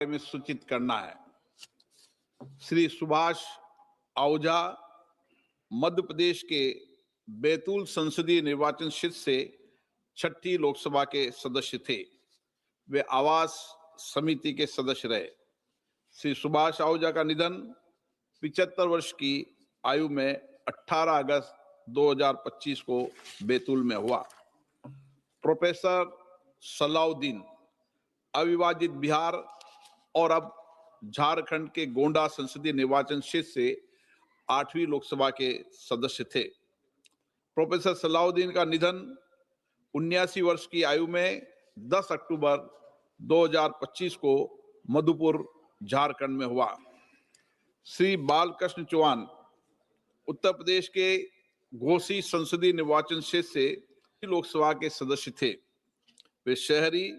में सूचित करना है। श्री सुभाष आहूजा मध्य प्रदेश के बैतूल संसदीय निर्वाचन क्षेत्र से 6ठी लोकसभा के सदस्य थे। वे आवास समिति के सदस्य रहे। श्री सुभाष आहूजा का निधन 75 वर्ष की आयु में 18 अगस्त 2025 को बैतूल में हुआ। प्रोफेसर सलाउद्दीन अविभाजित बिहार और अब झारखंड के गोंडा संसदीय निर्वाचन क्षेत्र से 8वीं लोकसभा के सदस्य थे। प्रोफेसर सलाउद्दीन का निधन 79 वर्ष की आयु में 10 अक्टूबर 2025 को मधुपुर झारखंड में हुआ। श्री बालकृष्ण चौहान उत्तर प्रदेश के घोसी संसदीय निर्वाचन क्षेत्र से लोकसभा के सदस्य थे। वे शहरी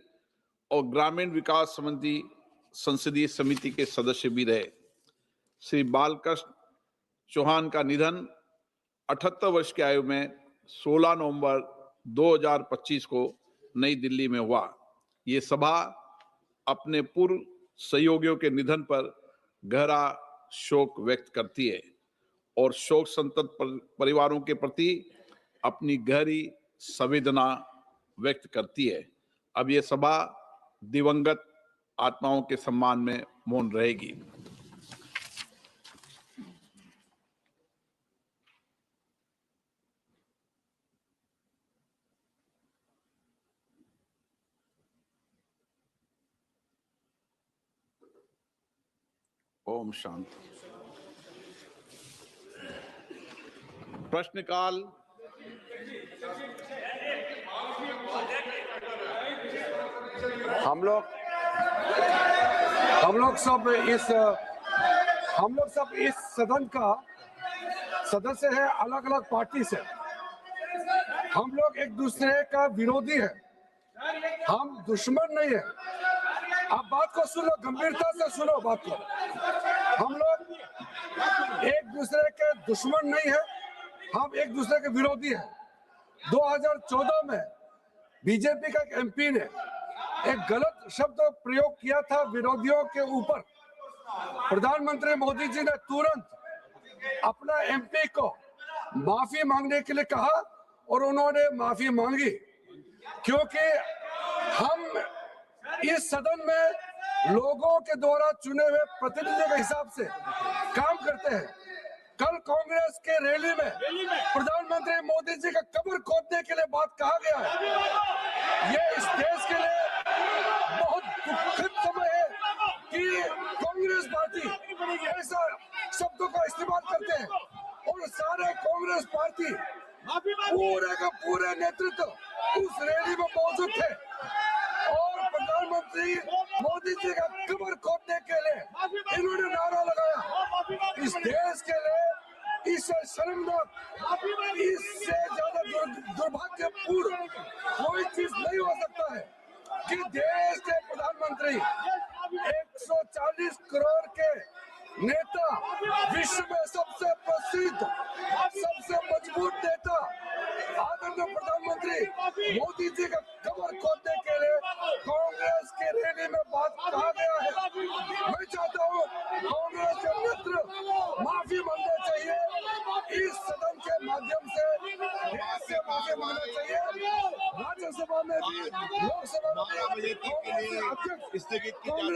और ग्रामीण विकास संसदीय समिति के सदस्य भी रहे। श्री बालकृष्ण चौहान का निधन 78 वर्ष की आयु में 16 नवंबर 2025 को नई दिल्ली में हुआ। ये सभा अपने पूर्व सहयोगियों के निधन पर गहरा शोक व्यक्त करती है और शोक संतप्त परिवारों के प्रति अपनी गहरी संवेदना व्यक्त करती है। अब ये सभा दिवंगत आत्माओं के सम्मान में मौन रहेगी। ओम शांति। प्रश्नकाल। हम लोग सब इस सदन का सदस्य है, अलग अलग पार्टी से। हम लोग एक दूसरे का विरोधी है, हम दुश्मन नहीं है। आप बात को सुनो, गंभीरता से सुनो बात को। हम लोग एक दूसरे के दुश्मन नहीं है, हम एक दूसरे के विरोधी हैं। 2014 में बीजेपी का एक एमपी ने एक गलत शब्द प्रयोग किया था विरोधियों के ऊपर। प्रधानमंत्री मोदी जी ने तुरंत अपना एमपी को माफी मांगने के लिए कहा और उन्होंने माफी मांगी, क्योंकि हम इस सदन में लोगों के द्वारा चुने हुए प्रतिनिधियों के हिसाब से काम करते हैं। कल कांग्रेस के रैली में प्रधानमंत्री मोदी जी का कब्र खोदने के लिए बात कहा गया है। ये इस देश के लिए बहुत दुखद समय है कि कांग्रेस पार्टी ऐसा शब्दों का इस्तेमाल करते हैं और सारे कांग्रेस पार्टी पूरे का पूरे नेतृत्व उस रैली में मौजूद थे और प्रधानमंत्री मोदी जी का कब्र खोदने के लिए इन्होंने नारा लगाया। इस देश के लिए इससे शर्मनाक, इससे ज्यादा दुर्भाग्यपूर्ण कोई चीज नहीं हो सकता है कि देश के प्रधानमंत्री 140 करोड़ के नेता, विश्व में सबसे प्रसिद्ध, सबसे मजबूत नेता आदरणीय प्रधानमंत्री मोदी जी का कब्र खोदने के लिए कांग्रेस के रैली में बात कहा गया है। मैं चाहता हूँ कांग्रेस के नेतृत्व माफी मांगना चाहिए, इस सदन के माध्यम से देश से माफी मांगना चाहिए। राज्यसभा में भी, लोकसभा में भी कांग्रेस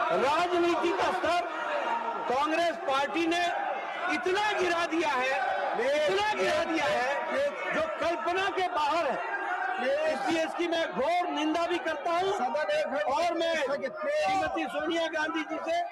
राजनीति का स्तर कांग्रेस पार्टी ने इतना गिरा दिया है, इतना गिरा दिया है जो कल्पना के बाहर है। इसलिए इसकी मैं घोर निंदा भी करता हूं और मैं श्रीमती सोनिया गांधी जी से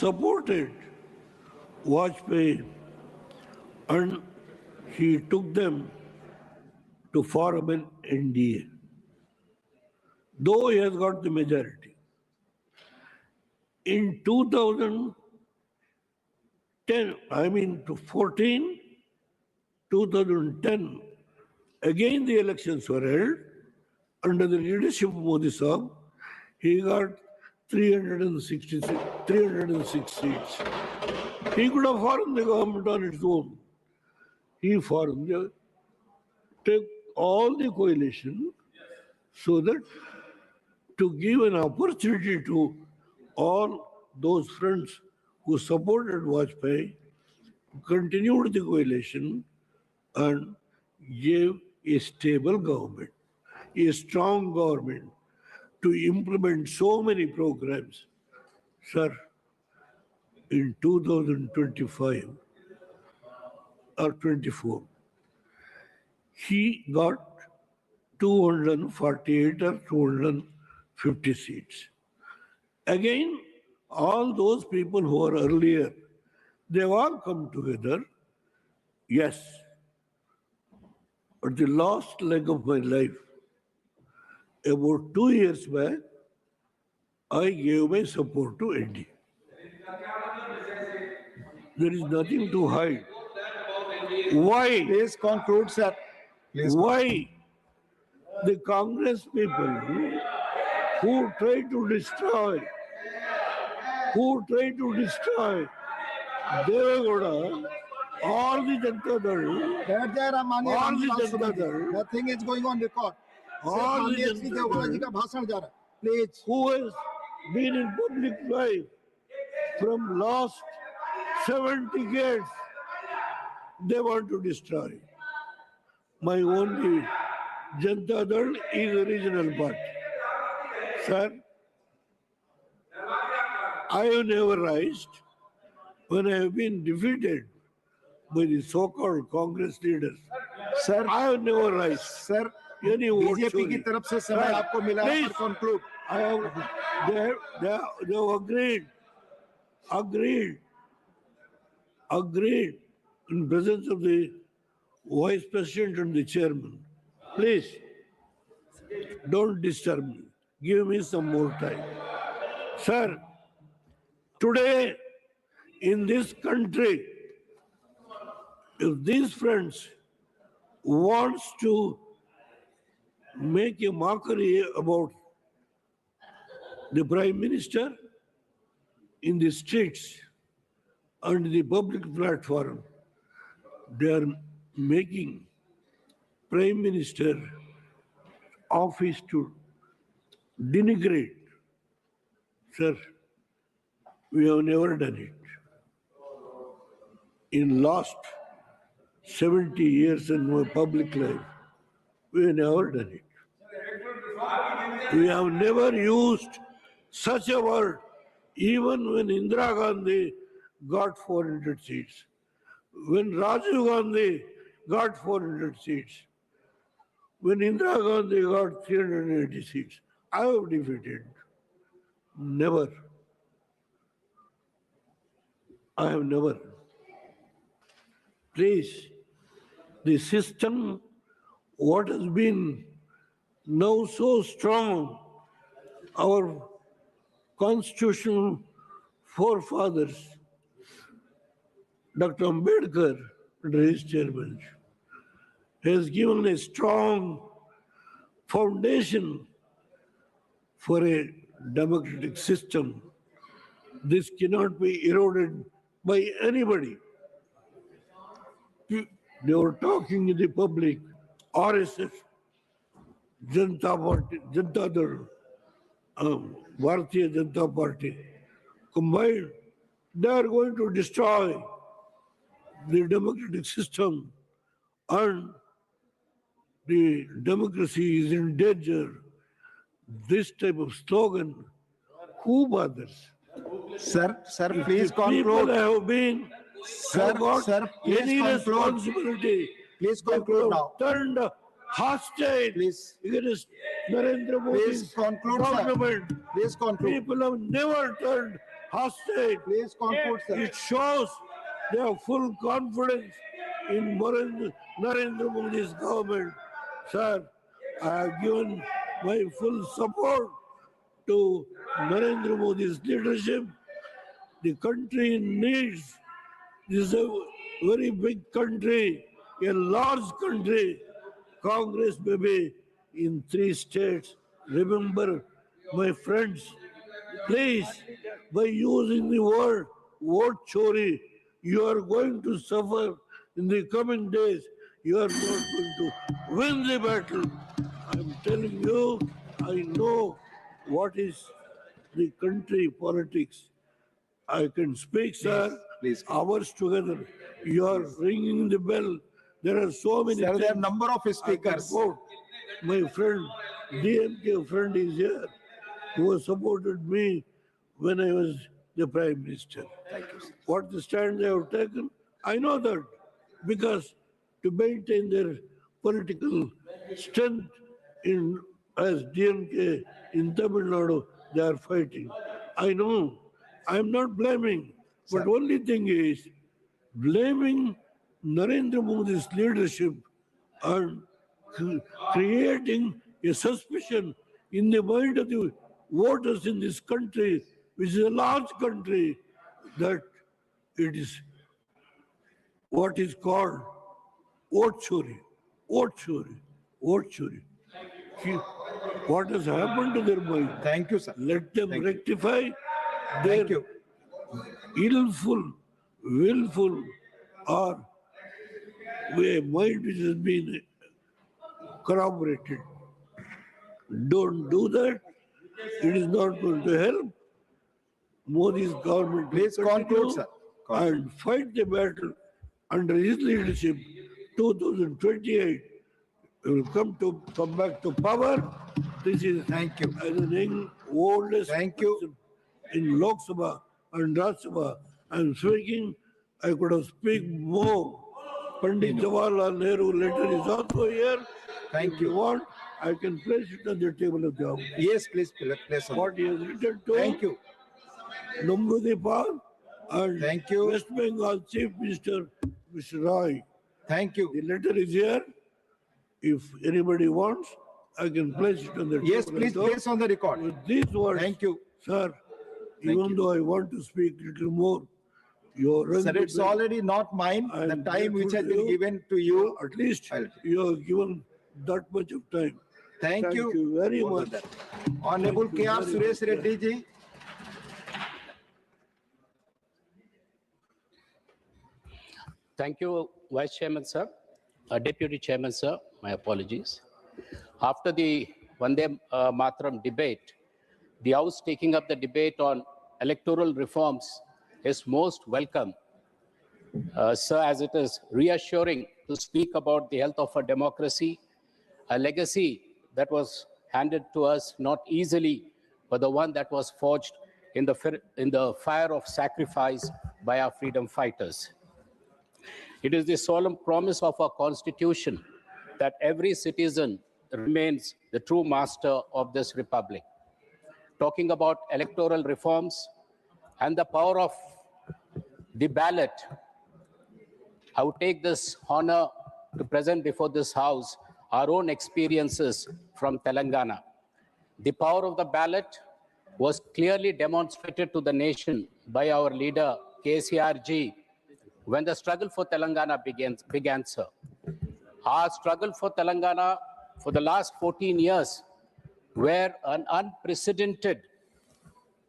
supported Vajpayee and he took them to form an NDA, though he has got the majority. In 2010, to 14, 2010, again the elections were held under the leadership of Modi Sahab. He got 306 seats. He could have formed the government on its own. He took all the coalition so that to give an opportunity to all those friends who supported Vajpayee, continued the coalition and gave a stable government, a strong government to implement so many programs. Sir, in 2025 or 24, he got 248 or 250 seats. Again, all those people who were earlier, they've all come together. Yes, but the last leg of my life, about 2 years back, I gave my support to NDA. There is nothing to hide. Why? Please conclude, sir. Please. Why the Congress people who try to destroy Devagowda or the Janata Dal, बैठ जाए माननीय और भी रामनिवास जनता सुमन जी। दल। Nothing is going on record. और सिर्फ भी माननीय श्री जनता देवगौड़ा दल। जी का भाषण जा रहा है। Please. who has been in public life from last 7 decades, they want to destroy. My only Janata Dal is a regional party. Sir, I have never raised when I have been defeated by the so-called Congress leaders. Sir, I have never raised sir, any vote. BJP की तरफ से समय आपको मिला है Please. पर conclude. I have, they have agreed in presence of the Vice President and the Chairman. Please, don't disturb me. Give me some more time. Sir, today in this country, if these friends wants to make a mockery about the Prime Minister in the streets and the public platform, they are making Prime Minister office to denigrate. Sir, we have never done it. In last 70 years in my public life, we have never done it. We have never used such a word, even when Indira Gandhi got 400 seats, when Rajiv Gandhi got 400 seats, when Indira Gandhi got 380 seats. I have defeated. Never. I have never. Please, the system, what has been now so strong, our constitutional forefathers, Dr. Ambedkar, under his chairmanship, has given a strong foundation for a democratic system. This cannot be eroded by anybody. They were talking in the public, RSS, Janata Party, Janata Dal, Bharatiya Janata Party, combined, they are going to destroy the democratic system and the democracy is in danger. This type of slogan, who bothers? Sir, If please the people conclude. have been, have got sir, please any conclude. responsibility, Please they conclude could now. have turned hostile Please. against Narendra Please Modi's conclude, sir. government. Please conclude. People have never turned hostage. Please conclude, sir. It shows they have full confidence in Narendra Modi's government. Sir, I have given my full support to Narendra Modi's leadership. The country needs, this is a very big country, a large country. Congress may be in 3 states. Remember, my friends, please, by using the word vote chori, you are going to suffer in the coming days. You are not going to win the battle. I'm telling you, I know what is the country politics. I can speak, sir, please. hours together. You are ringing the bell. There are so many Sir, there are things. number of I can speakers. quote. My friend, DMK friend is here, who has supported me when I was the Prime Minister. Thank you, sir. What the stand they have taken, I know that, because to maintain their political strength in as DMK in Tamil Nadu, they are fighting. I know. I'm not blaming, but only thing is blaming Narendra Modi's leadership and creating a suspicion in the mind of the voters in this country, which is a large country, that it is what is called vote chori, vote chori, vote chori. What has happened to their mind? Thank you, sir. Let them rectify their Thank you. willful, or a mind which has been corroborated. Don't do that. It is not going to help. Modi's government will Please conclude, continue sir. and fight the battle under his leadership. 2028, we will come back to power. This is Thank you. as an young, oldest Thank you. person in Lok Sabha and Raj Sabha. I'm speaking, I could have spoken more. Pandit Jawaharlal Nehru letter is also here. Thank If you. you want, I can place it on the table of the House. Yes, please place on. What he has written to Thank you. Namrudi Pal and Thank you. West Bengal Chief Minister, Mr. Roy. Thank you. The letter is here. If anybody wants, I can place it on the Yes, table. please place on the record. With these words, Thank you. sir, even though I want to speak a little more, your Sir, it's already not mine. I The am time which has grateful been to you. given to you. At least I'll- you have given that much of time. Thank you. very for much. that. Honorable Thank you K.R. very Suresh much. Reddy ji. Thank you, Vice Chairman, sir. Deputy Chairman, sir, my apologies. After the Vande Mataram debate, the House taking up the debate on electoral reforms is most welcome, sir, as it is reassuring to speak about the health of our democracy, a legacy that was handed to us not easily, but the one that was forged in the fire of sacrifice by our freedom fighters. It is the solemn promise of our Constitution that every citizen remains the true master of this republic. Talking about electoral reforms and the power of the ballot, I would take this honor to present before this House our own experiences from Telangana. The power of the ballot was clearly demonstrated to the nation by our leader, KCR ji, when the struggle for Telangana began, sir. Our struggle for Telangana for the last 14 years, where an unprecedented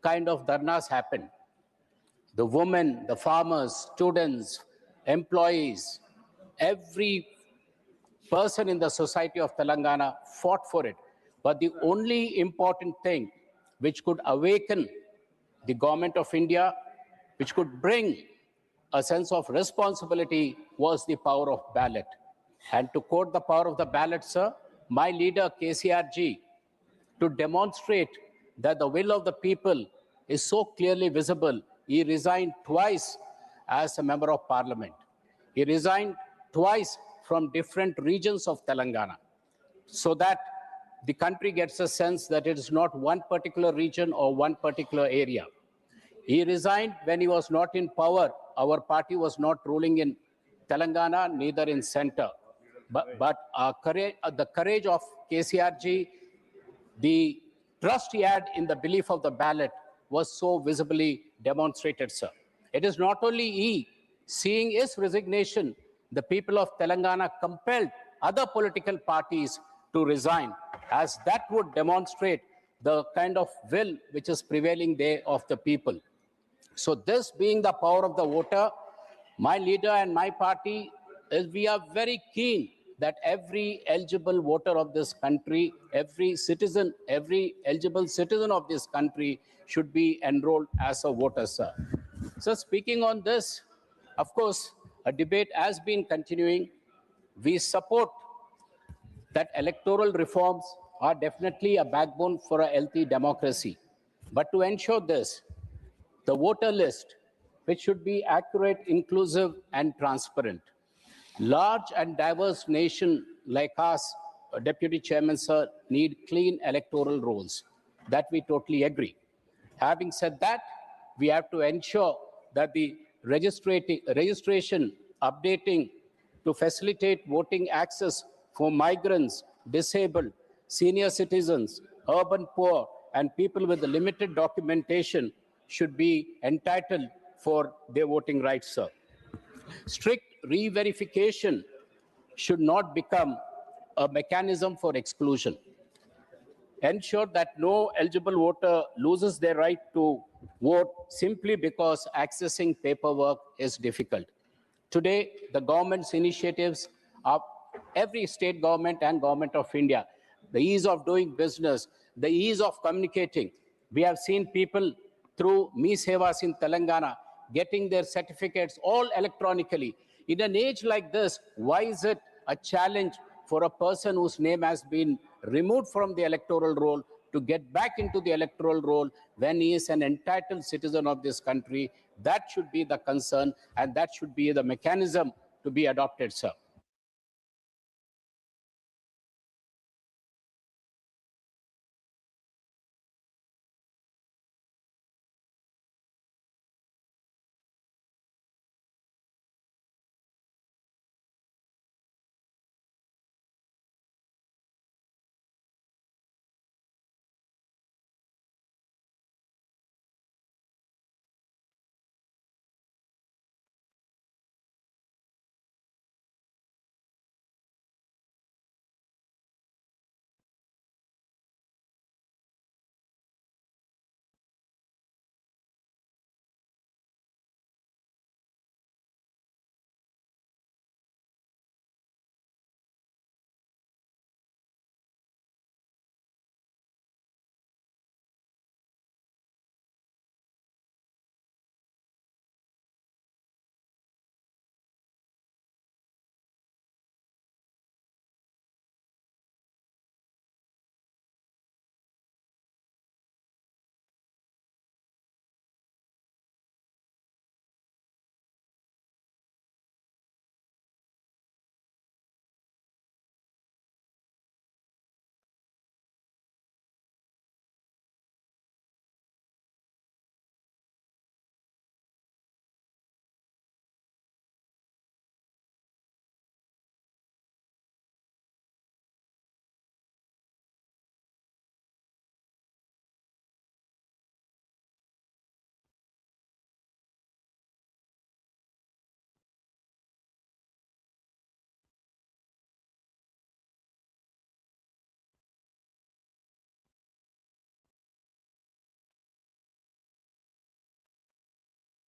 kind of dharnas happened. The women, the farmers, students, employees, every person in the society of Telangana fought for it. But the only important thing which could awaken the government of India, which could bring a sense of responsibility, was the power of ballot. And to quote the power of the ballot, sir, my leader KCR ji, to demonstrate that the will of the people is so clearly visible, he resigned twice as a member of parliament. He resigned twice from different regions of Telangana, so that the country gets a sense that it is not one particular region or one particular area. He resigned when he was not in power. Our party was not ruling in Telangana, neither in center. But the courage of KCRG, the trust he had in the belief of the ballot was so visibly demonstrated, sir. It is not only he, seeing his resignation, the people of Telangana compelled other political parties to resign, as that would demonstrate the kind of will which is prevailing there of the people. So this being the power of the voter, my leader and my party, we are very keen that every eligible voter of this country, every citizen, every eligible citizen of this country should be enrolled as a voter, sir. So speaking on this, of course, a debate has been continuing. We support that electoral reforms are definitely a backbone for a healthy democracy. But to ensure this, the voter list, which should be accurate, inclusive, and transparent. Large and diverse nation like us, Deputy Chairman, sir, need clean electoral rolls. That we totally agree. Having said that, we have to ensure that the registration, updating to facilitate voting access for migrants, disabled, senior citizens, urban poor, and people with limited documentation should be entitled for their voting rights, sir. Strict re-verification should not become a mechanism for exclusion. Ensure that no eligible voter loses their right to vote simply because accessing paperwork is difficult. Today, the government's initiatives of every state government and government of India, the ease of doing business, the ease of communicating. We have seen people through Me Sevas in Telangana getting their certificates all electronically. In an age like this, why is it a challenge for a person whose name has been removed from the electoral roll to get back into the electoral roll when he is an entitled citizen of this country? That should be the concern, and that should be the mechanism to be adopted, sir.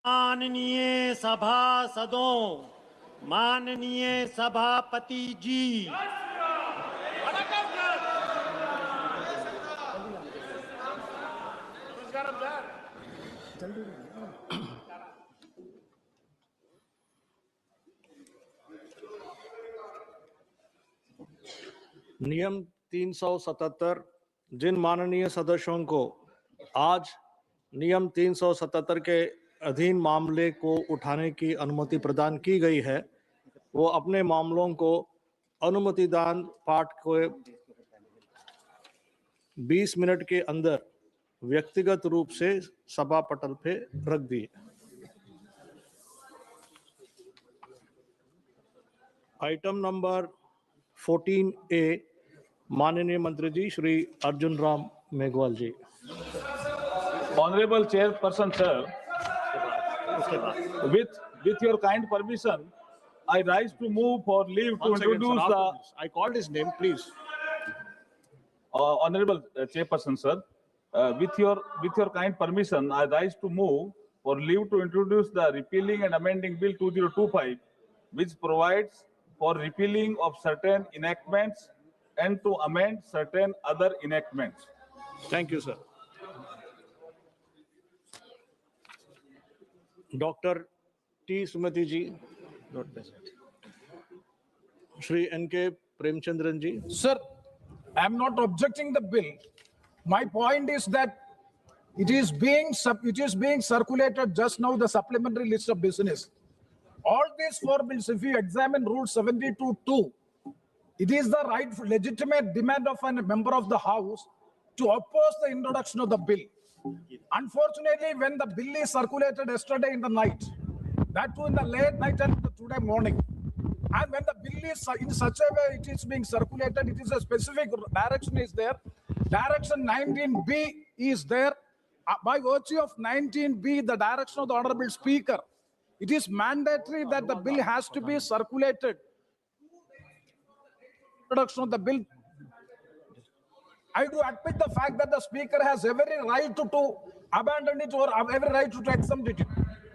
माननीय सभासदों, माननीय सभापति जी, नियम 377 जिन माननीय सदस्यों को आज नियम 377 के अधीन मामले को उठाने की अनुमति प्रदान की गई है, वो अपने मामलों को अनुमतिदान पाठ को 20 मिनट के अंदर व्यक्तिगत रूप से सभा पटल पे रख दिए। आइटम नंबर 14A, माननीय मंत्री जी श्री अर्जुन राम मेघवाल जी। Honorable Chairperson, sir, with your kind permission, I rise to move for leave to introduce the I called his name, please. Honorable Chairperson, sir, with your kind permission, I rise to move for leave to introduce the repealing and amending Bill 2025, which provides for repealing of certain enactments and to amend certain other enactments. Thank you, sir. Dr. T. Sumati ji, not present. Shri N.K. Premchandran ji. Sir, I am not objecting the bill. My point is that it is being circulated just now, the supplementary list of business. All these four bills, if you examine Rule 72(2), it is the right, legitimate demand of a member of the House to oppose the introduction of the bill. Unfortunately, when the bill is circulated yesterday in the night, that too in the late night and today morning, and when the bill is in such a way it is being circulated, it is a specific direction is there. Direction 19B is there. By virtue of 19B, the direction of the Honorable Speaker, it is mandatory that the bill has to be circulated. Introduction of the bill. I do admit the fact that the Speaker has every right to abandon it or every right to exempt it.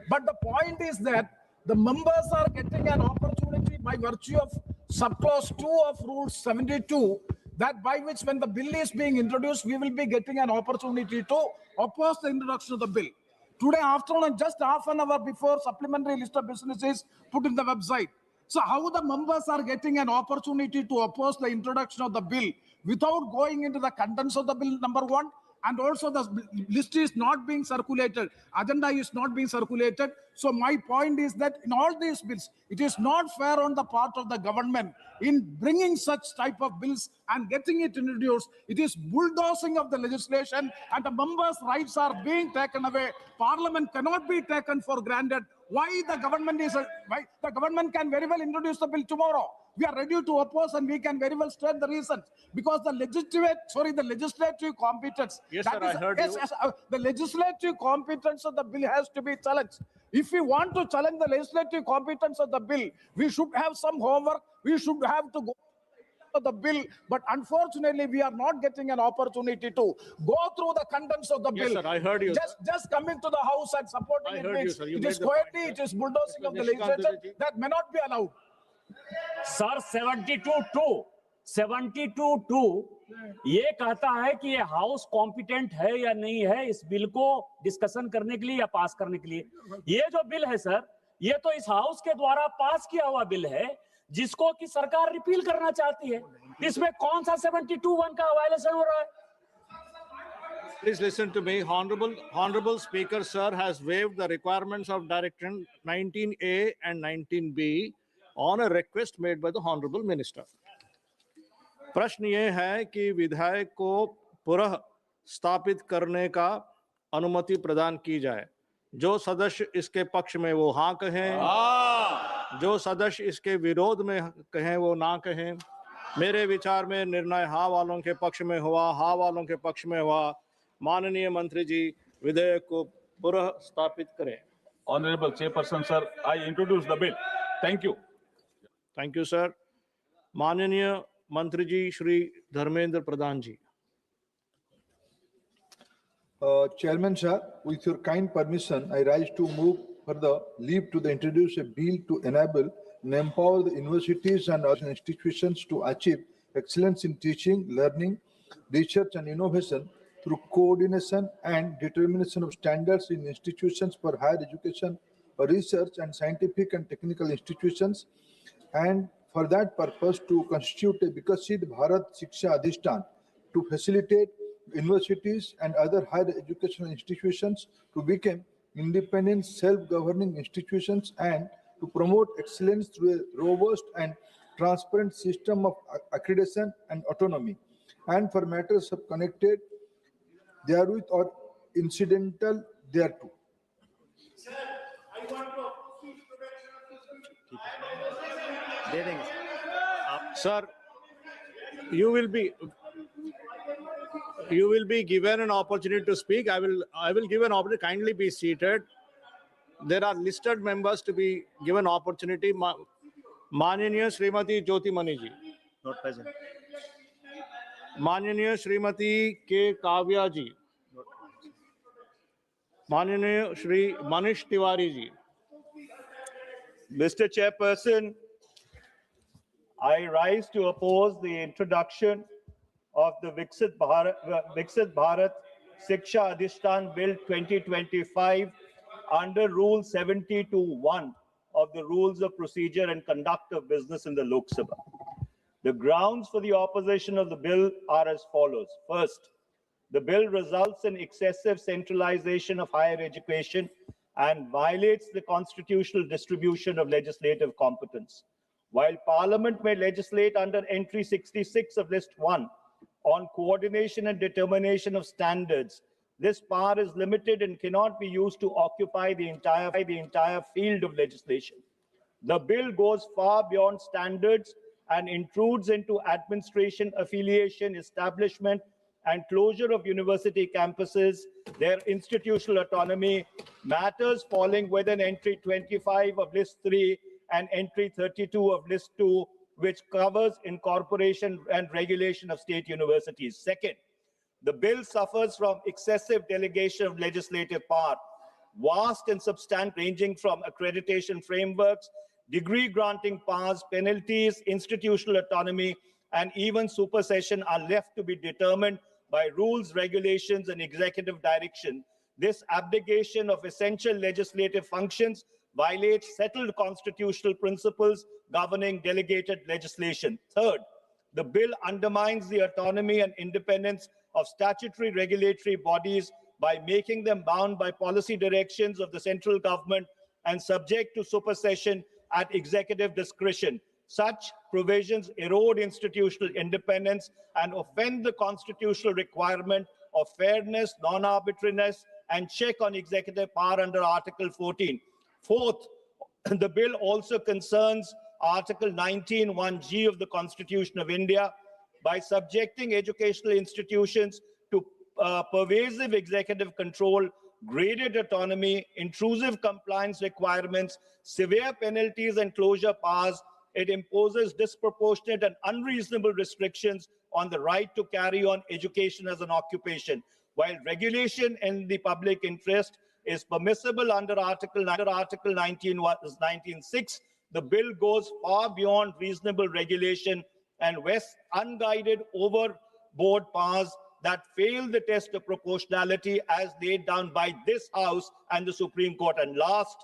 But the point is that the members are getting an opportunity by virtue of subclause 2 of Rule 72, that by which when the bill is being introduced, we will be getting an opportunity to oppose the introduction of the bill. Today afternoon, just half an hour before supplementary list of business is put in the website. So how the members are getting an opportunity to oppose the introduction of the bill without going into the contents of the bill, number one, and also the list is not being circulated, agenda is not being circulated. So my point is that in all these bills, it is not fair on the part of the government in bringing such type of bills and getting it introduced. It is bulldozing of the legislation and the members' rights are being taken away. Parliament cannot be taken for granted. Why the government can very well introduce the bill tomorrow. We are ready to oppose and we can very well state the reasons because the legislative competence. Yes, sir, I heard you. The legislative competence of the bill has to be challenged. If we want to challenge the legislative competence of the bill, we should have some homework. We should have to go to the bill, but unfortunately, we are not getting an opportunity to go through the contents of the bill. Yes, sir, I heard you. Just coming to the House and supporting I it. heard you, sir. You It made is the quietly, point, it sir. is bulldozing of the Nishikant legislation Dubey ji. that may not be allowed. Sir 72(2) ये कहता है कि ये house competent है या नहीं है इस बिल को डिस्कशन करने के लिए या पास करने के लिए। ये जो बिल है सर, ये तो इस हाउस के द्वारा पास किया हुआ बिल है जिसको कि सरकार रिपील करना चाहती है। इसमें कौन सा 72(1) का वायलेशन हो रहा है? Please listen to me. Honorable Speaker, sir, has waived the requirements of Direction 19A and 19B on a request made by the Honorable Minister. प्रश्न ये है कि विधायक को पुनः स्थापित करने का अनुमति प्रदान की जाए। जो सदस्य इसके पक्ष में वो हाँ कहें, जो सदस्य इसके विरोध में कहें वो ना कहें। मेरे विचार में निर्णय हाँ वालों के पक्ष में हुआ, हाँ वालों के पक्ष में हुआ। माननीय मंत्री जी विधेयक को पुनः स्थापित करें। Honorable Chairperson, sir, I introduce the bill. Thank you. Thank you sir. माननीय मंत्री जी श्री धर्मेंद्र प्रधान जी। Chairman sir, with your kind permission, I rise to move for the leave to introduce a bill to enable and empower the universities and other institutions to achieve excellence in teaching, learning, research and innovation through coordination and determination of standards in institutions for higher education, research and scientific and technical institutions, and for that purpose to constitute a Vikasit Bharat Shiksha Adhishtan to facilitate universities and other higher educational institutions to become independent, self-governing institutions and to promote excellence through a robust and transparent system of accreditation and autonomy, and for matters of connected therewith or incidental thereto. Sir, you will be given an opportunity to speak. I will give an opportunity. Kindly be seated. There are listed members to be given opportunity. Mananiya Srimati Jyoti Mani ji. Not present. Mananiya Srimati K. Kavya ji. Mananiya Shri Manish Tiwari ji. Mr. Chairperson, I rise to oppose the introduction of the Viksit Bharat Shiksha Adhishtan Bill 2025 under Rule 70(1) of the Rules of Procedure and Conduct of Business in the Lok Sabha. The grounds for the opposition of the bill are as follows. First, the bill results in excessive centralization of higher education and violates the constitutional distribution of legislative competence. While Parliament may legislate under entry 66 of List 1 on coordination and determination of standards, this power is limited and cannot be used to occupy the entire field of legislation. The bill goes far beyond standards and intrudes into administration, affiliation, establishment, and closure of university campuses, their institutional autonomy, matters falling within entry 25 of List 3 and entry 32 of List 2, which covers incorporation and regulation of state universities. Second, the bill suffers from excessive delegation of legislative power, vast and substantial, ranging from accreditation frameworks, degree granting powers, penalties, institutional autonomy, and even supersession are left to be determined by rules, regulations, and executive direction. This abdication of essential legislative functions violates settled constitutional principles governing delegated legislation. Third, the bill undermines the autonomy and independence of statutory regulatory bodies by making them bound by policy directions of the central government and subject to supersession at executive discretion. Such provisions erode institutional independence and offend the constitutional requirement of fairness, non-arbitrariness, and check on executive power under Article 14. Fourth, the bill also concerns Article 19(1)(g) of the Constitution of India by subjecting educational institutions to pervasive executive control, graded autonomy, intrusive compliance requirements, severe penalties, and closure powers. It imposes disproportionate and unreasonable restrictions on the right to carry on education as an occupation. While regulation in the public interest is permissible under Article 19(6), the bill goes far beyond reasonable regulation and vests unguided overboard powers that fail the test of proportionality as laid down by this House and the Supreme Court. And last,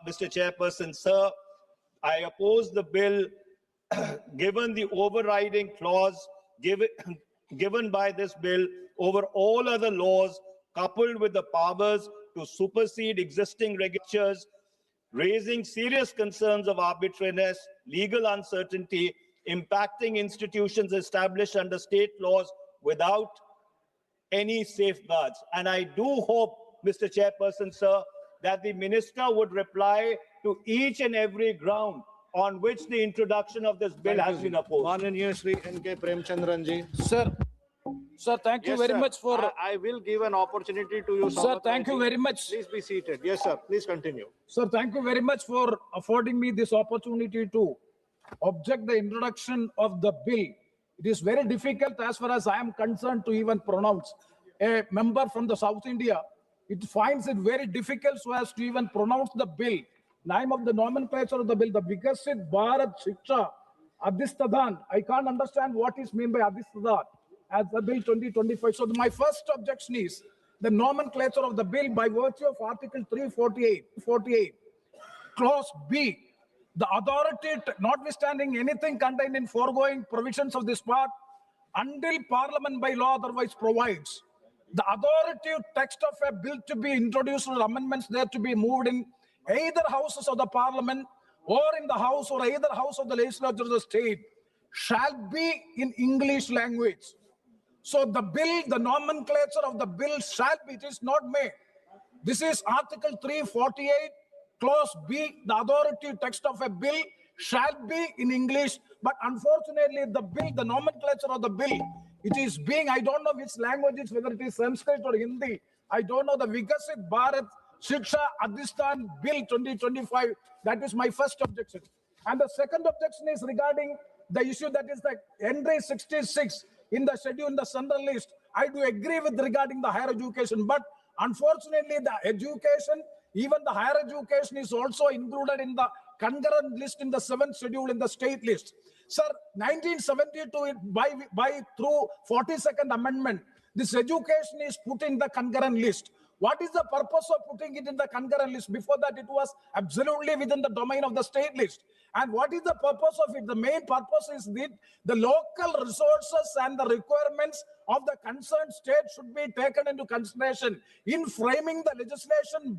Mr. Chairperson, sir, I oppose the bill given the overriding clause given by this bill over all other laws, coupled with the powers to supersede existing regulatures, raising serious concerns of arbitrariness, legal uncertainty, impacting institutions established under state laws without any safeguards. And I do hope, Mr. Chairperson, sir, that the minister would reply to each and every ground on which the introduction of this bill has been opposed. Mananiya Shri N.K. Premchandran ji. Sir, thank you Yes, very sir. much for... I will give an opportunity to you. Sir, Sabat thank Rai you ji. very much. Please be seated. Yes, sir. Please continue. Sir, thank you very much for affording me this opportunity to object the introduction of the bill. It is very difficult as far as I am concerned to even pronounce. A member from the South India, it finds it very difficult so as to even pronounce the bill. Name of the nomenclature of the bill, the Viksit Bharat Shiksha Adhishtan. I can't understand what is meant by Adhishtan as the bill 2025. So my first objection is the nomenclature of the bill by virtue of Article 348, Clause B. The authority, notwithstanding anything contained in foregoing provisions of this part, until Parliament by law otherwise provides, the authoritative text of a bill to be introduced or amendments there to be moved in either houses of the Parliament or in the House or either house of the legislature of the state shall be in English language. So the bill, the nomenclature of the bill shall be, it is not may. This is Article 348, Clause B, the authority text of a bill shall be in English, but unfortunately the bill, the nomenclature of the bill, it is being, I don't know which language it's, whether it is Sanskrit or Hindi, I don't know, the Vikasit Bharat Shiksha Adhishthan Bill 2025, that is my first objection. And the second objection is regarding the issue that is the entry 66 in the schedule in the central list. I do agree with regarding the higher education, but unfortunately the education, even the higher education is also included in the concurrent list in the 7th schedule in the state list. Sir, 1972, by through 42nd amendment, this education is put in the concurrent list. What is the purpose of putting it in the concurrent list? Before that, it was absolutely within the domain of the state list. And what is the purpose of it? The main purpose is that the local resources and the requirements of the concerned state should be taken into consideration in framing the legislation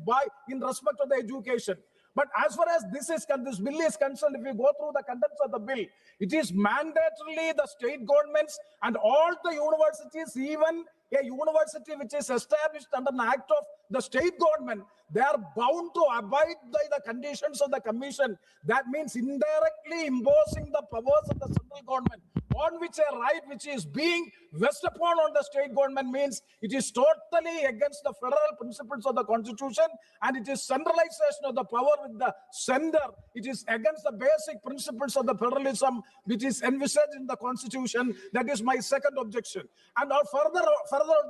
in respect of the education. But as far as this bill is concerned, if you go through the contents of the bill, it is mandatorily the state governments and all the universities, even a university which is established under an act of the state government, they are bound to abide by the conditions of the commission. That means indirectly imposing the powers of the central government on which a right which is being vested upon on the state government means it is totally against the federal principles of the constitution, and it is centralization of the power with the center. It is against the basic principles of the federalism which is envisaged in the constitution. That is my second objection. And further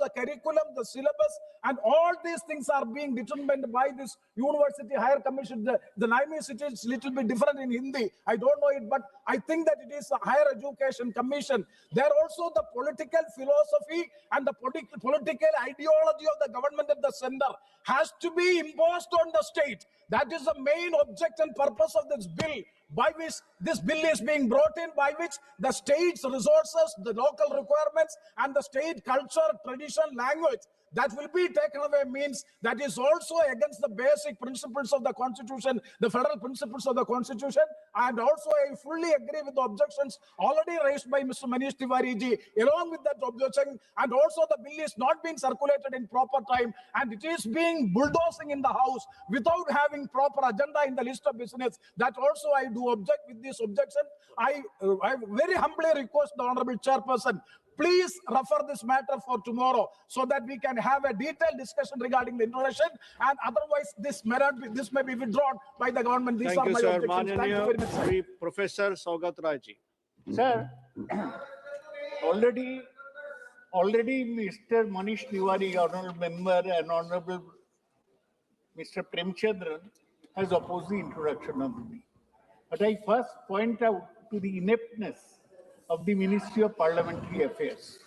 the curriculum, the syllabus, and all these things are being determined by this university higher commission. The name is, it is little bit different in Hindi. I don't know it, but I think that it is a higher education commission. There also the political philosophy and the political ideology of the government at the center has to be imposed on the state. That is the main object and purpose of this bill, by which this bill is being brought in, by which the state's resources, the local requirements, and the state culture, tradition, language, that will be taken away means that is also against the basic principles of the constitution, the federal principles of the constitution. And also I fully agree with the objections already raised by Mr. Manish Tiwari ji. Along with that objection, and also the bill is not being circulated in proper time, and it is being bulldozing in the house without having proper agenda in the list of business. That also I do object with this objection. I very humbly request the Honorable Chairperson, please refer this matter for tomorrow so that we can have a detailed discussion regarding the introduction, and otherwise this may be withdrawn by the government. These are my objections. Thank you very much, sir. Professor Saugat Rai ji. Sir, already Mr. Manish Tiwari, honorable member, and honorable Mr. Premchandran has opposed the introduction of the bill. But I first point out to the ineptness of the Ministry of Parliamentary Affairs.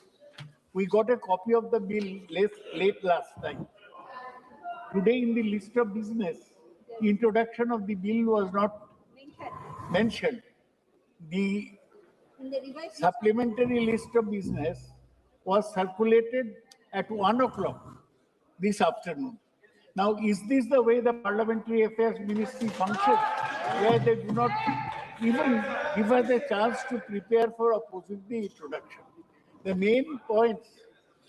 We got a copy of the bill late last time. Today in the list of business, the introduction of the bill was not mentioned. The supplementary list of business was circulated at 1 o'clock this afternoon. Now, is this the way the Parliamentary Affairs Ministry functions, where they do not even give us a chance to prepare for opposing the introduction? The main points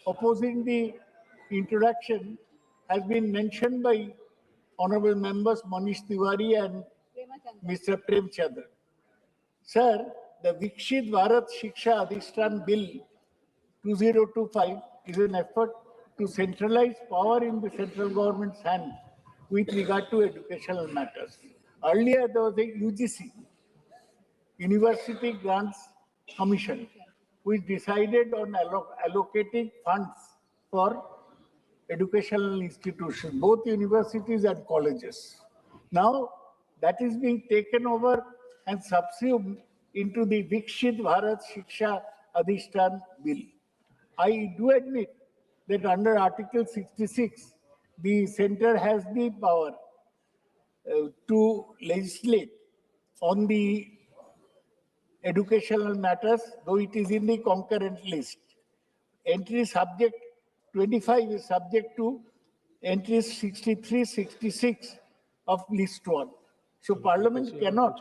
opposing the introduction has been mentioned by honorable members Manish Tiwari and Mr. Premchandran. Sir, the Viksit Bharat Shiksha Adhishthan Bill 2025 is an effort to centralize power in the central government's hand with regard to educational matters. Earlier, there was a UGC, University Grants Commission, which decided on allocating funds for educational institutions, both universities and colleges. Now, that is being taken over and subsumed into the Viksit Bharat Shiksha Adhishthan Bill. I do admit that under Article 66, the center has the power to legislate on the educational matters, though it is in the concurrent list. Entry subject 25 is subject to entries 63, 66 of list 1. So Parliament cannot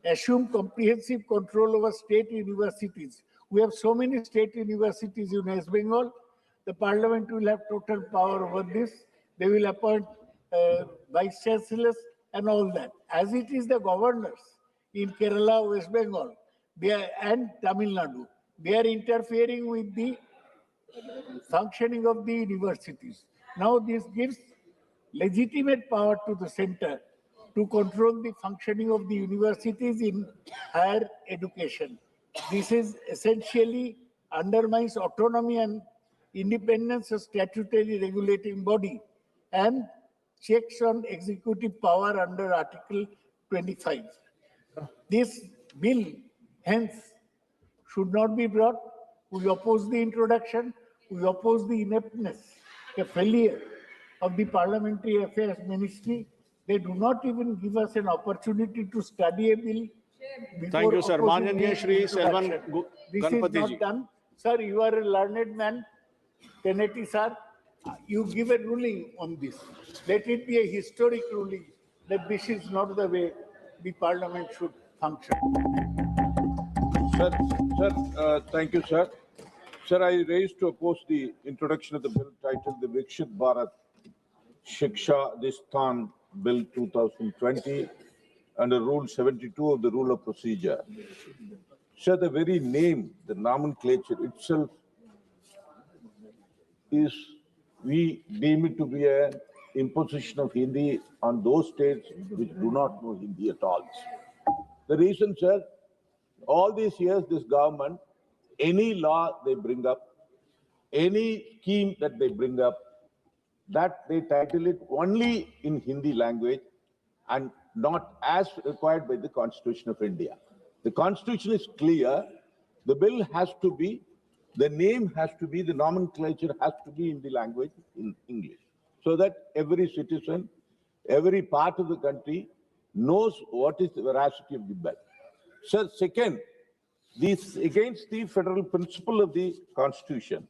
assume comprehensive control over state universities We have so many state universities in West Bengal. The parliament will have total power over this. They will appoint vice chancellors and all that. As it is the governors in Kerala, West Bengal, and Tamil Nadu, they are interfering with the functioning of the universities. Now this gives legitimate power to the center to control the functioning of the universities in higher education. This is essentially undermines autonomy and independence of statutory regulating body and checks on executive power under Article 25. This bill, hence, should not be brought. We oppose the introduction. We oppose the ineptness, a failure of the Parliamentary Affairs Ministry. They do not even give us an opportunity to study a bill. Thank you, sir. Mananiya Shri Selvan This is Ganpati not ji. done. Sir, you are a learned man. Teneti sir, you give a ruling on this. Let it be a historic ruling that this is not the way the Parliament should function. Thank you, sir. Sir, I raised to oppose the introduction of the bill titled the Viksit Bharat Shiksha Adhishthan Bill 2020 under Rule 72 of the Rule of Procedure. Sir, the very name, the nomenclature itself is, we deem it to be an imposition of Hindi on those states which do not know Hindi at all. The reason, sir, all these years, this government, any law they bring up, any scheme that they bring up, that they title it only in Hindi language and not as required by the Constitution of India. The Constitution is clear. The bill has to be, the name has to be, the nomenclature has to be in the language in English, so that every citizen, every part of the country knows what is the veracity of the bill. Sir, second, this against the federal principle of the Constitution.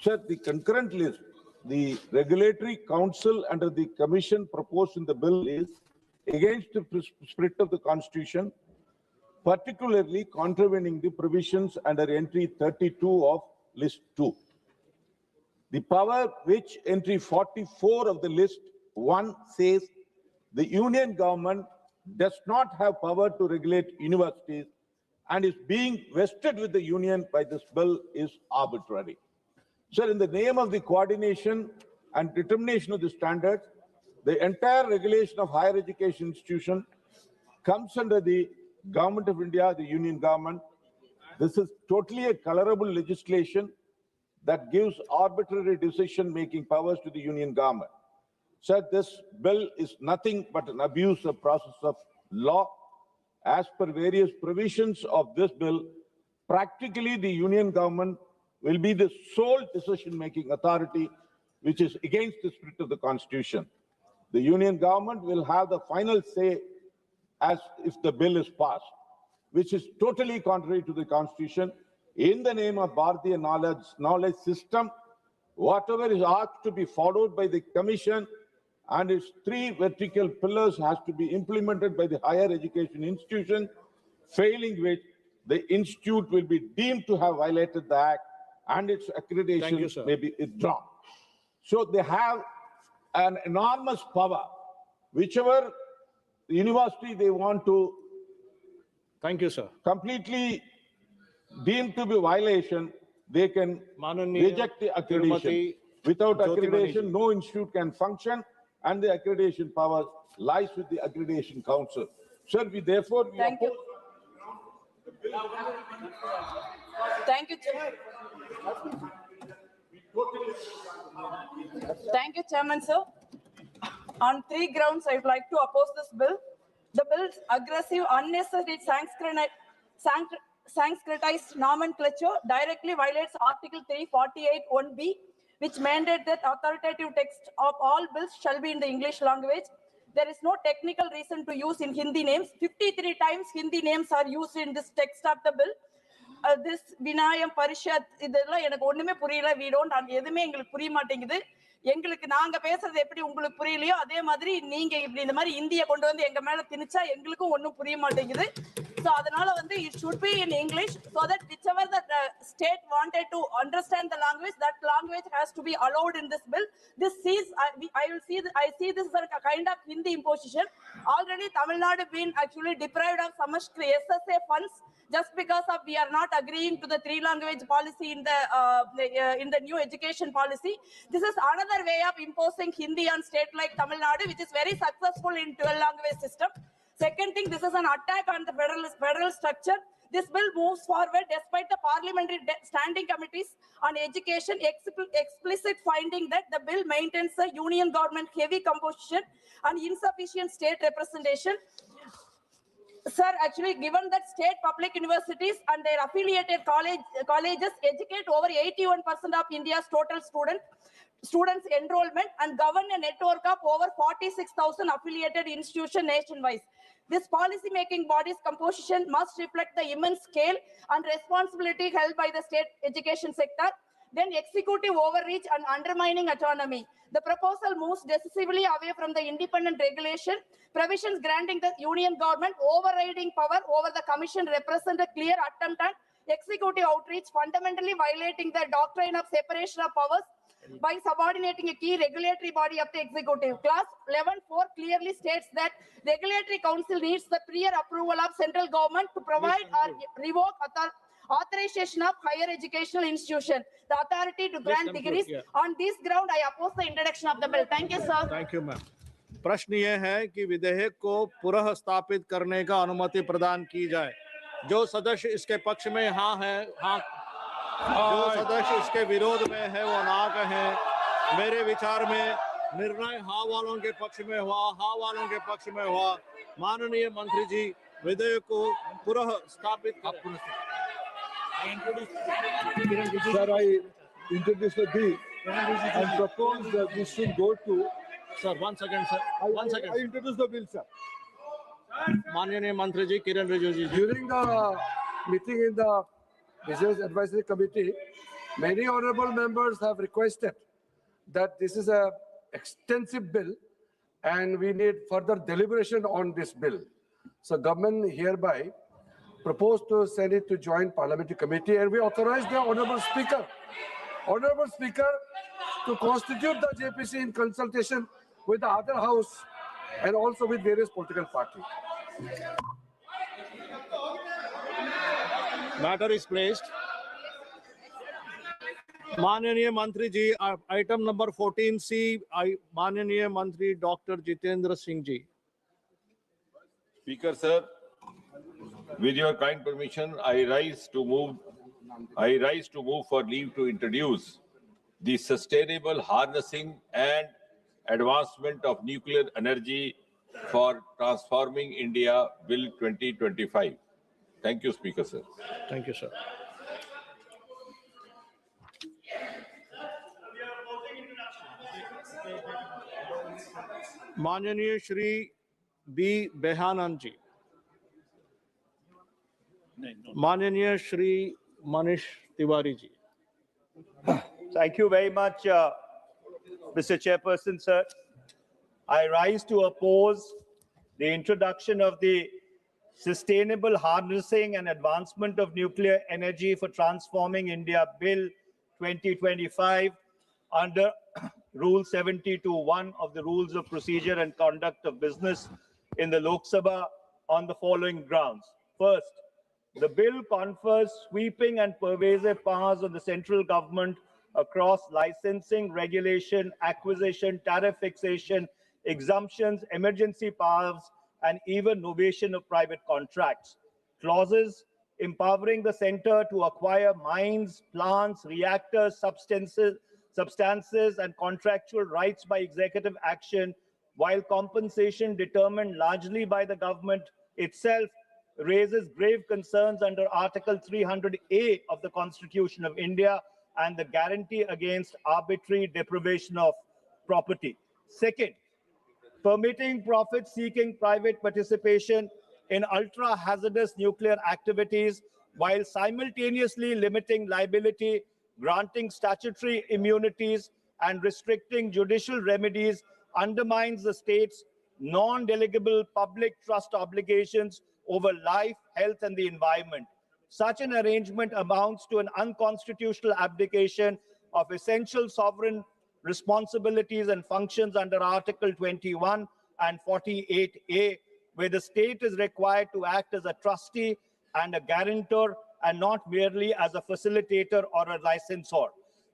Sir, the concurrent list, the regulatory council under the commission proposed in the bill is against the spirit of the Constitution, particularly contravening the provisions under entry 32 of list 2. The power which entry 44 of the list 1 says the union government does not have power to regulate universities and is being vested with the union by this bill is arbitrary. Sir, in the name of the coordination and determination of the standards, the entire regulation of higher education institution comes under the Government of India, the union government. This is totally a colorable legislation that gives arbitrary decision-making powers to the union government. Sir, this bill is nothing but an abuse of process of law. As per various provisions of this bill, practically the union government will be the sole decision-making authority, which is against the spirit of the Constitution. The union government will have the final say as if the bill is passed, which is totally contrary to the Constitution. In the name of Bharatiya knowledge system, whatever is asked to be followed by the Commission and its 3 vertical pillars has to be implemented by the higher education institution, failing which the institute will be deemed to have violated the Act and its accreditation may be withdrawn. So they have an enormous power. Whichever university they want to completely deem to be violation, they can reject the accreditation. Without accreditation, no institute can function, and the accreditation power lies with the accreditation council. Sir, we therefore Thank you. Thank you, Chair. Thank you, Chairman, sir. On 3 grounds, I would like to oppose this bill. The bill's aggressive, unnecessary Sanskritized nomenclature directly violates Article 348(1)(b), which mandates that authoritative text of all bills shall be in the English language. There is no technical reason to use in Hindi names. 53 times Hindi names are used in this text of the bill. This Vinayam Parishad, இதெல்லாம் எனக்கு ஒண்ணுமே புரியல. We don't எதுமே எங்களுக்கு புரிய மாட்டேங்குது. எங்களுக்கு நாங்க பேசுறது எப்படி உங்களுக்கு புரியலையோ அதே மாதிரி நீங்க இப்படி இந்த மாதிரி இந்திய கொண்டு வந்து எங்க மேல திணிச்சா எங்களுக்கும் ஒண்ணும் புரிய மாட்டேங்குது. So adanal vandu it should be in English so that whichever the state wanted to understand the language, that language has to be allowed in this bill. This sees I see this as a kind of Hindi imposition. Already Tamil Nadu been actually deprived of so much SSA funds just because of we are not agreeing to the 3-language policy in the new education policy. This is another way of imposing Hindi on state like Tamil Nadu, which is very successful in 12-language system. Second thing, this is an attack on the federal structure. This bill moves forward despite the parliamentary standing committees on education explicit finding that the bill maintains the union government heavy composition and insufficient state representation. Sir, actually, given that state public universities and their affiliated colleges educate over 81% of India's total students enrollment and govern a network of over 46,000 affiliated institutions nationwide. This policy-making body's composition must reflect the immense scale and responsibility held by the state education sector, then executive overreach and undermining autonomy. The proposal moves decisively away from the independent regulation. Provisions granting the union government overriding power over the commission represent a clear attempt at executive outreach, fundamentally violating the doctrine of separation of powers by subordinating a key regulatory body of the executive. Clause 11(4) clearly states that regulatory council needs the prior approval of central government to provide or revoke authorization of higher educational institution, the authority to grant degrees. On this ground, I oppose the introduction of the bill. Thank you, sir. Thank you, ma'am. प्रश्न ये है कि विधेयक को पुनः स्थापित करने का अनुमति प्रदान की जाए। जो सदस्य इसके पक्ष में हाँ है हाँ, जो सदस्य इसके विरोध में है वो ना कहें। मेरे विचार में निर्णय हाँ वालों के पक्ष में हुआ, हाँ वालों के पक्ष में हुआ। माननीय मंत्री जी विधेयक को पुनः स्थापित करें। Sir, I introduce the bill and propose that this should go to. Sir, 1 second, sir. 1 second. I introduce the bill, sir. माननीय मंत्री जी किरण रिजिजू जी। During the meeting in the Business Advisory Committee, many honorable members have requested that this is a extensive bill and we need further deliberation on this bill. So government hereby proposed to send it to joint parliamentary committee and we authorize the honorable speaker to constitute the JPC in consultation with the other house and also with various political parties. Matter is placed. माननीय मंत्री जी item number 14C माननीय मंत्री doctor Jitendra Singh ji. Speaker sir, with your kind permission, I rise to move for leave to introduce the Sustainable Harnessing and Advancement of Nuclear Energy for Transforming India Bill 2025. Thank you, Speaker sir. Thank you, sir. माननीय Shri B बेहानंद जी। माननीय Shri Manish Tiwari ji. Thank you very much, Mr. Chairperson, sir. I rise to oppose the introduction of the Sustainable Harnessing and Advancement of Nuclear Energy for Transforming India Bill 2025 under Rule 72(1) of the Rules of Procedure and Conduct of Business in the Lok Sabha on the following grounds. First, the bill confers sweeping and pervasive powers on the central government across licensing, regulation, acquisition, tariff fixation, exemptions, emergency powers, and even novation of private contracts. Clauses empowering the center to acquire mines, plants, reactors, substances, and contractual rights by executive action, while compensation determined largely by the government itself raises grave concerns under Article 300A of the Constitution of India and the guarantee against arbitrary deprivation of property. Second, permitting profit-seeking private participation in ultra-hazardous nuclear activities while simultaneously limiting liability, granting statutory immunities, and restricting judicial remedies undermines the state's non-delegable public trust obligations over life, health, and the environment. Such an arrangement amounts to an unconstitutional abdication of essential sovereign responsibilities and functions under Article 21 and 48A, where the state is required to act as a trustee and a guarantor and not merely as a facilitator or a licensor.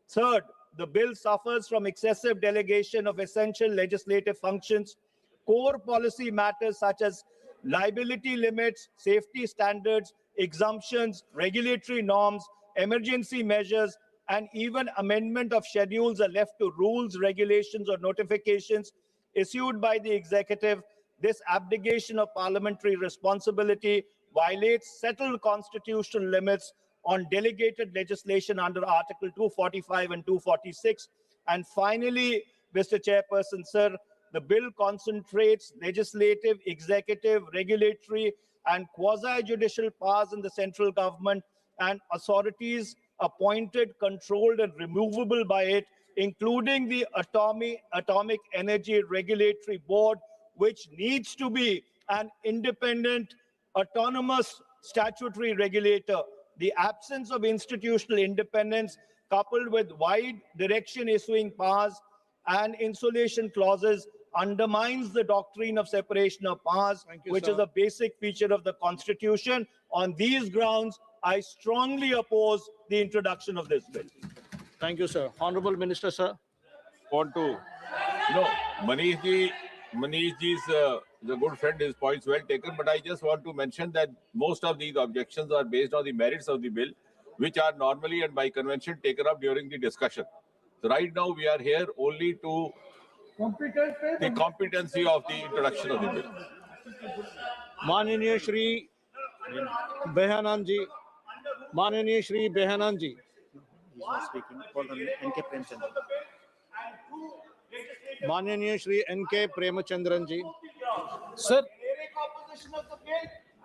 Third, the bill suffers from excessive delegation of essential legislative functions. Core policy matters such as liability limits, safety standards, exemptions, regulatory norms, emergency measures, and even amendment of schedules are left to rules, regulations, or notifications issued by the executive. This abdication of parliamentary responsibility violates settled constitutional limits on delegated legislation under Article 245 and 246. And finally, Mr. Chairperson, sir, the bill concentrates legislative, executive, regulatory, and quasi-judicial powers in the central government and authorities appointed, controlled, and removable by it, including the Atomic Energy Regulatory Board, which needs to be an independent, autonomous statutory regulator. The absence of institutional independence, coupled with wide direction issuing powers and insulation clauses, undermines the doctrine of separation of powers, which is a basic feature of the Constitution. On these grounds, I strongly oppose the introduction of this bill. Thank you, sir. Honorable Minister, sir. Want to? No, Manish ji's the good friend, his points well taken, but I just want to mention that most of these objections are based on the merits of the bill, which are normally and by convention taken up during the discussion. So right now we are here only to the competency of the introduction of the bill. माननीय श्री बेहनान जी, माननीय श्री बेहनान जी. माननीय Shri N.K. Premachandran ji. Sir,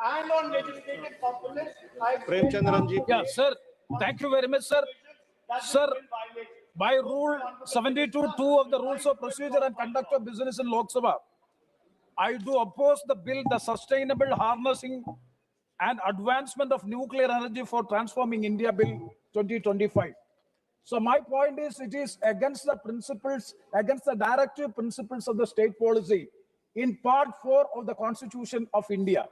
And on legislative competence, Premchandran ji. yeah, sir. Thank you very much, sir. Sir, by Rule 72(2) of the Rules of Procedure and Conduct of Business in Lok Sabha, I do oppose the bill, the Sustainable Harnessing and Advancement of Nuclear Energy for Transforming India Bill 2025. So my point is, it is against the principles, against the directive principles of the state policy in Part 4 of the Constitution of India.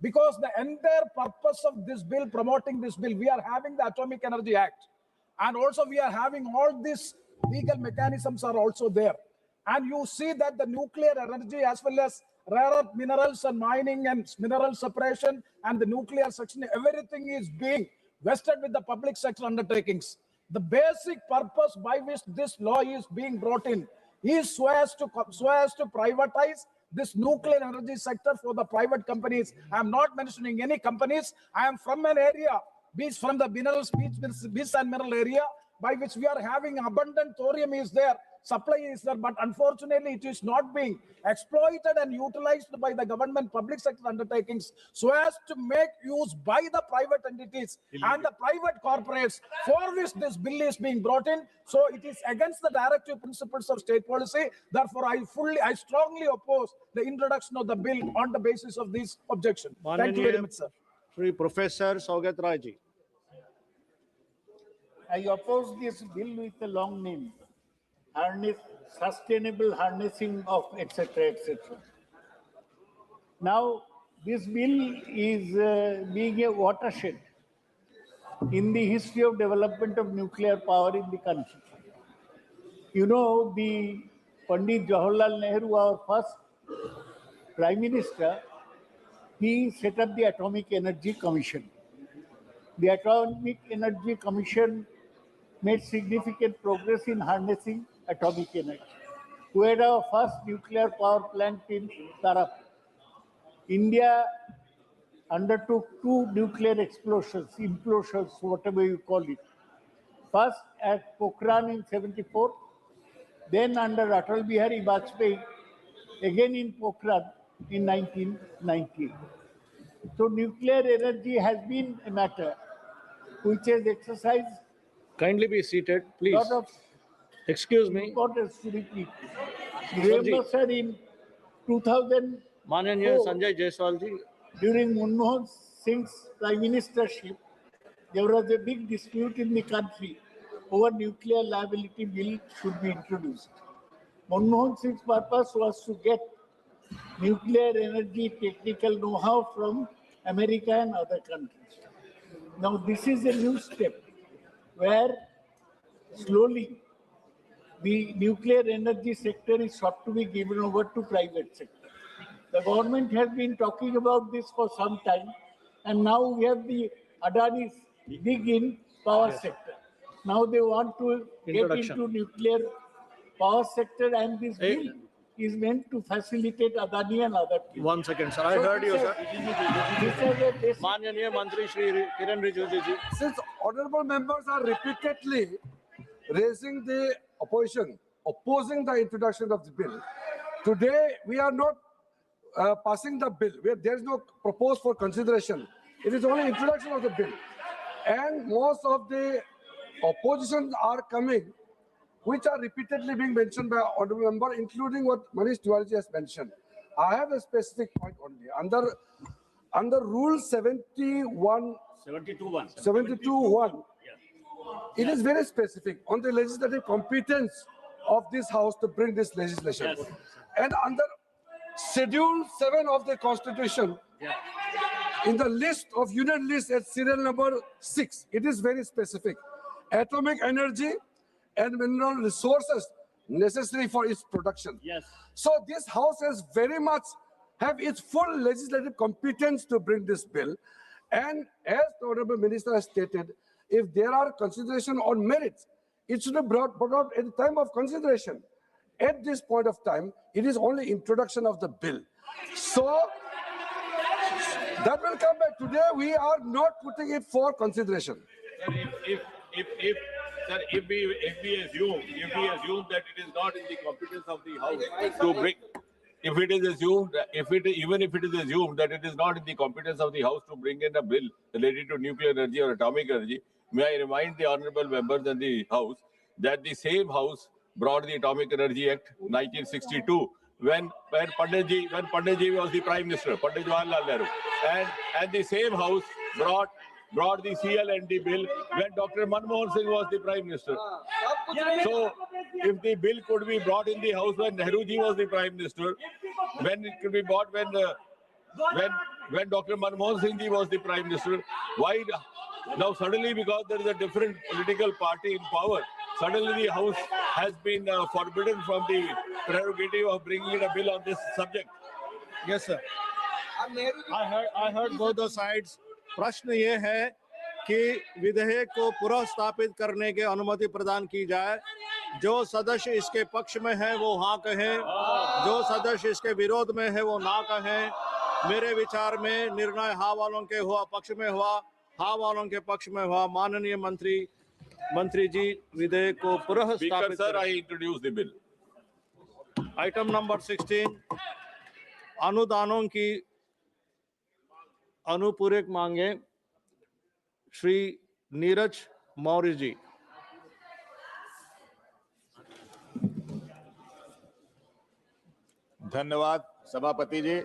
Because the entire purpose of this bill, promoting this bill, we are having the Atomic Energy Act. And also we are having all these legal mechanisms are also there. And you see that the nuclear energy as well as rare earth minerals and mining and mineral separation and the nuclear section, everything is being vested with the public sector undertakings. The basic purpose by which this law is being brought in is so as to privatize this nuclear energy sector for the private companies. I am not mentioning any companies. I am from an area, beach from the minerals, beach and mineral area, by which we are having abundant thorium is there, supply is there, but unfortunately it is not being exploited and utilized by the government public sector undertakings so as to make use by the private entities and the private corporates for which this bill is being brought in. So it is against the directive principles of state policy. Therefore, I strongly oppose the introduction of the bill on the basis of this objection. Thank you very much, sir. Shri Professor Saugat Rai ji. I oppose this bill with a long name. Sustainable harnessing of etc. etc. Now, this bill is being a watershed in the history of development of nuclear power in the country. You know, the Pandit Jawaharlal Nehru, our first Prime Minister, he set up the Atomic Energy Commission. The Atomic Energy Commission made significant progress in harnessing atomic energy. We had our first nuclear power plant in Tarap. India undertook 2 nuclear implosions, whatever you call it. First at Pokhran in 74, then under Atal Bihari Vajpayee, again in Pokhran in 1990. So nuclear energy has been a matter which has exercised. Kindly be seated, please. Excuse me. Importance to repeat. Remember, sir, in 2000. Mananiya Sanjay Jaiswal ji, during Manmohan Singh's prime ministership, there was a big dispute in the country over nuclear liability bill should be introduced. Manmohan Singh's purpose was to get nuclear energy technical know-how from America and other countries. Now this is a new step where slowly the nuclear energy sector is sought to be given over to private sector. The government has been talking about this for some time, and now we have the Adani's big in power sector. Now they want to get into nuclear power sector, and this bill is meant to facilitate Adani and other people. 1 second, sir. I heard you, sir. This is a basic. माननीय मंत्री श्री किरण रिजिजू जी. Since honorable members are repeatedly raising the opposition, opposing the introduction of the bill, today we are not passing the bill. There is no proposed for consideration. It is only introduction of the bill. And most of the opposition are coming, which are repeatedly being mentioned by honorable member, including what Manish Tiwari has mentioned. I have a specific point only. Under Rule 72(1), it is very specific on the legislative competence of this house to bring this legislation. Yes. And under Schedule 7 of the Constitution, in the list of union list at serial number 6, it is very specific. Atomic energy and mineral resources necessary for its production. Yes. So this house has very much have its full legislative competence to bring this bill. And as the Honorable Minister has stated, if there are consideration on merits, it should be brought out at the time of consideration. At this point of time, it is only introduction of the bill. So that will come back. Today, we are not putting it for consideration. If we assume that it is not in the competence of the House to bring, even if it is assumed that it is not in the competence of the House to bring in a bill related to nuclear energy or atomic energy, may I remind the honorable members in the House that the same House brought the Atomic Energy Act 1962 when Pandit ji was the Prime Minister, Pandit Jawaharlal Nehru, and the same House brought the CLND bill when Dr. Manmohan Singh was the Prime Minister. So, if the bill could be brought in the House when Nehru ji was the Prime Minister, when it could be brought when Dr. Manmohan Singh ji was the Prime Minister, why now suddenly, because there is a different political party in power, suddenly the House has been forbidden from the prerogative of bringing in a bill on this subject? Yes, sir. I heard both the sides. प्रश्न ये है कि विधेयक को पुनः स्थापित करने के अनुमति प्रदान की जाए. जो सदस्य इसके पक्ष में है वो हाँ कहें, जो सदस्य इसके विरोध में है वो ना कहें. मेरे विचार में निर्णय हाँ वालों के हुआ, पक्ष में हुआ, हाँ वालों के पक्ष में हुआ. माननीय मंत्री जी विधेयक को पुनः स्थापित. Sir, I introduce the bill. Item number 16 अनुदानों की अनुपूरक मांगे. श्री नीरज मौर्य जी. धन्यवाद सभापति जी.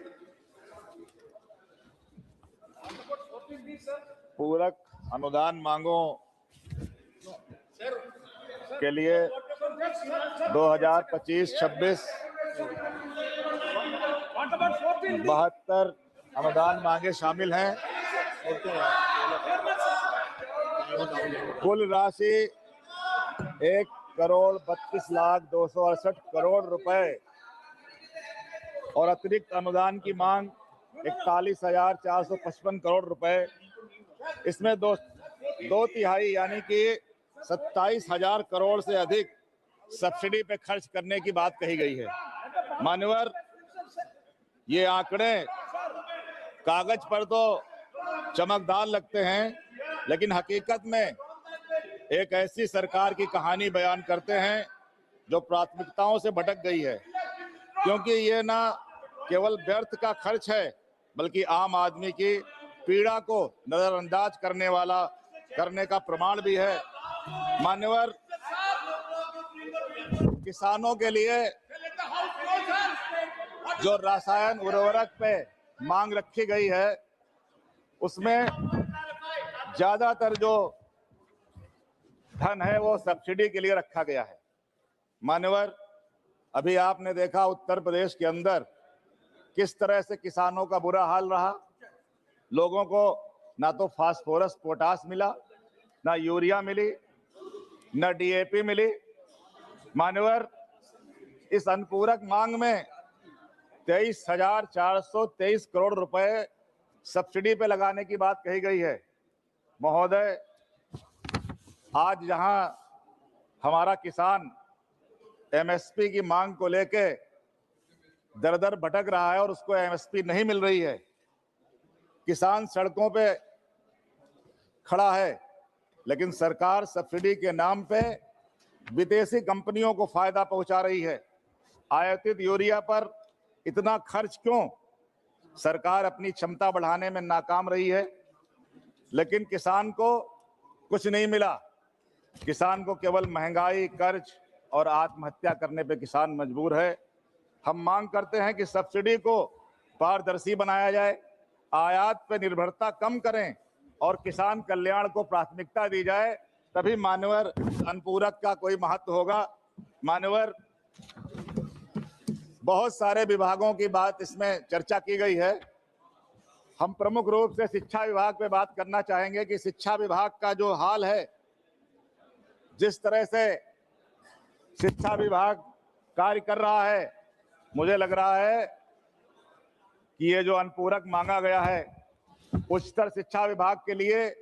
पूरक अनुदान मांगों के लिए 2025-26 72 अनुदान मांगे शामिल हैं. कुल राशि 1,32,268 रुपए और अतिरिक्त अनुदान की मांग 41,455 करोड़ रुपए. इसमें दो तिहाई यानी कि 27,000 करोड़ से अधिक सब्सिडी पे खर्च करने की बात कही गई है. मान्यवर, ये आंकड़े कागज पर तो चमकदार लगते हैं, लेकिन हकीकत में एक ऐसी सरकार की कहानी बयान करते हैं जो प्राथमिकताओं से भटक गई है. क्योंकि ये ना केवल व्यर्थ का खर्च है, बल्कि आम आदमी की पीड़ा को नजरअंदाज करने का प्रमाण भी है. मान्यवर, किसानों के लिए जो रसायन उर्वरक पे मांग रखी गई है उसमें ज्यादातर जो धन है वो सब्सिडी के लिए रखा गया है। मान्यवर, अभी आपने देखा उत्तर प्रदेश के अंदर किस तरह से किसानों का बुरा हाल रहा। लोगों को ना तो फास्फोरस पोटास मिला, ना यूरिया मिली, ना डीएपी मिली। मान्यवर, इस अनुपूरक मांग में 23,423 करोड़ रुपए सब्सिडी पे लगाने की बात कही गई है। महोदय, आज जहां हमारा किसान एमएसपी की मांग को लेके दर दर भटक रहा है और उसको एमएसपी नहीं मिल रही है, किसान सड़कों पे खड़ा है, लेकिन सरकार सब्सिडी के नाम पे विदेशी कंपनियों को फायदा पहुंचा रही है। आयातित यूरिया पर इतना खर्च क्यों? सरकार अपनी क्षमता बढ़ाने में नाकाम रही है, लेकिन किसान को कुछ नहीं मिला। किसान को केवल महंगाई, कर्ज और आत्महत्या करने पे किसान मजबूर है। हम मांग करते हैं कि सब्सिडी को पारदर्शी बनाया जाए, आयात पे निर्भरता कम करें और किसान कल्याण को प्राथमिकता दी जाए, तभी मान्यवर अनुपूरक का कोई महत्व होगा। मान्यवर, बहुत सारे विभागों की बात इसमें चर्चा की गई है। हम प्रमुख रूप से शिक्षा विभाग पे बात करना चाहेंगे कि शिक्षा विभाग का जो हाल है, जिस तरह से शिक्षा विभाग कार्य कर रहा है, मुझे लग रहा है कि ये जो अनुपूरक मांगा गया है उच्चतर शिक्षा विभाग के लिए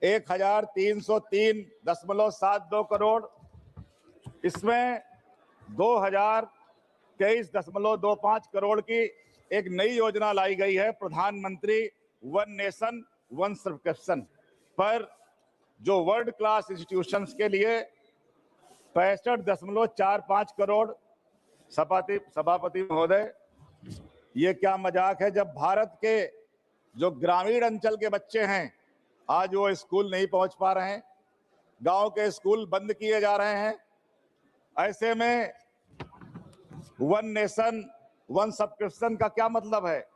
1,303.72 करोड़, इसमें 2,023.25 करोड़ की एक नई योजना लाई गई है, प्रधानमंत्री वन नेशन वन सब्सक्रिप्शन पर, जो वर्ल्ड क्लास इंस्टीट्यूशंस के लिए 65.45 करोड़। सभापति महोदय, ये क्या मजाक है जब भारत के जो ग्रामीण अंचल के बच्चे हैं आज वो स्कूल नहीं पहुंच पा रहे हैं, गांव के स्कूल बंद किए जा रहे हैं। ऐसे में वन नेशन वन सब्सक्रिप्शन का क्या मतलब है?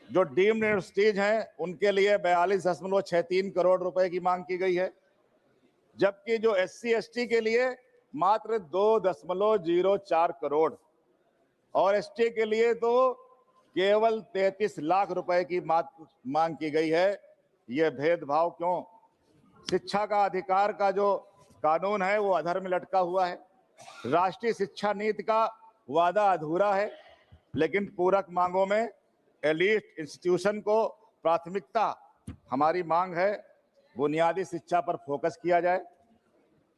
जो डीम्ड यूनिवर्सिटीज हैं उनके लिए 42.63 करोड़ रुपए की मांग की गई है, जबकि जो SC ST के लिए मात्र 2.04 करोड़ और ST के लिए तो केवल 33 लाख रुपए की मांग की गई है। ये भेदभाव क्यों? शिक्षा का अधिकार का जो कानून है वो अधर में लटका हुआ है। राष्ट्रीय शिक्षा नीति का वादा अधूरा है, लेकिन पूरक मांगों में एलीट इंस्टीट्यूशन को प्राथमिकता। हमारी मांग है बुनियादी शिक्षा पर फोकस किया जाए,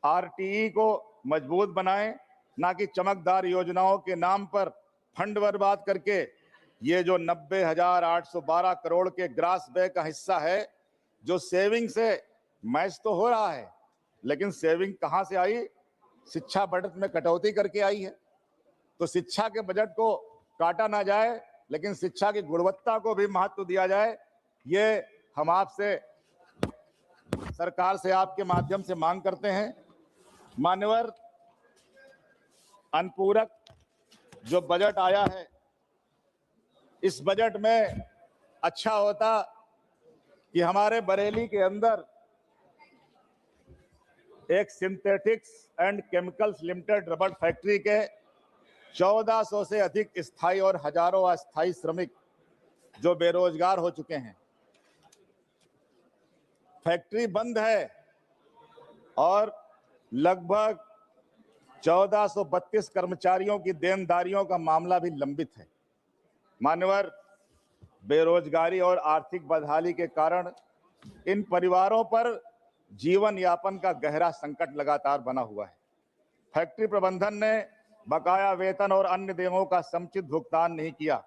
RTE को मजबूत बनाएं, ना कि चमकदार योजनाओं के नाम पर फंड बर्बाद करके ये जो 90,812 करोड़ के ग्रास वे का हिस्सा है, जो सेविंग से मैच तो हो रहा है, लेकिन सेविंग कहां से आई? शिक्षा बजट में कटौती करके आई है। तो शिक्षा के बजट को काटा ना जाए, लेकिन शिक्षा की गुणवत्ता को भी महत्व दिया जाए। ये हम आपसे, सरकार से आपके माध्यम से मांग करते हैं। मान्यवर, अनुपूरक जो बजट आया है, इस बजट में अच्छा होता कि हमारे बरेली के अंदर एक synthetics and chemicals limited rubber factory के 1400 से अधिक स्थायी और हजारों अस्थायी श्रमिक जो बेरोजगार हो चुके हैं। फैक्ट्री बंद है और लगभग 1432 कर्मचारियों की देनदारियों का मामला भी लंबित है। मान्यवर, बेरोजगारी और आर्थिक बदहाली के कारण इन परिवारों पर जीवन यापन का गहरा संकट लगातार बना हुआ है। फैक्ट्री प्रबंधन ने बकाया वेतन और अन्य देयों का समुचित भुगतान नहीं किया।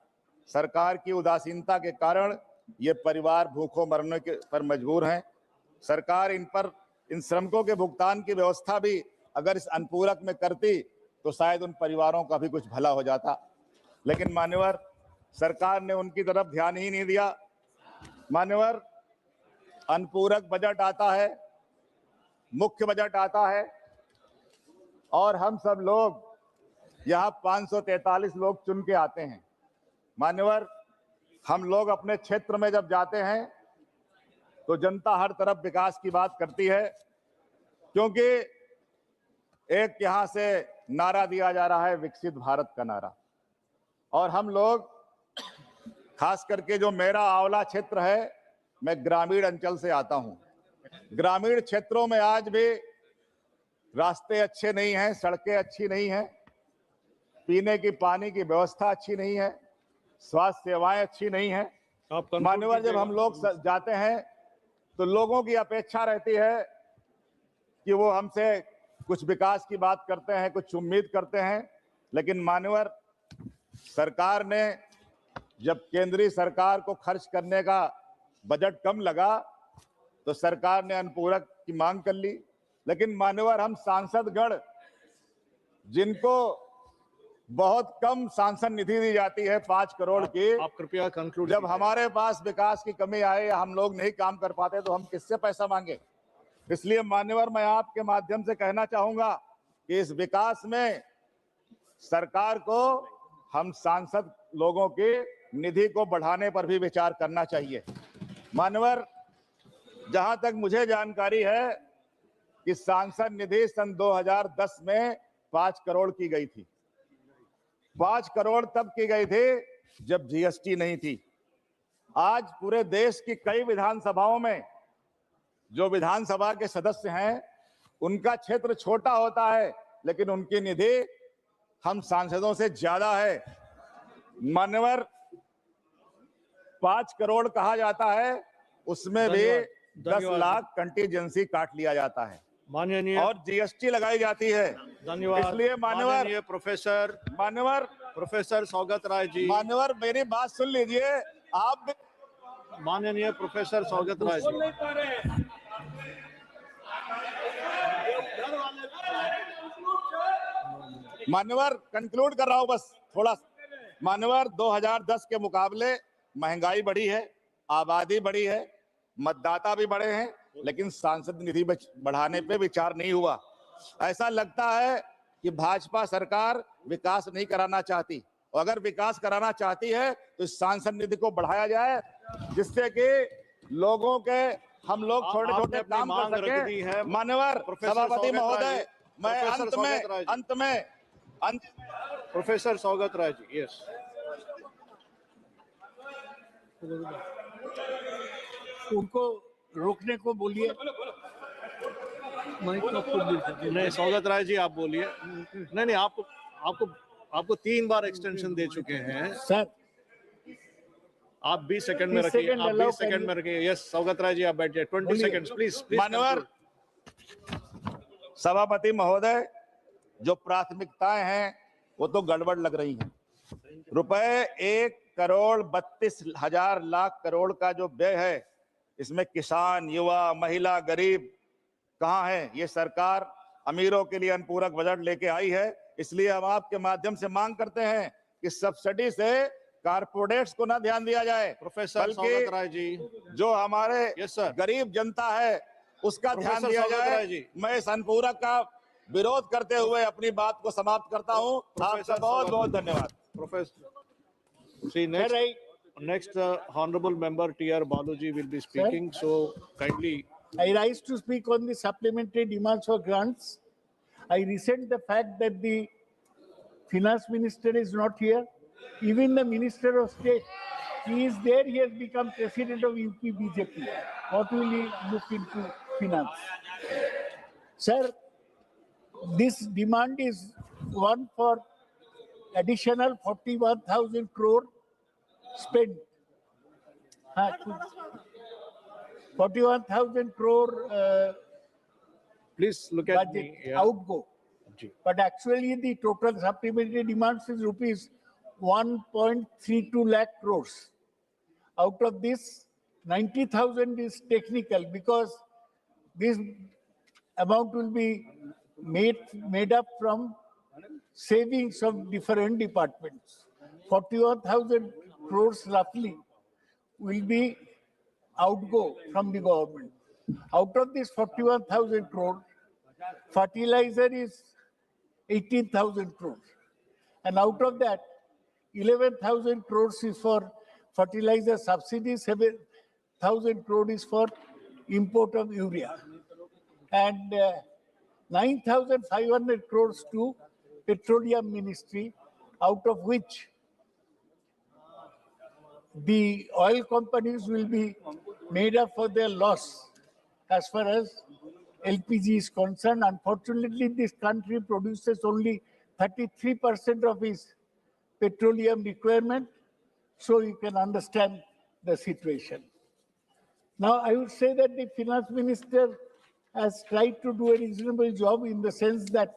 सरकार की उदासीनता के कारण ये परिवार भूखों मरने के पर मजबूर हैं। सरकार इन श्रमिकों के भुगतान की व्यवस्था भी अगर इस अनुपूरक में करती तो शायद उन परिवारों का भी कुछ भला हो जाता, लेकिन मान्यवर सरकार ने उनकी तरफ ध्यान ही नहीं दिया। मान्यवर, अनुपूरक बजट आता है, मुख्य बजट आता है और हम सब लोग यहाँ 543 लोग चुन के आते हैं। मान्यवर, हम लोग अपने क्षेत्र में जब जाते हैं तो जनता हर तरफ विकास की बात करती है, क्योंकि एक यहां से नारा दिया जा रहा है विकसित भारत का नारा, और हम लोग खास करके जो मेरा आंवला क्षेत्र है, मैं ग्रामीण अंचल से आता हूं। ग्रामीण क्षेत्रों में आज भी रास्ते अच्छे नहीं हैं, सड़कें अच्छी नहीं हैं, पीने की पानी की व्यवस्था अच्छी नहीं है, स्वास्थ्य सेवाएं अच्छी नहीं है। मान्यवर, जब हम लोग जाते हैं तो लोगों की अपेक्षा रहती है कि वो हमसे कुछ विकास की बात करते हैं, कुछ उम्मीद करते हैं, लेकिन मान्यवर सरकार ने जब केंद्रीय सरकार को खर्च करने का बजट कम लगा तो सरकार ने अनुपूरक की मांग कर ली। लेकिन मान्यवर हम सांसदगण, जिनको बहुत कम सांसद निधि दी जाती है 5 करोड़ की, आप कृपया कंक्लूड। जब हमारे पास विकास की कमी आए या हम लोग नहीं काम कर पाते तो हम किससे पैसा मांगे? इसलिए मान्यवर मैं आपके माध्यम से कहना चाहूंगा कि इस विकास में सरकार को हम सांसद लोगों की निधि को बढ़ाने पर भी विचार करना चाहिए। मान्यवर, जहां तक मुझे जानकारी है कि सांसद निधि सन 2010 में 5 करोड़ की गई थी। 5 करोड़ तब की गई थी जब जीएसटी नहीं थी। आज पूरे देश की कई विधानसभाओं में जो विधानसभा के सदस्य हैं, उनका क्षेत्र छोटा होता है, लेकिन उनकी निधि हम सांसदों से ज्यादा है। मान्यवर, 5 करोड़ कहा जाता है, उसमें भी 10 लाख कंटीजेंसी काट लिया जाता है, माननीय, और जीएसटी लगाई जाती है। धन्यवाद। इसलिए मान्यवर प्रोफेसर सौगत राय जी, मान्यवर मेरी बात सुन लीजिए आप। माननीय प्रोफेसर सौगत राय जी, मान्यवर कंक्लूड कर रहा हूं बस थोड़ा। मान्यवर 2010 के मुकाबले महंगाई बढ़ी है, आबादी बढ़ी है, मतदाता भी बढ़े हैं, लेकिन सांसद निधि बढ़ाने पे विचार नहीं हुआ। ऐसा लगता है कि भाजपा सरकार विकास नहीं कराना चाहती, और अगर विकास कराना चाहती है तो इस सांसद निधि को बढ़ाया जाए, जिससे कि लोगों के हम लोग छोटे छोटे काम कर सके। मान्यवर सभापति महोदय, मैं अंत में प्रोफेसर सौगत राय जी, यस। उनको रोकने को बोलिए। नहीं, सौगत राय जी आप बोलिए। नहीं, आपको 3 बार एक्सटेंशन दे चुके हैं सर। आप 20 सेकंड में रखिए, आप 20 सेकंड में रखिए। यस, सौगत राय जी आप बैठिए। 20 सेकंड्स प्लीज। मान्यवर सभापति महोदय, जो प्राथमिकताएं हैं वो तो गड़बड़ लग रही हैं। रुपए 1,32,00,000 लाख करोड़ का जो व्यय है, इसमें किसान, युवा, महिला, गरीब कहाँ है? ये सरकार अमीरों के लिए अनुपूरक बजट लेके आई है। इसलिए हम आपके माध्यम से मांग करते हैं कि सब्सिडी से कारपोरेट्स को ना ध्यान दिया जाए, प्रोफेसर सौगत राय जी, जो हमारे गरीब जनता है उसका ध्यान दिया जाए। मैं इस अनुपूरक का विरोध करते हुए अपनी बात को समाप्त करता हूं। आपका बहुत बहुत धन्यवाद। Professor next honorable member T.R. Baluji will be speaking, so kindly. I rise to speak on the supplementary demands for grants. I resent the fact that the finance minister is not here. Even the minister of state, he is there. He has become president of UP BJP. What will he look into finance? Sir, this demand is one for additional 41,000 crore spent. 41,000 crore please look at budget me. Yeah. outgo. But actually the total supplementary demands is rupees 1.32 lakh crores. Out of this, 90,000 is technical, because this amount will be made up from savings of different departments. 41,000 crores roughly will be outgo from the government. Out of this 41,000 crore, fertilizer is 18,000 crores. And out of that, 11,000 crores is for fertilizer subsidies, 7,000 crore is for import of urea, and 9,500 crores to Petroleum Ministry, out of which the oil companies will be made up for their loss as far as LPG is concerned. Unfortunately, this country produces only 33% of its petroleum requirement, so you can understand the situation. Now, I would say that the finance minister has tried to do a reasonable job in the sense that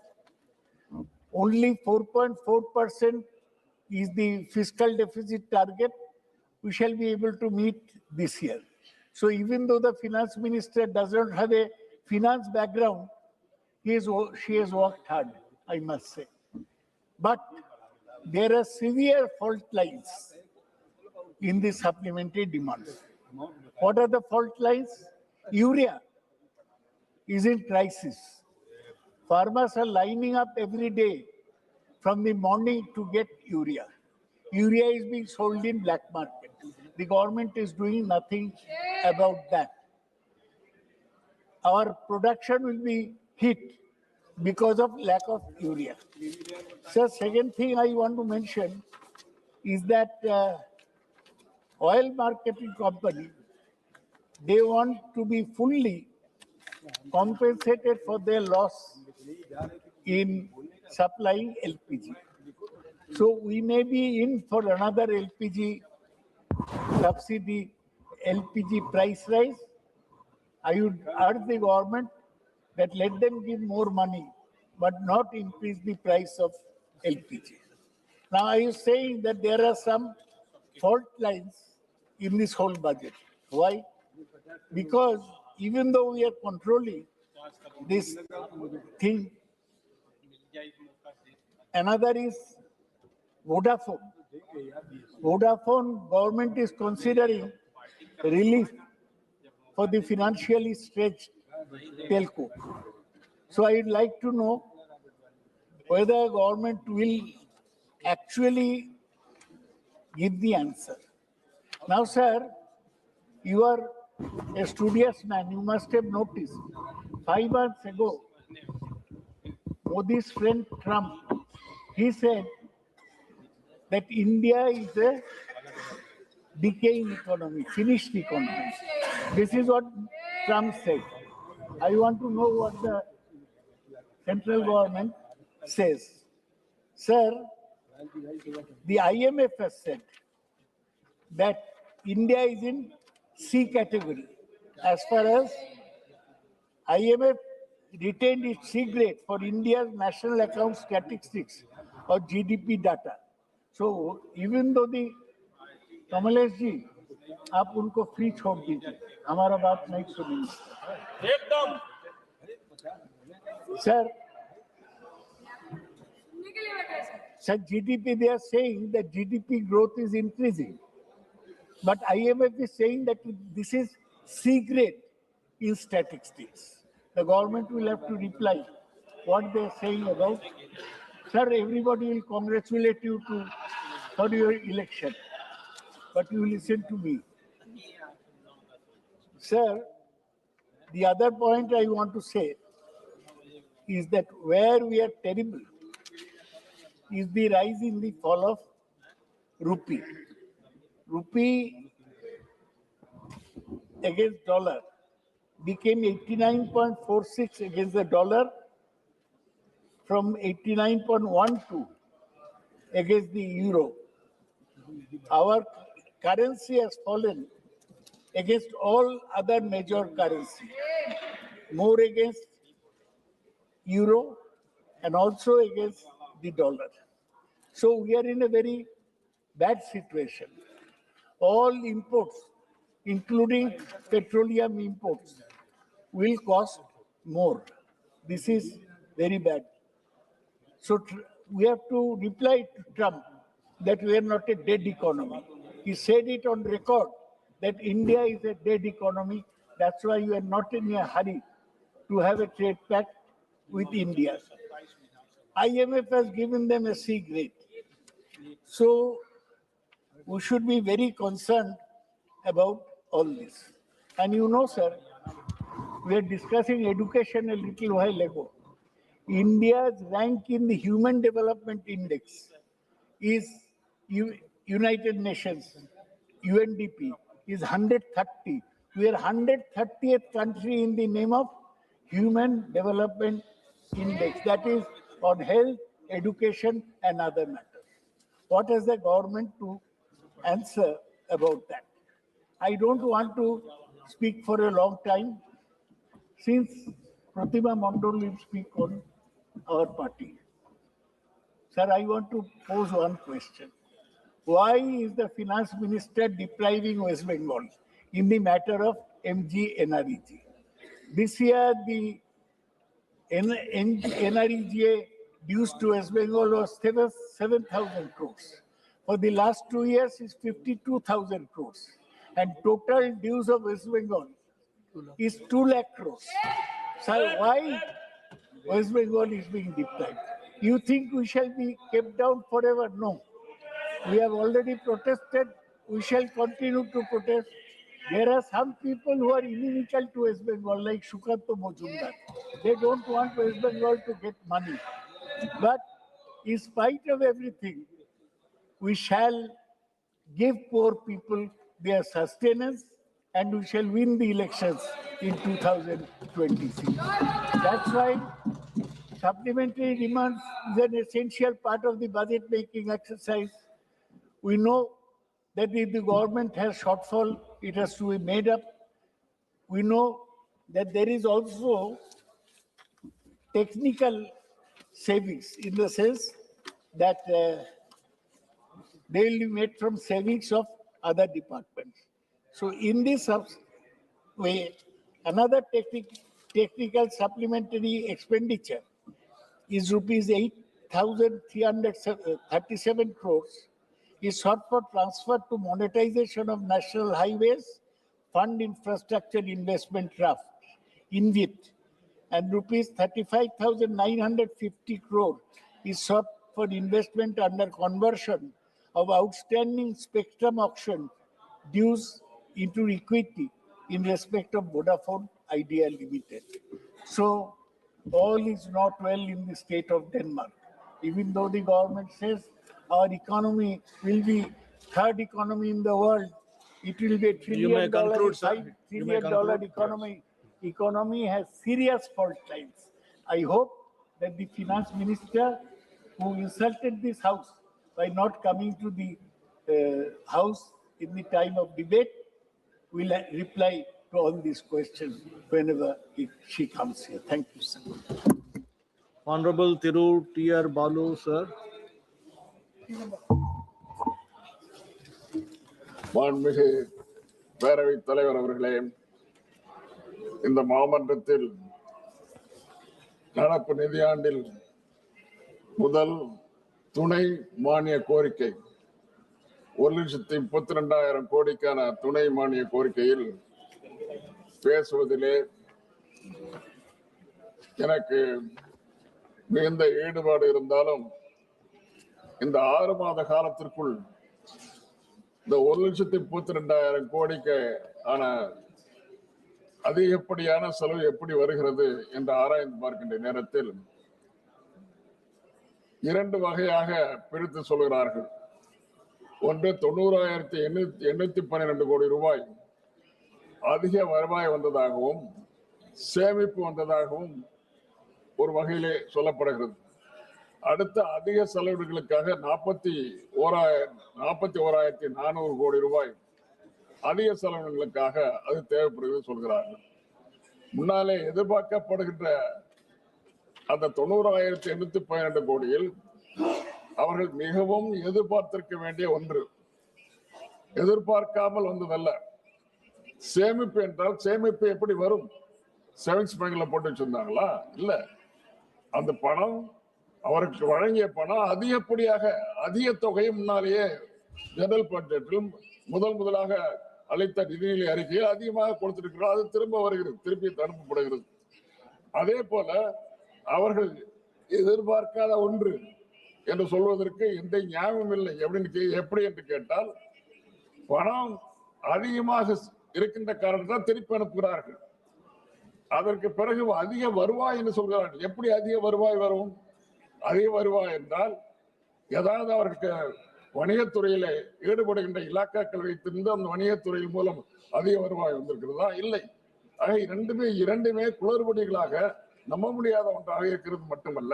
only 4.4% is the fiscal deficit target we shall be able to meet this year. So even though the finance minister does not have a finance background, she has worked hard, I must say. But there are severe fault lines in the supplementary demands. What are the fault lines? Urea is in crisis. Farmers are lining up every day from the morning to get urea. Urea is being sold in black market. The government is doing nothing about that. Our production will be hit because of lack of urea. So second thing I want to mention is that oil marketing company, they want to be fully compensated for their loss in supplying LPG. So we may be in for another LPG subsidy, LPG price rise. I would urge the government that let them give more money, but not increase the price of LPG. Now, I was saying that there are some fault lines in this whole budget. Why? Because even though we are controlling this thing, another is Vodafone. Vodafone government is considering relief for the financially stretched telco. So I'd like to know whether government will actually give the answer. Now, sir, you are a studious man. You must have noticed 5 months ago, Modi's friend Trump, he said that India is a decaying economy, finished economy. This is what Trump said. I want to know what the central government says. Sir, the IMF has said that India is in C category. As far as IMF retained its C grade for India's national account statistics or GDP data. So even though the Kamlesh ji आप उनको free छोड़ दीजिए, हमारा बात नहीं सुनेंगे एकदम sir GDP, they are saying that GDP growth is increasing, but IMF is saying that this is C grade in statistics. The government will have to reply what they are saying about. Sir, everybody will congratulate you for your election, but you listen to me. Sir, the other point I want to say is that where we are terrible is the rise in the fall of rupee. Rupee against dollar became 89.46 against the dollar from 89.12 against the euro. Our currency has fallen against all other major currencies, more against euro and also against the dollar. So we are in a very bad situation. All imports, including petroleum imports, will cost more. This is very bad. So we have to reply to Trump that we are not a dead economy. He said it on record that India is a dead economy. That's why you are not in a hurry to have a trade pact with India. IMF has given them a C grade. So we should be very concerned about all this. And you know, sir, we are discussing education a little while ago. India's rank in the Human Development Index is United Nations, UNDP, is 130. We are 130th country in the name of Human Development Index, that is on health, education, and other matters. What is the government to answer about that? I don't want to speak for a long time, since Pratibha Mondal will speak on our party. Sir, I want to pose one question. Why is the finance minister depriving West Bengal in the matter of MGNREG? This year, the NREGA dues to West Bengal was 7,000 crores. For the last 2 years, it's 52,000 crores. And total dues of West Bengal is 2 lakh crores. So why West Bengal is being deprived? You think we shall be kept down forever? No. We have already protested. We shall continue to protest. There are some people who are inimical to West Bengal, like Shukanto Mojumdar. They don't want West Bengal to get money. But in spite of everything, we shall give poor people their sustenance, and we shall win the elections in 2026. That's why supplementary demand is an essential part of the budget making exercise. We know that if the government has shortfall, it has to be made up. We know that there is also technical savings, in the sense that they will be made from savings of other departments. So in this way, another technical supplementary expenditure is rupees 8,337 crores is sought for transfer to monetization of National Highways Fund Infrastructure Investment Draft, INVIT, and rupees 35,950 crore is sought for investment under conversion of outstanding spectrum auction dues into equity in respect of Vodafone Idea Limited. So all is not well in the state of Denmark. Even though the government says our economy will be third economy in the world, it will be $1 trillion, $5 trillion economy. Economy has serious fault lines. I hope that the finance minister, who insulted this house by not coming to the house in the time of debate, will reply to all these questions whenever she comes here. Thank you, sir. Honorable Thiru T.R. Balu, sir. மாண்புமிகு பேரவைத் தலைவர் அவர்களே, இந்த மாமன்றத்தில் நடப்பு நிதியாண்டில் முதல் துணை மானிய கோரிக்கை 1,32,000 கோடிக்கான துணை மானிய கோரிக்கையில் பேசுவதிலே எனக்கு மிகுந்த ஈடுபாடு இருந்தாலும் இந்த 6 மாத காலத்திற்குள் இந்த 1,32,000 கோடிக்கு ஆன அதிகப்படியான செலவு எப்படி வருகிறது என்று ஆராய்ந்து பார்க்கின்ற நேரத்தில் 2 வகையாக பிரித்து சொல்கிறார்கள். ஒன்று 90,812 கோடி ரூபாய் அதிக வருவாய் வந்ததாகவும் சேமிப்பு வந்ததாகவும் ஒரு வகையிலே சொல்லப்படுகிறது. அடுத்த அதிக செலவினங்களுக்காக 41,400 கோடி ரூபாய் அதிக செலவினங்களுக்காக அது தேவைப்படுகிறது சொல்கிறார்கள். முன்னாலே எதிர்பார்க்கப்படுகின்ற அந்த 90,812 கோடியில் அவர்கள் மிகவும் எதிர்பார்த்திருக்க வேண்டிய ஒன்று, எதிர்பார்க்காமல் வந்ததல்ல. சேமிப்பு என்றால் சேமிப்பு எப்படி வரும்? சேவிங்ஸ் பேங்க்ல போட்டு வச்சிருந்தாங்களா? இல்ல, அந்த பணம் அவருக்கு வழங்கிய பணம் அதிகப்படியாக அதிக தொகையை முன்னாலேயே ஜெனரல் பட்ஜெட்டிலும் முதலாக அளித்த நிதிநிலை அறிக்கையில் அதிகமாக கொடுத்திருக்கிறார். அது திரும்ப வருகிறது, திருப்பி அனுப்பப்படுகிறது. அதே போல அவர்கள் எதிர்பார்க்காத ஒன்று என்று சொல்வதற்கு எந்த நியாயமும் இல்லை. எப்படி என்று கேட்டால் பணம் அதிகமாக இருக்கின்ற காரணத்தால் திருப்பி அனுப்புகிறார்கள். அதற்கு பிறகு அதிக வருவாய் என்று சொல்கிறார்கள். எப்படி அதிக வருவாய் வரும்? அதிக வருவாய் என்றால் ஏதாவது அவருக்கு வணிகத்துறையில ஈடுபடுகின்ற இலாக்காக்கள் வைத்திருந்து அந்த வணிகத்துறையின் மூலம் அதிக வருவாய் வந்திருக்கிறதா? இல்லை. ஆக இரண்டுமே குளறுபடிகளாக நம்ப முடியாத ஒன்றாக இருக்கிறது மட்டுமல்ல,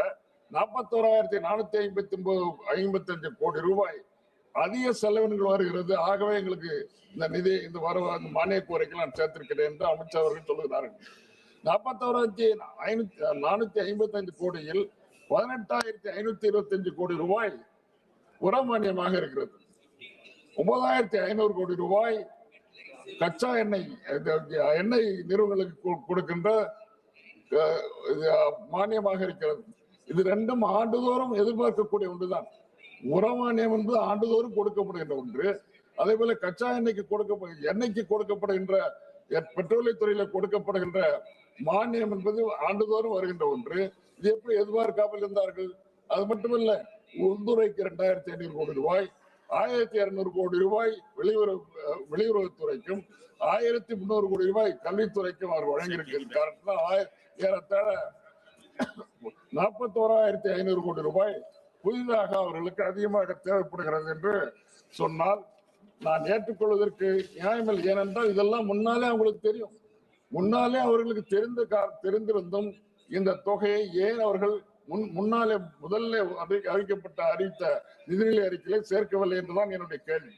41,455 கோடி ரூபாய் அதிக செலவினங்கள் வருகிறது. ஆகவே எங்களுக்கு இந்த நிதி இந்த மானிய கோரிக்கை நான் சேர்த்திருக்கிறேன் என்று அமைச்சர் அவர்கள் சொல்லுகிறார்கள். 41,455 கோடியில் 18,525 கோடி ரூபாய் உரமானியமாக இருக்கிறது. 9,500 கோடி ரூபாய் கச்சா எண்ணெய் நிறுவனங்களுக்கு கொடுக்கின்ற மானியமாக இருக்கிறது. இது ரெண்டும் ஆண்டுதோறும் எதிர்பார்க்கக்கூடிய ஒன்றுதான். உரமானியம் என்பது ஆண்டுதோறும் கொடுக்கப்படுகின்ற ஒன்று. அதே போல கச்சா எண்ணெய்க்கு கொடுக்கப்படுகின்ற பெட்ரோலியத்துறையில கொடுக்கப்படுகின்ற மானியம் என்பது ஆண்டுதோறும் வருகின்ற ஒன்று. இது எப்படி எதிர்பார்க்காமல் இருந்தார்கள்? அது மட்டுமல்ல, உள்துறைக்கு 2,500 கோடி ரூபாய், 1,200 கோடி ரூபாய் வெளியுறவுத்துறைக்கும், 1,300 கோடி ரூபாய் கல்வித்துறைக்கும் அவர் வழங்கியிருக்கிற காரணத்தினால் ஏறத்தாழ 41,500 கோடி ரூபாய் புதிதாக அவர்களுக்கு அதிகமாக தேவைப்படுகிறது என்று சொன்னால் நான் ஏற்றுக்கொள்வதற்கு நியாயமில்லை. ஏனென்றால் இதெல்லாம் முன்னாலே அவங்களுக்கு தெரியும். முன்னாலே அவர்களுக்கு தெரிந்திருந்தும் இந்த தொகையை ஏன் அவர்கள் முன்னாலே முதல்ல அறிவித்த நிதிநிலை அறிக்கையை சேர்க்கவில்லை என்றுதான் என்னுடைய கேள்வி.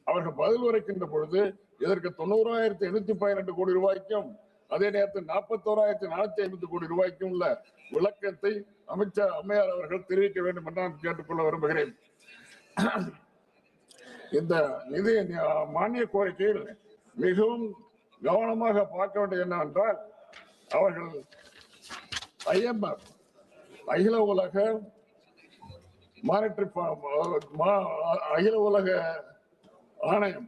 அவர்கள் பதில் உரைக்கின்ற பொழுது இதற்கு 90,812 கோடி ரூபாய்க்கும் அதே நேரத்தில் 41,450 கோடி ரூபாய்க்கும் உள்ள விளக்கத்தை அம்மையார் அவர்கள் தெரிவிக்க வேண்டும் என்று நான் கேட்டுக்கொள்ள விரும்புகிறேன். இந்த நிதி மானிய கோரிக்கையில் மிகவும் கவனமாக பார்க்க வேண்டியது என்னவென்றால், அவர்கள் IMF அகில உலக அகில உலக ஆணையம்,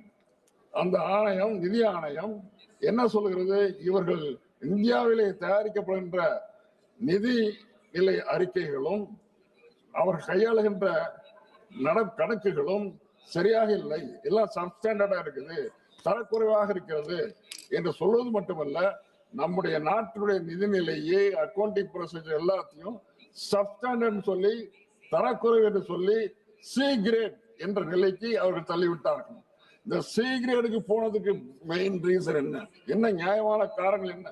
அந்த ஆணையம் நிதி ஆணையம் என்ன சொல்கிறது? இவர்கள் இந்தியாவிலே தயாரிக்கப்படுகின்ற நிதி நிலை அறிக்கைகளும் அவர் கையாளுகின்ற கணக்குகளும் சரியாக இல்லை, எல்லாம் சப்ஸ்டாண்டர்டா இருக்குது, தரக்குறைவாக இருக்கிறது என்று சொல்வது மட்டுமல்ல, நம்முடைய நாட்டினுடைய நிதிநிலையை அக்கௌண்டிங் ப்ரொசீஜர் எல்லாத்தையும் சப்ஸ்டாண்டர்ட் சொல்லி தரக்குறைவு என்று சொல்லி சி கிரேட் என்ற நிலைக்கு அவர்கள் தள்ளிவிட்டார்கள். இந்த சி கிரேடுக்கு போனதுக்கு மெயின் ரீசன் என்ன நியாயமான காரணங்கள் என்ன?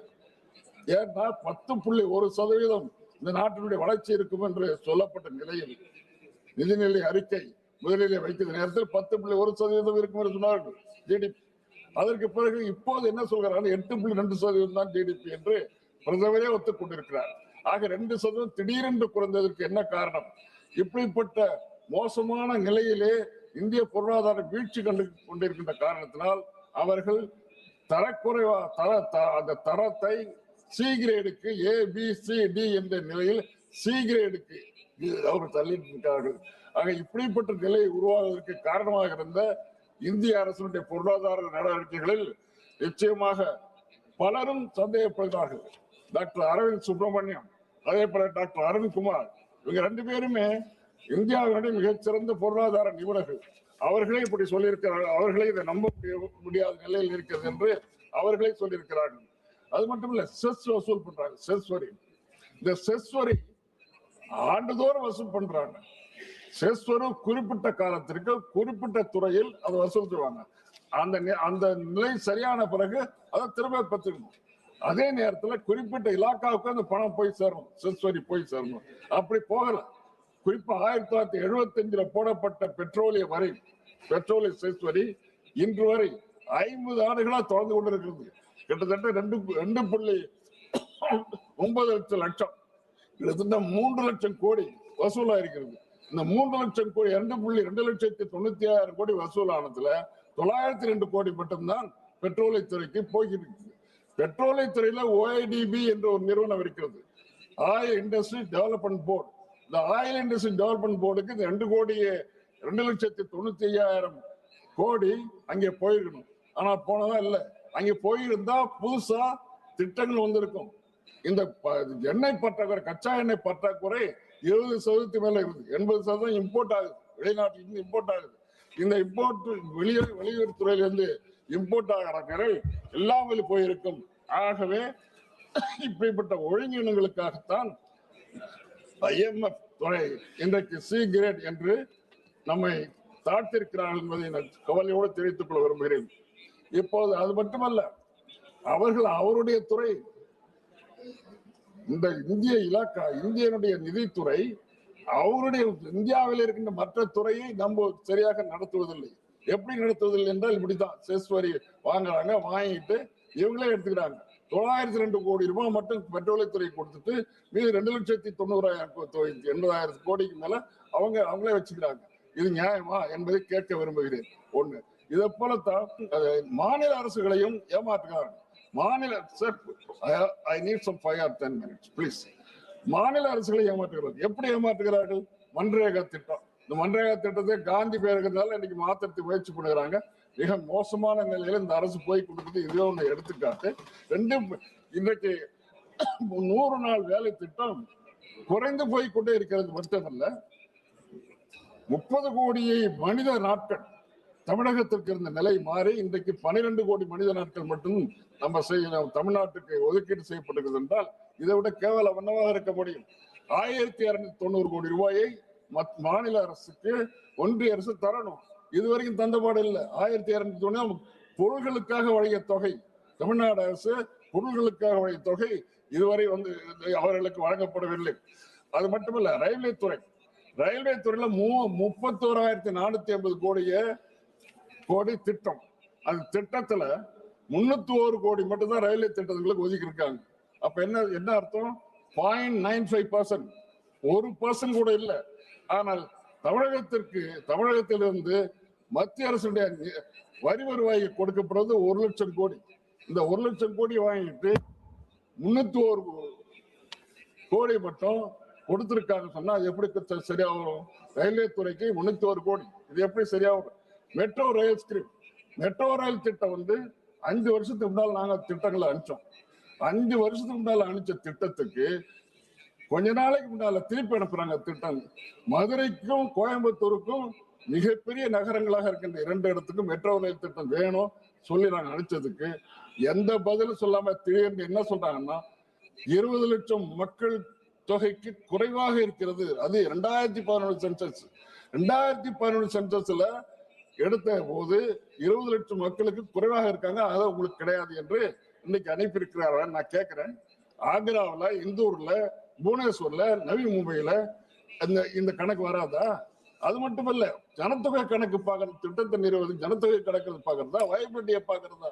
ஏன்னா 10.1% இந்த நாட்டினுடைய வளர்ச்சி இருக்கும் என்று சொல்லப்பட்ட நிலையில் நிதிநிலை அறிக்கை முதலிலே வைக்கிற நேரத்தில் 10.1% இருக்கும் என்று சொன்னார்கள் ஜிடிபி. அதற்கு பிறகு இப்போது என்ன சொல்கிறார்கள்? 8.2% தான் ஜிடிபி என்று பிரதமரே ஒத்துக்கொண்டிருக்கிறார். ஆக 2% திடீரென்று குறைந்ததற்கு என்ன காரணம்? இப்படிப்பட்ட மோசமான நிலையிலே இந்திய பொருளாதார வீழ்ச்சி கண்டு கொண்டிருக்கின்ற காரணத்தினால் அவர்கள் அந்த தரத்தை சி கிரேடுக்கு ABCD என்ற நிலையில் சி கிரேடுக்கு அவர்கள் தள்ளியிருக்கிறார்கள். ஆக இப்படிப்பட்ட நிலை உருவாவதற்கு காரணமாக இருந்த இந்திய அரசினுடைய பொருளாதார நடவடிக்கைகளில் நிச்சயமாக பலரும் சந்தேகப்படுகிறார்கள். டாக்டர் அரவிந்த் சுப்பிரமணியம், அதே போல டாக்டர் அரவிந்த் குமார், இவங்க 2 பேருமே இந்தியாவினுடைய மிகச்சிறந்த பொருளாதார நிபுணர்கள். அவர்களே இப்படி சொல்லியிருக்கிறார்கள். அவர்களே இதை நம்ப முடியாத நிலையில் இருக்கிறது என்று அவர்களே சொல்லியிருக்கிறார்கள். அது மட்டும் இல்ல, செஸ் வசூல் பண்றாங்க. செஸ் வரி, இந்த செஸ் வரி ஆண்டுதோறும் வசூல் பண்றாங்க. செஸ் வரி குறிப்பிட்ட காலத்திற்கு குறிப்பிட்ட துறையில் அதை வசூல் செய்வாங்க. அந்த நிலை சரியான பிறகு அதை திரும்ப பெற்றுக்கணும். அதே நேரத்தில் குறிப்பிட்ட இலாக்காவுக்கு அந்த பணம் போய் சேரணும், செஸ் வரி போய் சேரணும். அப்படி போகல. குறிப்பா 1975 போடப்பட்ட பெட்ரோலிய செஸ் வரி இன்று வரை 50 ஆண்டுகளா தொடர்ந்து கொண்டிருக்கிறது. கிட்டத்தட்ட 2.9 லட்சம், கிட்டத்தட்ட 3 லட்சம் கோடி வசூலா இருக்கிறது. இந்த 3 லட்சம் கோடி 2.296,000 கோடி வசூலானதுல 902 கோடி மட்டும்தான் பெட்ரோலியத்துறைக்கு போகிறது. பெட்ரோலியத்துறையில OIDB என்ற ஒரு நிறுவனம் இருக்கிறது, ஆயில் இண்டஸ்ட்ரி டெவலப்மெண்ட் போர்டு. இந்த ஆயில் இண்டஸ்ட்ரி டெவலப்மெண்ட் போர்டுக்கு இந்த 2,95,000 கோடி அங்கே போயிருக்கணும். ஆனா போனதா இல்லை. அங்கே போயிருந்தா புதுசா திட்டங்கள் வந்திருக்கும். இந்த எண்ணெய் பற்றாக்குறை, கச்சா எண்ணெய் பற்றாக்குறை 20% மேல இருக்குது. 80% இம்போர்ட் ஆகுது, வெளிநாட்டிலிருந்து இம்போர்ட் ஆகுது. இந்த இம்போர்ட் வெளியுறவுத்துறையிலிருந்து இம்போர்ட் ஆகிற நிறை இல்லாமல் போயிருக்கும். ஆகவே இப்படிப்பட்ட ஒழுங்கினங்களுக்காகத்தான் IMF துறை இன்றைக்கு C கிரேட் என்று நம்மை தாழ்த்திருக்கிறார்கள் என்பதை நான் கவலையோடு தெரிவித்துக் கொள்ள விரும்புகிறேன். இப்போது அது மட்டுமல்ல, அவருடைய துறை, இந்த இந்திய இலாக்கா, இந்தியனுடைய நிதித்துறை அவருடைய இந்தியாவில் இருக்கின்ற மற்ற துறையை நம்ம சரியாக நடத்துவதில்லை. எப்படி நடத்துவதில்லை என்றால் இப்படிதான் செஸ் வரி வாங்குறாங்க, வாங்கிட்டு இவங்களே எடுத்துக்கிறாங்க. 902 கோடி ரூபாய் மட்டும் பெட்ரோலியத்துறை கொடுத்துட்டு மீது 2,90,080 கோடிக்கு மேல அவங்களே வச்சுக்கிறாங்க. இது நியாயமா என்பதை கேட்க விரும்புகிறேன். ஒண்ணு, இதை போலத்தான் மாநில அரசுகளையும் ஏமாற்றுகிறாங்க. I need some 5 or 10 minutes, please. மாநில அரசுகளை ஏமாற்றுகிறார்கள். எப்படி ஏமாற்றுகிறார்கள்? மன்ரேகா திட்டம். இந்த மன்ரேகா திட்டத்தை காந்தி பேருக்கிறதால இன்னைக்கு மாத்திரத்தை முயற்சி பண்ணுகிறாங்க. மிக மோசமான நிலையில இந்த அரசு போய் கொடுக்குது. இதே ஒண்ணு எடுத்துக்காட்டு. இன்றைக்கு 100 நாள் வேலை திட்டம் குறைந்து போய் கொண்டே இருக்கிறது மட்டுமல்ல, 30 கோடி மனித நாட்கள் தமிழகத்திற்கு இருந்த நிலை மாறி இன்றைக்கு 12 கோடி மனித நாட்கள் மட்டும் நம்ம தமிழ்நாட்டுக்கு ஒதுக்கீடு செய்யப்பட்டிருக்கிறது என்றால் இதை விட கேவலம் என்னவாக இருக்க முடியும்? 1290 கோடி ரூபாயை மாநில அரசுக்கு ஒன்றிய அரசு தரணும். இதுவரைக்கும் தந்தபாடு இல்லை. 1290 பொருள்களுக்காக வழங்கிய தொகை, தமிழ்நாடு அரசு பொருள்களுக்காக வழங்கிய தொகை இதுவரை அவர்களுக்கு வழங்கப்படவில்லை. அது மட்டுமல்ல, ரயில்வே துறையில 31,450 கோடி திட்டம். அந்த திட்டத்துல 301 கோடி மட்டும் தான் ரயில்வே திட்டங்களுக்கு ஒதுக்கி இருக்காங்க. அப்ப என்ன அர்த்தம்? 0.95%, 1% கூட இல்லை. ஆனால் தமிழகத்திலிருந்து மத்திய அரசுடைய வரி வருவாய் கொடுக்கப்படுவது 1 லட்சம் கோடி. இந்த 1 லட்சம் கோடி வாங்கிட்டு 301 கோடி மட்டும் கொடுத்திருக்காங்க சொன்னா அது எப்படி சரியாகும்? ரயில்வே துறைக்கு 301 கோடி, இது எப்படி சரியாகும்? மெட்ரோ ரயில் திட்டம் 5 வருஷத்துக்கு முன்னால் நாங்க திட்டங்களை அனுப்பிச்சோம். 5 வருஷத்துக்கு முன்னால அனுப்பிச்ச திட்டத்துக்கு கொஞ்ச நாளைக்கு முன்னால திருப்பி அனுப்புறாங்க திட்டம். மதுரைக்கும் கோயம்புத்தூருக்கும் மிகப்பெரிய நகரங்களாக இருக்கின்ற 2 இடத்துக்கும் மெட்ரோ ரயில் திட்டம் வேணும் சொல்லி நாங்க அனுப்பிச்சதுக்கு எந்த பதிலும் சொல்லாம திடீர்னு என்ன சொல்றாங்கன்னா 20 லட்சம் மக்கள் தொகைக்கு குறைவாக இருக்கிறது. அது 2011 சென்சஸ். 2011 சென்சஸ்ல எடுத்த போது 20 லட்சம் மக்களுக்கு குறைவாக இருக்காங்க, அது உங்களுக்கு கிடையாது என்று இன்னைக்கு அனுப்பியிருக்கிறாரா? நான் கேட்கிறேன். ஆக்ராவில், இந்தூர்ல, புவனேஸ்வர்ல, நவி மும்பையில இந்த கணக்கு வராதா? அது மட்டுமல்ல, ஜனத்தொகை கணக்கு பார்க்கறது, திட்டத்தை நிறுவது ஜனத்தொகை கணக்கு பார்க்கறதா, வயபிலிட்டியை பார்க்கறதா,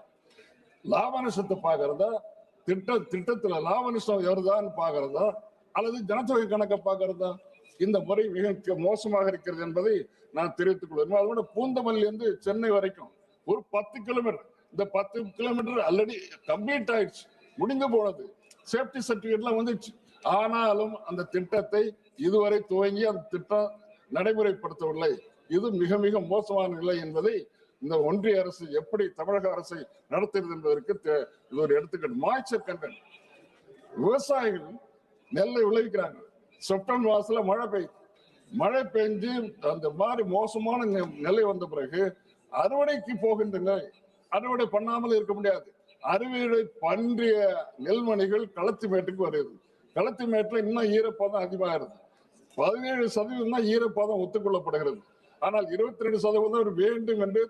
லாப நஷ்டத்தை பார்க்கறதா, திட்டத்துல லாப நஷ்டம் வருதான்னு பார்க்கறதா, அல்லது ஜனத்தொகை கணக்கை பார்க்கறதா? இந்த முறை மிக மோசமாக இருக்கிறது என்பதை நான் தெரிவித்துக் கொள்வேன். அதோட பூந்தமல்லியிலிருந்து சென்னை வரைக்கும் ஒரு 10 கிலோமீட்டர். இந்த 10 கிலோமீட்டர் ஆல்ரெடி கம்ப்ளீட் ஆயிடுச்சு, முடிந்து போனது, சேஃப்டி சர்டிபிகேட்லாம் வந்துச்சு. ஆனாலும் அந்த திட்டத்தை இதுவரை துவங்கி அந்த திட்டம் நடைமுறைப்படுத்தவில்லை. இது மிக மிக மோசமான நிலை என்பதை இந்த ஒன்றிய அரசு எப்படி தமிழக அரசை நடத்துகிறது என்பதற்கு இது ஒரு எடுத்துக்காட்டு. Moisture content. விவசாயிகள் நெல்லை விளைவிக்கிறாங்க. செப்டம்பர் மாசத்துல மழை பெஞ்சு அந்த மாதிரி மோசமான நிலை வந்த பிறகு அறுவடைக்கு போகின்ற நிலை, அறுவடை பண்ணாமல் இருக்க முடியாது. அறுவடை பன்றிய நெல்மணிகள் களத்து மேட்டுக்கு வருது. களத்து மேட்டுல இன்னும் ஈரப்பதம் அதிகமாகிறது. 17% தான் ஈரப்பதம் ஒத்துக்கொள்ளப்படுகிறது. ஆனால் 22% வேண்டும் என்று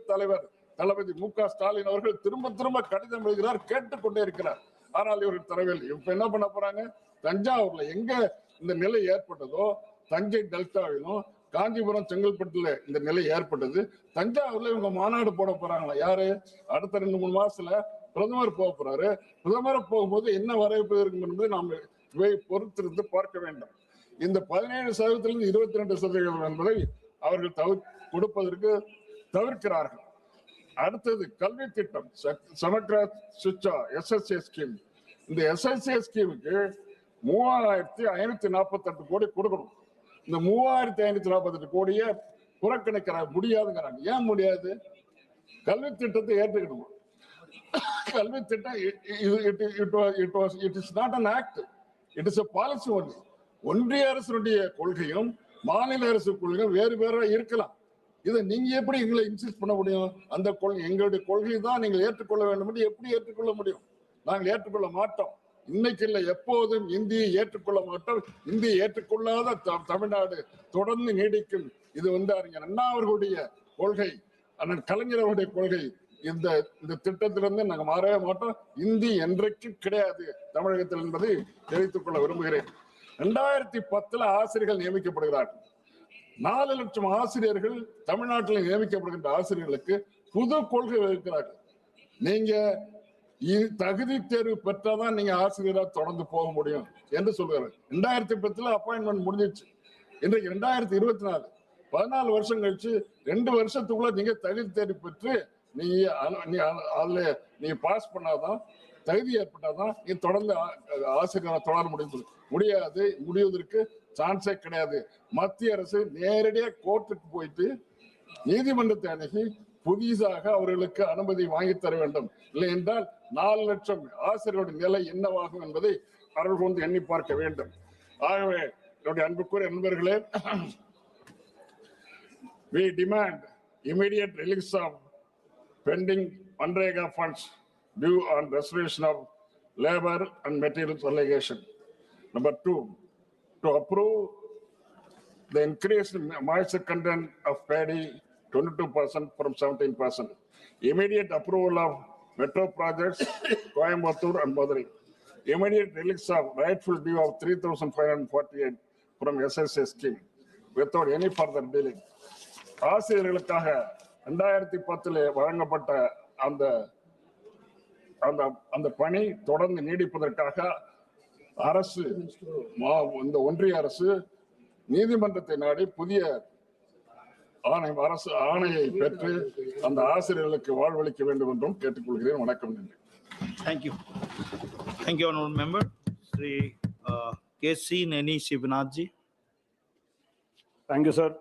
தளபதி மு.க. ஸ்டாலின் அவர்கள் திரும்ப கடிதம் எழுதுகிறார், கேட்டுக்கொண்டே இருக்கிறார். ஆனால் இவர்கள் தரவில்லை. இப்ப என்ன பண்ண போறாங்க? தஞ்சாவூர்ல எங்க இந்த நிலை ஏற்பட்டதோ, தஞ்சை டெல்டாவிலும் காஞ்சிபுரம் செங்கல்பட்டுல இந்த நிலை ஏற்பட்டது. தஞ்சாவூர்ல இவங்க மாநாடு போட போறாங்களா? யாரு? அடுத்த 2-3 மாசத்துல பிரதமர் போக போறாரு. பிரதமர் போகும்போது என்ன வரவேற்பு இருக்கும் என்பதை நாம் பொறுத்திருந்து பார்க்க வேண்டும். இந்த 17% 22% என்பதை அவர்கள் கொடுப்பதற்கு தவிர்க்கிறார்கள். அடுத்தது கல்வி திட்டம், சமக்ர சிக்ஷா SSA ஸ்கீம். இந்த SSA ஸ்கீமுக்கு 3548 கோடி கொடுக்கணும். இந்த 3548 கோடியை புறக்கணிக்கிற முடியாதுங்கிறாங்க. ஏன் முடியாது? கல்வி திட்டத்தை ஏற்றுக்கணும். கல்வி திட்டம் it is not an act, it is a policy only. ஒன்றிய அரசுடைய கொள்கையும் மாநில அரசு கொள்கையும் வேறு இருக்கலாம். இதை நீங்க எப்படி எங்களை இன்சிஸ்ட் பண்ண முடியும்? அந்த கொள்கை எங்களுடைய கொள்கை தான் நீங்கள் ஏற்றுக்கொள்ள வேண்டும் என்று எப்படி ஏற்றுக்கொள்ள முடியும்? நாங்கள் ஏற்றுக்கொள்ள மாட்டோம். இன்னைக்கு இல்லை, எப்போதும் இந்தியை ஏற்றுக்கொள்ள மாட்டோம். இந்தியை ஏற்றுக்கொள்ளாத தமிழ்நாடு தொடர்ந்து நீடிக்கும். இது அறிஞர் அண்ணா அவர்களுடைய கொள்கை, அண்ணன் கலைஞர் அவருடைய கொள்கை. இந்த திட்டத்திலிருந்து நாங்கள் மாறவே மாட்டோம். இந்தி என்றைக்கும் கிடையாது தமிழகத்தில் என்பதை தெரிவித்துக் கொள்ள விரும்புகிறேன். 2010 ஆசிரியர்கள் நியமிக்கப்படுகிறார்கள். 4 லட்சம் ஆசிரியர்கள் தமிழ்நாட்டில் நியமிக்கப்படுகின்ற ஆசிரியர்களுக்கு புது கொள்கை வகுக்கிறார்கள். நீங்க தகுதி தேர்வு பெற்றாதான் நீங்க ஆசிரியரா தொடர்ந்து போக முடியும் என்று சொல்றாரு. 2010 அப்பாயின்மெண்ட் முடிஞ்சிச்சு. இன்றைக்கு 2024, 14 வருஷம் கழிச்சு 2 வருஷத்துக்குள்ள நீங்க தகுதி தேர்வு பெற்று அதுல நீங்க பாஸ் பண்ணாதான், தகுதி ஏற்பட்டாதான் நீ தொடர்ந்து ஆசிரியராக தொடர முடியாது. முடிவதற்கு சான்ஸே கிடையாது. மத்திய அரசு நேரடியாக கோர்ட்டுக்கு போயிட்டு நீதிமன்றத்தை அணுகி புதிதாக அவர்களுக்கு அனுமதி வாங்கி தர வேண்டும். இல்லை என்றால் 4 லட்சம் ஆசிரியர்களுடைய நிலை என்னவாகும் என்பதை அவர்கள் எண்ணி பார்க்க வேண்டும். ஆகவே என்னுடைய அன்புக்குரிய நண்பர்களே, we demand immediate release of pending MNREGA funds due on restoration of labor and materials allegation. Number 2, to approve the increased moisture content of paddy 22% from 17%. Immediate approval of metro projects, Coimbatore and Madurai. Immediate release of rightful due of 3,548 from SSA scheme without any further delay. ஆசிரியர்களுக்காக 2010 வழங்கப்பட்ட அந்த பணி தொடர்ந்து நீடிப்பதற்காக அரசு, இந்த ஒன்றிய அரசு நீதிமன்றத்தை நாடி புதிய அரசு ஆணையை பெற்று அந்த ஆசிரியர்களுக்கு வாழ்வளிக்க வேண்டும் என்றும் கேட்டுக்கொள்கிறேன். வணக்கம். நன்றி. Thank you. Thank you, honorable member. Sri K.C. Neni Shivnathji. Thank you, sir.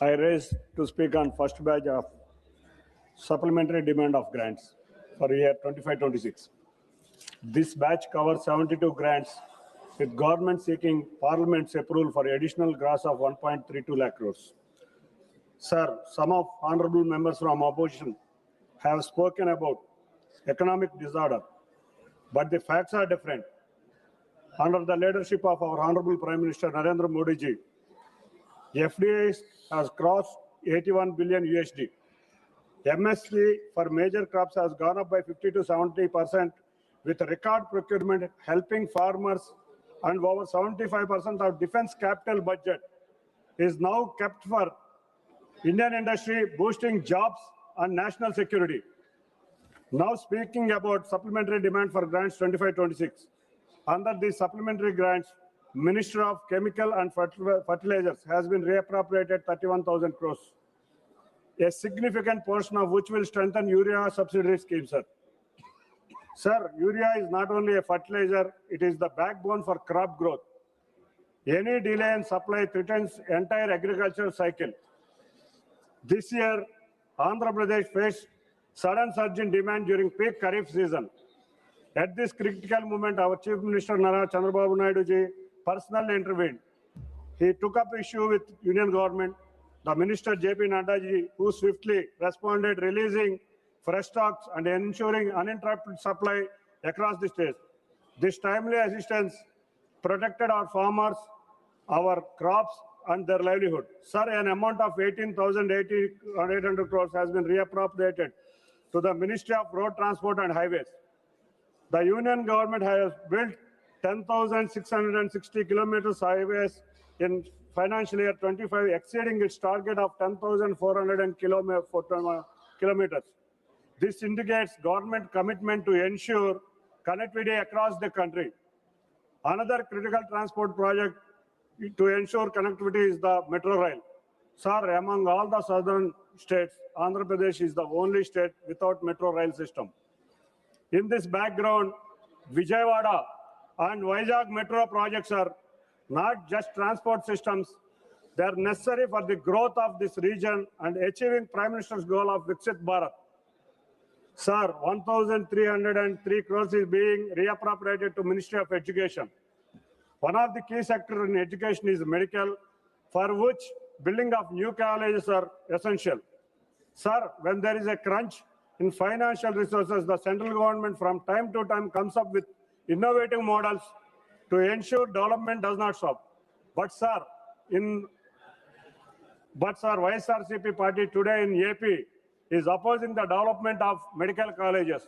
I raise to speak on first batch of supplementary demand of grants for year 25-26. This batch covers 72 grants with government seeking Parliament's approval for additional gross of 1.32 lakh crores. Sir, some of honorable members from opposition have spoken about economic disorder, but the facts are different. Under the leadership of our Honorable Prime Minister Narendra Modi ji, FDI has crossed 81 billion USD. MSP for major crops has gone up by 50 to 70% with record procurement helping farmers, and over 75% of defense capital budget is now kept for Indian industry, boosting jobs and national security. Now speaking about supplementary demand for grants 25-26. Under these supplementary grants, Minister of Chemical and Fertilizers has been reappropriated 31,000 crores, a significant portion of which will strengthen urea subsidy scheme, sir. Sir, urea is not only a fertilizer, it is the backbone for crop growth. Any delay in supply threatens entire agricultural cycle. This year, Andhra Pradesh faced sudden surge in demand during peak Kharif season. At this critical moment, our Chief Minister Nara Chandrababu Naidu ji personally intervened. He took up issue with Union government. The Minister J.P. Nadda ji, who swiftly responded, releasing fresh stocks and ensuring uninterrupted supply across the state. This timely assistance protected our farmers, our crops, and their livelihood. Sir, an amount of 18,800 crores has been reappropriated to the Ministry of Road Transport and Highways. The Union government has built 10,660 kilometers highways in financial year 25, exceeding its target of 10,400 kilometers. This indicates government commitment to ensure connectivity across the country. Another critical transport project to ensure connectivity is the metro rail. Sir, among all the southern states, Andhra Pradesh is the only state without metro rail system. In this background, Vijayawada and Vizag metro projects are not just transport systems, they are necessary for the growth of this region and achieving Prime Minister's goal of Viksit Bharat. Sir, 1,303 crores is being reappropriated to Ministry of Education. One of the key sectors in education is medical, for which building of new colleges are essential. Sir, when there is a crunch in financial resources, the central government from time to time comes up with innovative models to ensure development does not stop. But sir, YSRCP party today in AP is opposing the development of medical colleges.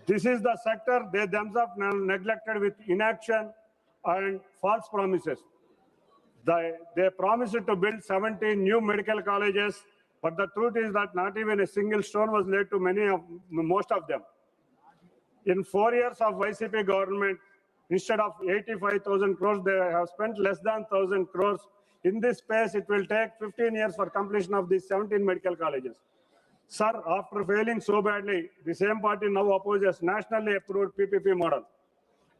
This is the sector they themselves neglected with inaction and false promises. They promised to build 17 new medical colleges, but the truth is that not even a single stone was laid to most of them. In 4 years of YCP government, instead of 85,000 crores, they have spent less than 1,000 crores. In this space, it will take 15 years for completion of these 17 medical colleges. Sir, after failing so badly, the same party now opposes nationally approved PPP model.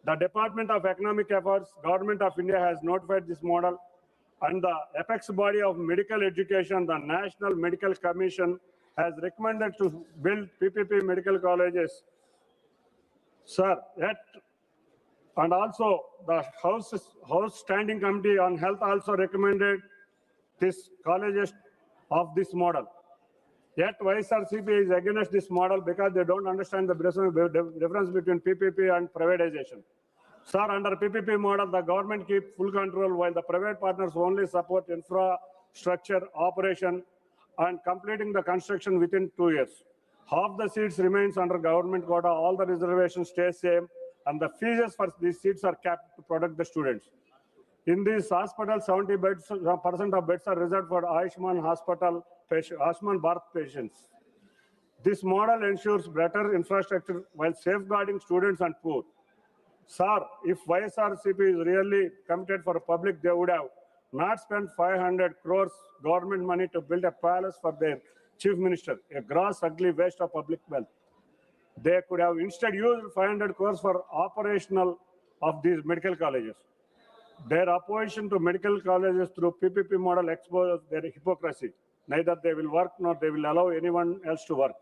The Department of Economic Affairs, Government of India has notified this model, and the apex body of medical education, the National Medical Commission, has recommended to build PPP medical colleges. Sir, and also the House Standing Committee on Health also recommended this colleges of this model. Yet YSRCP is against this model because they don't understand the difference between PPP and privatization. Sir, under PPP model, the government keeps full control while the private partners only support infrastructure, operation, and completing the construction within 2 years. Half the seats remains under government quota, all the reservations stay same, and the fees for these seats are capped to protect the students. In this hospital, 70% of beds are reserved for Ayushman Hospital, Ayushman Bharat patients. This model ensures better infrastructure while safeguarding students and poor. Sir, if YSRCP is really committed for public, they would have not spent 500 crores government money to build a palace for their chief minister, a gross ugly waste of public wealth. They could have instead used 500 crores for operational of these medical colleges. Their opposition to medical colleges through PPP model exposes their hypocrisy. Neither they will work nor they will allow anyone else to work.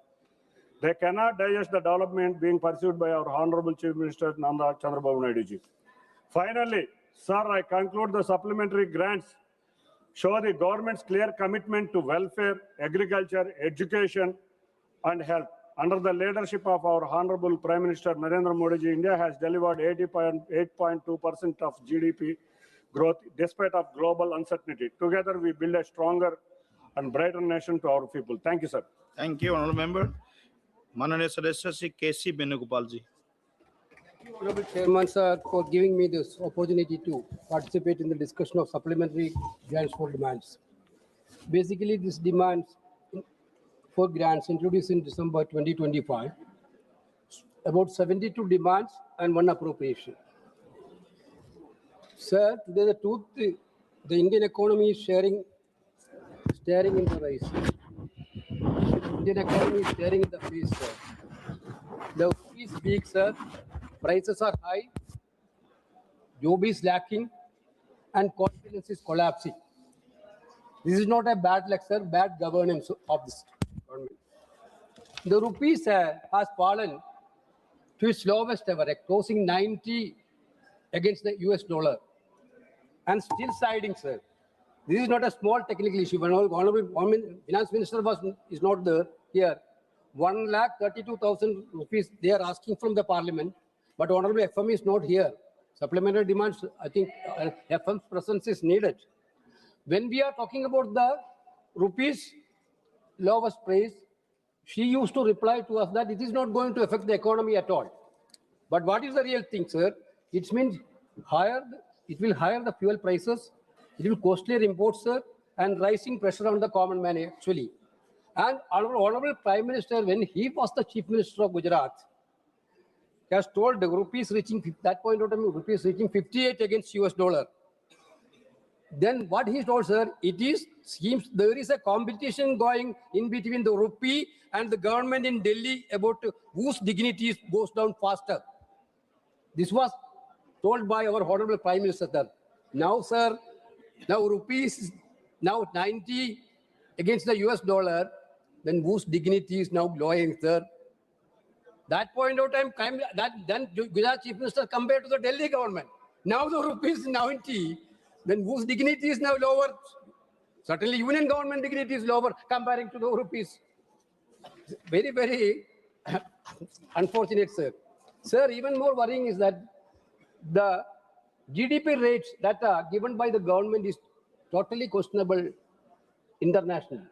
They cannot digest the development being pursued by our Honorable Chief Minister Nanda Chandrababu Naidu ji. Finally, sir, I conclude the supplementary grants show the government's clear commitment to welfare, agriculture, education, and health. Under the leadership of our Honorable Prime Minister Narendra Modi ji, India has delivered 8.2% of GDP growth despite of global uncertainty. Together, we build a stronger and brighter nation to our people. Thank you, sir. Thank you, honorable member. माननीय सदस्य श्री केसी वेणुगोपाल जी. Honorable Chairman, sir, for giving me this opportunity to participate in the discussion of supplementary grants for demands. Basically, these demands for grants introduced in December 2025, about 72 demands and 1 appropriation. Sir, today the truth, the Indian economy is staring in the rise. Indian economy is staring in the face, sir. The rupee is weak, sir. Prices are high. Job is lacking, and confidence is collapsing. This is not a bad luck, sir. Bad governance of this government. The rupee, sir, has fallen to its lowest ever, closing 90 against the US dollar, and still siding, sir. This is not a small technical issue. When Honorable Finance Minister is not there here, 1,32,000 rupees they are asking from the Parliament, but Honorable FM is not here. Supplementary demands, I think FM's presence is needed. When we are talking about the rupees lowest price, she used to reply to us that it is not going to affect the economy at all. But what is the real thing, sir? It means it will higher the fuel prices, it will costlier imports, sir, and rising pressure on the common man actually. And Honorable Prime Minister, when he was the Chief Minister of Gujarat, he has told the rupees reaching, that point of time, rupees reaching 58 against US dollar. Then what he told, sir, seems there is a competition going in between the rupee and the government in Delhi about whose dignity goes down faster. This was told by our Honorable Prime Minister, sir. Now, sir, now rupees now 90 against the US dollar, then whose dignity is now glowing, sir. That point of time, then Gujarat Chief Minister compared to the Delhi government. Now the rupees 90, then whose dignity is now lower. Certainly, union government dignity is lower comparing to the rupees. Very, very unfortunate, sir. Sir, even more worrying is that the GDP rates that are given by the government is totally questionable internationally.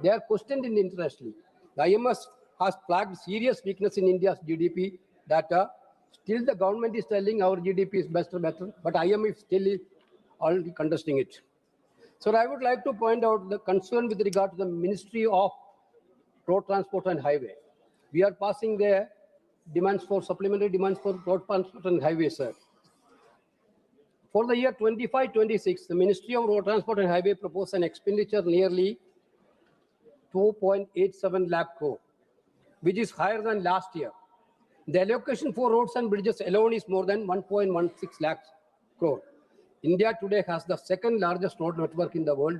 They are questioned internationally. The IMF has flagged serious weakness in India's GDP data. Still, the government is telling our GDP is better, but IMF still is already contesting it. So I would like to point out the concern with regard to the Ministry of Road Transport and Highway. We are passing their demands for supplementary demands for road transport and highway, sir. For the year 25-26, the Ministry of Road Transport and Highway proposed an expenditure nearly 2.87 lakh crore, which is higher than last year. The allocation for roads and bridges alone is more than 1.16 lakh crore. India today has the second largest road network in the world.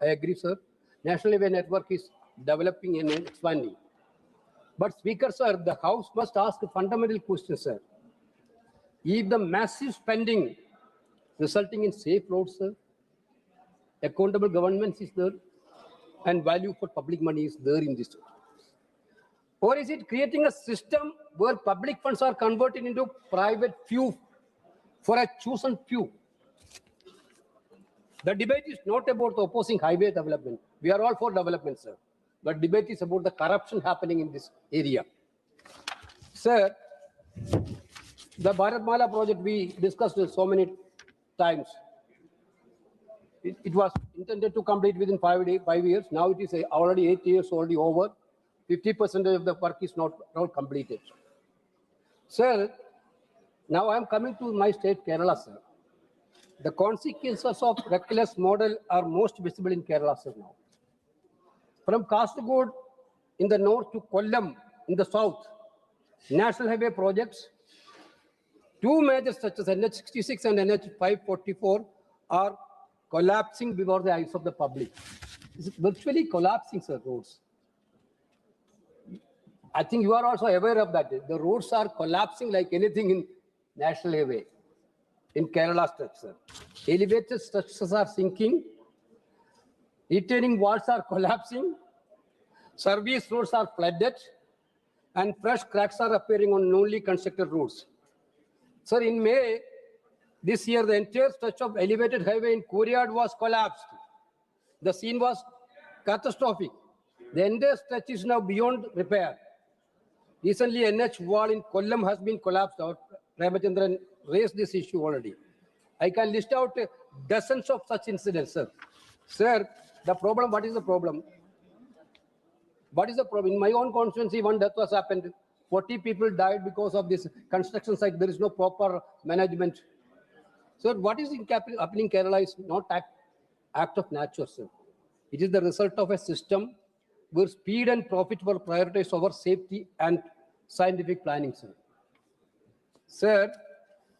I agree, sir. National Highway network is developing and expanding. But Speaker, sir, the House must ask a fundamental question, sir. If the massive spending resulting in safe roads, sir, accountable governments is there, and value for public money is there in this. Or is it creating a system where public funds are converted into private few for a chosen few? The debate is not about the opposing highway development. We are all for development, sir. But debate is about the corruption happening in this area. Sir, the Bharatmala project we discussed so many times. It was intended to complete within 5 years. Now it is already 8 years already over. 50% of the work is not completed. Sir, now I am coming to my state, Kerala, sir. The consequences of reckless model are most visible in Kerala, sir, now. From Kasaragod in the north to Kollam in the south, national highway projects, two major stretches, NH66 and NH544, are collapsing before the eyes of the public. It's virtually collapsing, sir, roads. I think you are also aware of that. The roads are collapsing like anything in national highway. In Kerala stretch, sir. Elevated structures are sinking, retaining walls are collapsing, service roads are flooded, and fresh cracks are appearing on newly constructed roads. Sir, in May this year, the entire stretch of elevated highway in Kuriyad was collapsed. The scene was catastrophic. The entire stretch is now beyond repair. Recently, NH wall in Kollam has been collapsed out. Ramachandran raised this issue already. I can list out dozens of such incidents, sir. Sir, the problem, what is the problem? What is the problem? In my own constituency, one death was happened. 40 people died because of this construction site. There is no proper management. So what is happening in Kerala is not act of nature, sir. It is the result of a system where speed and profit were prioritized over safety and scientific planning, sir. Sir,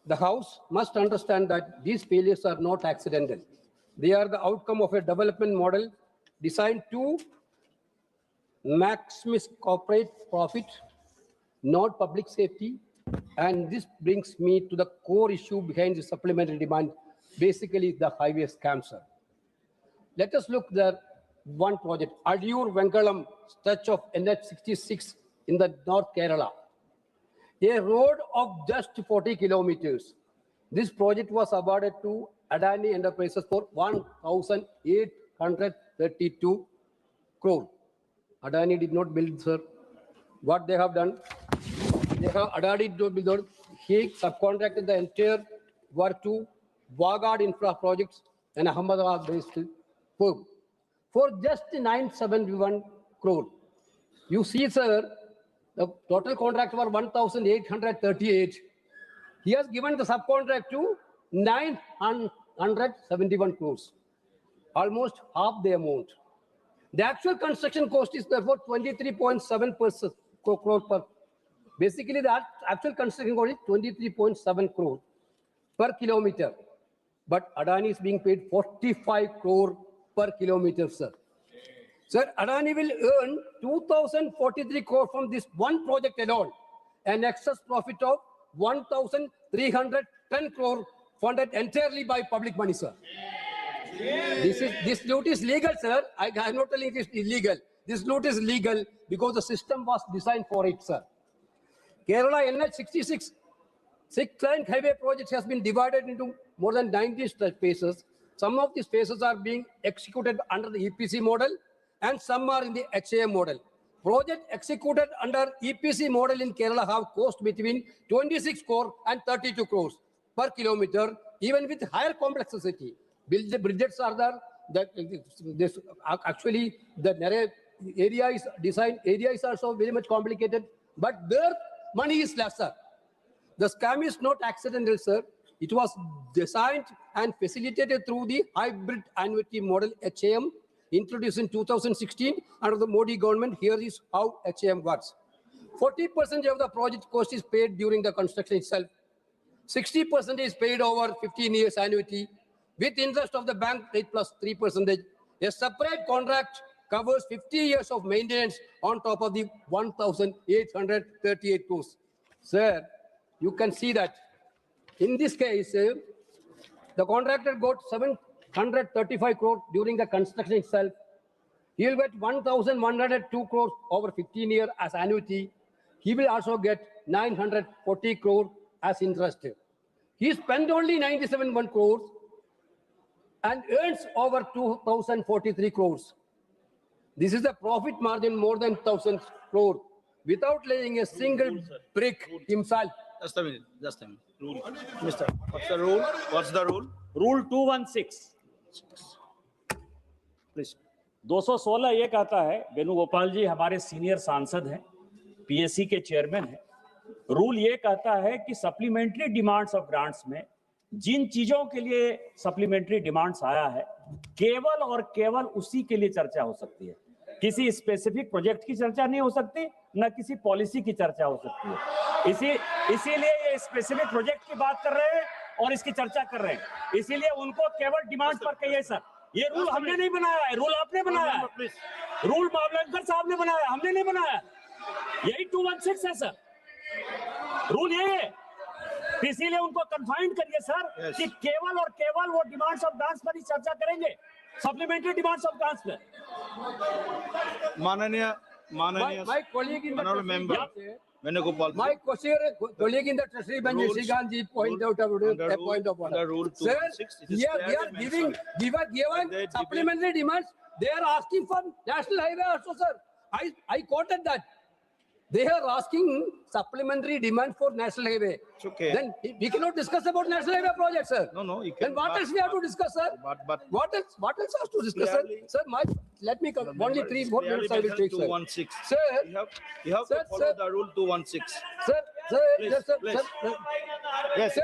the House must understand that these failures are not accidental. They are the outcome of a development model designed to maximize corporate profit, not public safety. And this brings me to the core issue behind the supplementary demand, basically the highway scam, sir. Let us look at one project, Adyur Vengalam stretch of NH66 in the North Kerala. A road of just 40 kilometers. This project was awarded to Adani Enterprises for 1,832 crore. Adani did not build, sir. What they have done? Adani did not build. He subcontracted the entire work to Wagad Infra Projects and Ahmedabad-based firm for just 971 crore. You see, sir, the total contract was 1,838. He has given the subcontract to 971 crores, almost half the amount. The actual construction cost is therefore 23.7 crore per. Basically, the actual construction cost is 23.7 crore per kilometer. But Adani is being paid 45 crore per kilometer, sir. Sir, Adani will earn 2,043 crore from this one project alone, an excess profit of 1,310 crore funded entirely by public money, sir. This route is legal, sir. I'm not telling it is illegal. This route is legal because the system was designed for it, sir. Kerala NH 66 six-lane highway project has been divided into more than 90 phases. Some of these phases are being executed under the EPC model and some are in the HAM model. Project executed under EPC model in Kerala have cost between 26 crore and 32 crores per kilometer, even with higher complexity. The bridges are there. Actually, the area is designed. Area is also very much complicated, but their money is lesser. The scam is not accidental, sir. It was designed and facilitated through the hybrid annuity model HAM introduced in 2016 under the Modi government. Here is how HAM works. 40% of the project cost is paid during the construction itself. 60% is paid over 15 years annuity with interest of the bank rate plus 3%. A separate contract covers 50 years of maintenance on top of the 1,838 crores. Sir, you can see that in this case, the contractor got 735 crore during the construction itself. He will get 1,102 crores over 15 years as annuity. He will also get 940 crore as interest. He spent only 97 crores and earns over 2,043 crores. This is a profit margin more than 1,000 crore without laying a single brick himself. Just a minute. Rule. Mister, what's the rule? What's the rule? Rule 216 Please. 216 ये कहता है, वेणुगोपाल जी हमारे senior सांसद हैं, PSC के chairman हैं। Rule ये कहता है कि सप्लीमेंट्री डिमांड्स ऑफ ग्रांट्स में जिन चीजों के लिए सप्लीमेंट्री डिमांड्स आया है, केवल और केवल उसी के लिए चर्चा हो सकती है। किसी स्पेसिफिक प्रोजेक्ट की चर्चा नहीं हो सकती, न किसी पॉलिसी की चर्चा हो सकती है। इसीलिए ये स्पेसिफिक प्रोजेक्ट की बात कर रहे हैं और इसकी चर्चा कर रहे हैं। इसीलिए उनको केवल डिमांड पर कहिए सर। ये रूल हमने नहीं बनाया है, रूल आपने बनाया है, रूल मावलंकर साहब ने बनाया, हमने नहीं बनाया। यही 216 है सर, रूल यही है। इसीलिए उनको कन्फाइंड करिए सर कि केवल और केवल वो डिमांड्स ऑफ ग्रांट्स पर ही चर्चा करेंगे, सप्लीमेंट्री डिमांड्स ऑफ ग्रांट्स पर। माननीय My colleague in the honorable member Venugopal. My colleague in the treasury bench, Shrikanth ji, point out about a point of order. Sir, we are giving supplementary demands. They are asking for national highway also, sir. I quoted that. They are asking supplementary demand for national highway. It's okay. Then we cannot discuss about national highway project, sir. No. Then what else we have to discuss, sir? But What else has to discuss, sir? Sir, let me come. Only 3-4 minutes I will take, sir. 216. Sir, you have to follow the rule 216. Sir, Please, yes, sir, please. sir. Yes.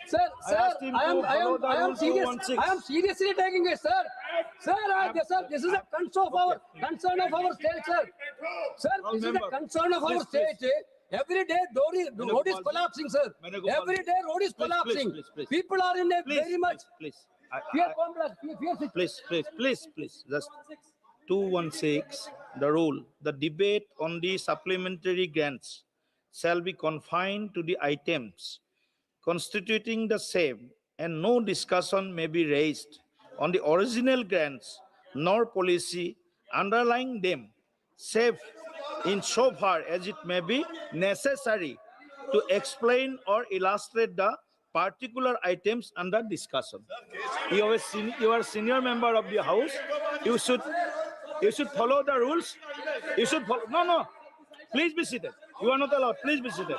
Sir, asked him to follow the I am rule serious. 216. I am seriously taking it, sir. Sir, this is a concern of our state, sir. Sir, this is a concern of our state. Every day, road is collapsing, sir. Every day, road is collapsing. Please. People are in a very much fear complex. Please. Just 216, the rule. The debate on the supplementary grants shall be confined to the items constituting the same, and no discussion may be raised on the original grants nor policy underlying them, save in so far as it may be necessary to explain or illustrate the particular items under discussion. You are a senior member of the house. You should follow the rules. You should follow. No. Please be seated. You are not allowed. Please be seated.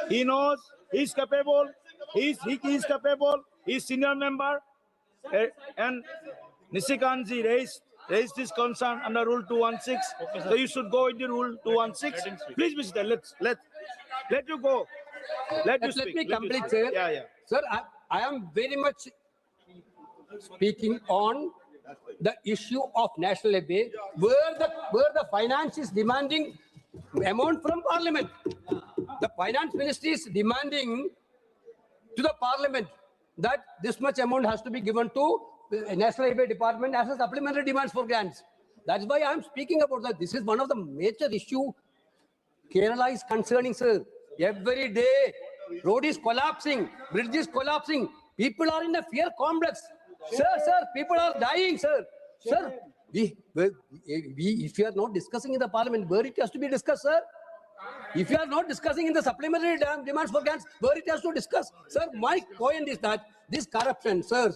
He knows. He is capable. He is capable. He is senior member. And Nishikant ji raised this concern under Rule 216. So you should go with the Rule 216. Please be seated. Let you go. Let me complete, sir. Yeah. Sir, I am very much speaking on the issue of national highway, where the finance is demanding amount from Parliament. The finance ministry is demanding to the Parliament that this much amount has to be given to the National Highway Department as a supplementary demands for grants. That's why I am speaking about that. This is one of the major issue Kerala is concerning, sir. Every day, road is collapsing, bridge is collapsing. People are in a fear complex. Sir, people are dying, sir. Sir, if you are not discussing in the parliament, where it has to be discussed, sir? If you are not discussing in the supplementary demands for grants, where it has to discuss? Sir, my point is that this corruption, sir,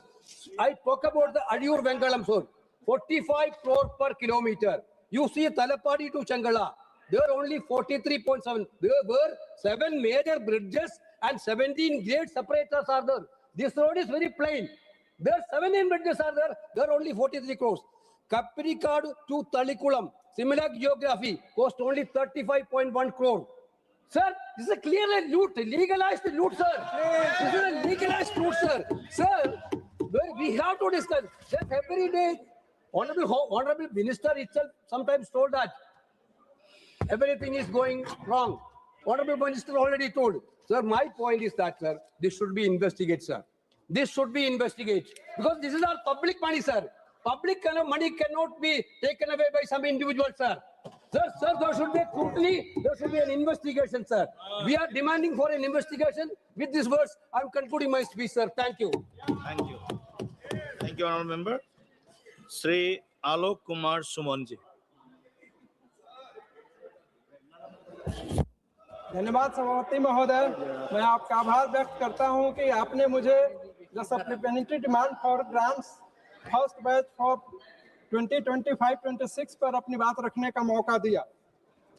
I talk about the Adiyur Vengalam, sir, 45 crore per kilometer. You see Talapadi to Changala, there are only 43.7. There were 7 major bridges and 17 grade separators are there. This road is very plain. There are 17 bridges are there. There are only 43 crores. Kappirikadu to Talikulam, similar geography, cost only 35.1 crore. Sir, this is a clearly loot, legalized loot, sir. This is a legalized loot, sir. Sir, we have to discuss. Just every day, Honorable Minister itself sometimes told that everything is going wrong. Honorable Minister already told. Sir, my point is that, sir, this should be investigated, sir. This should be investigated. Because this is our public money, sir. Public money cannot be taken away by some individual, sir. Sir, there should be a scrutiny, there should be an investigation, sir. We are demanding for an investigation. With these words, I am concluding my speech, sir. Thank you. Thank you. Thank you, Honorable Member. Shri Alok Kumar Sumanji. धन्यवाद सभापति महोदय, मैं आपका आभार व्यक्त करता हूं कि आपने मुझे the supplementary demand for grants first batch for 2025-26 पर अपनी बात रखने का मौका दिया।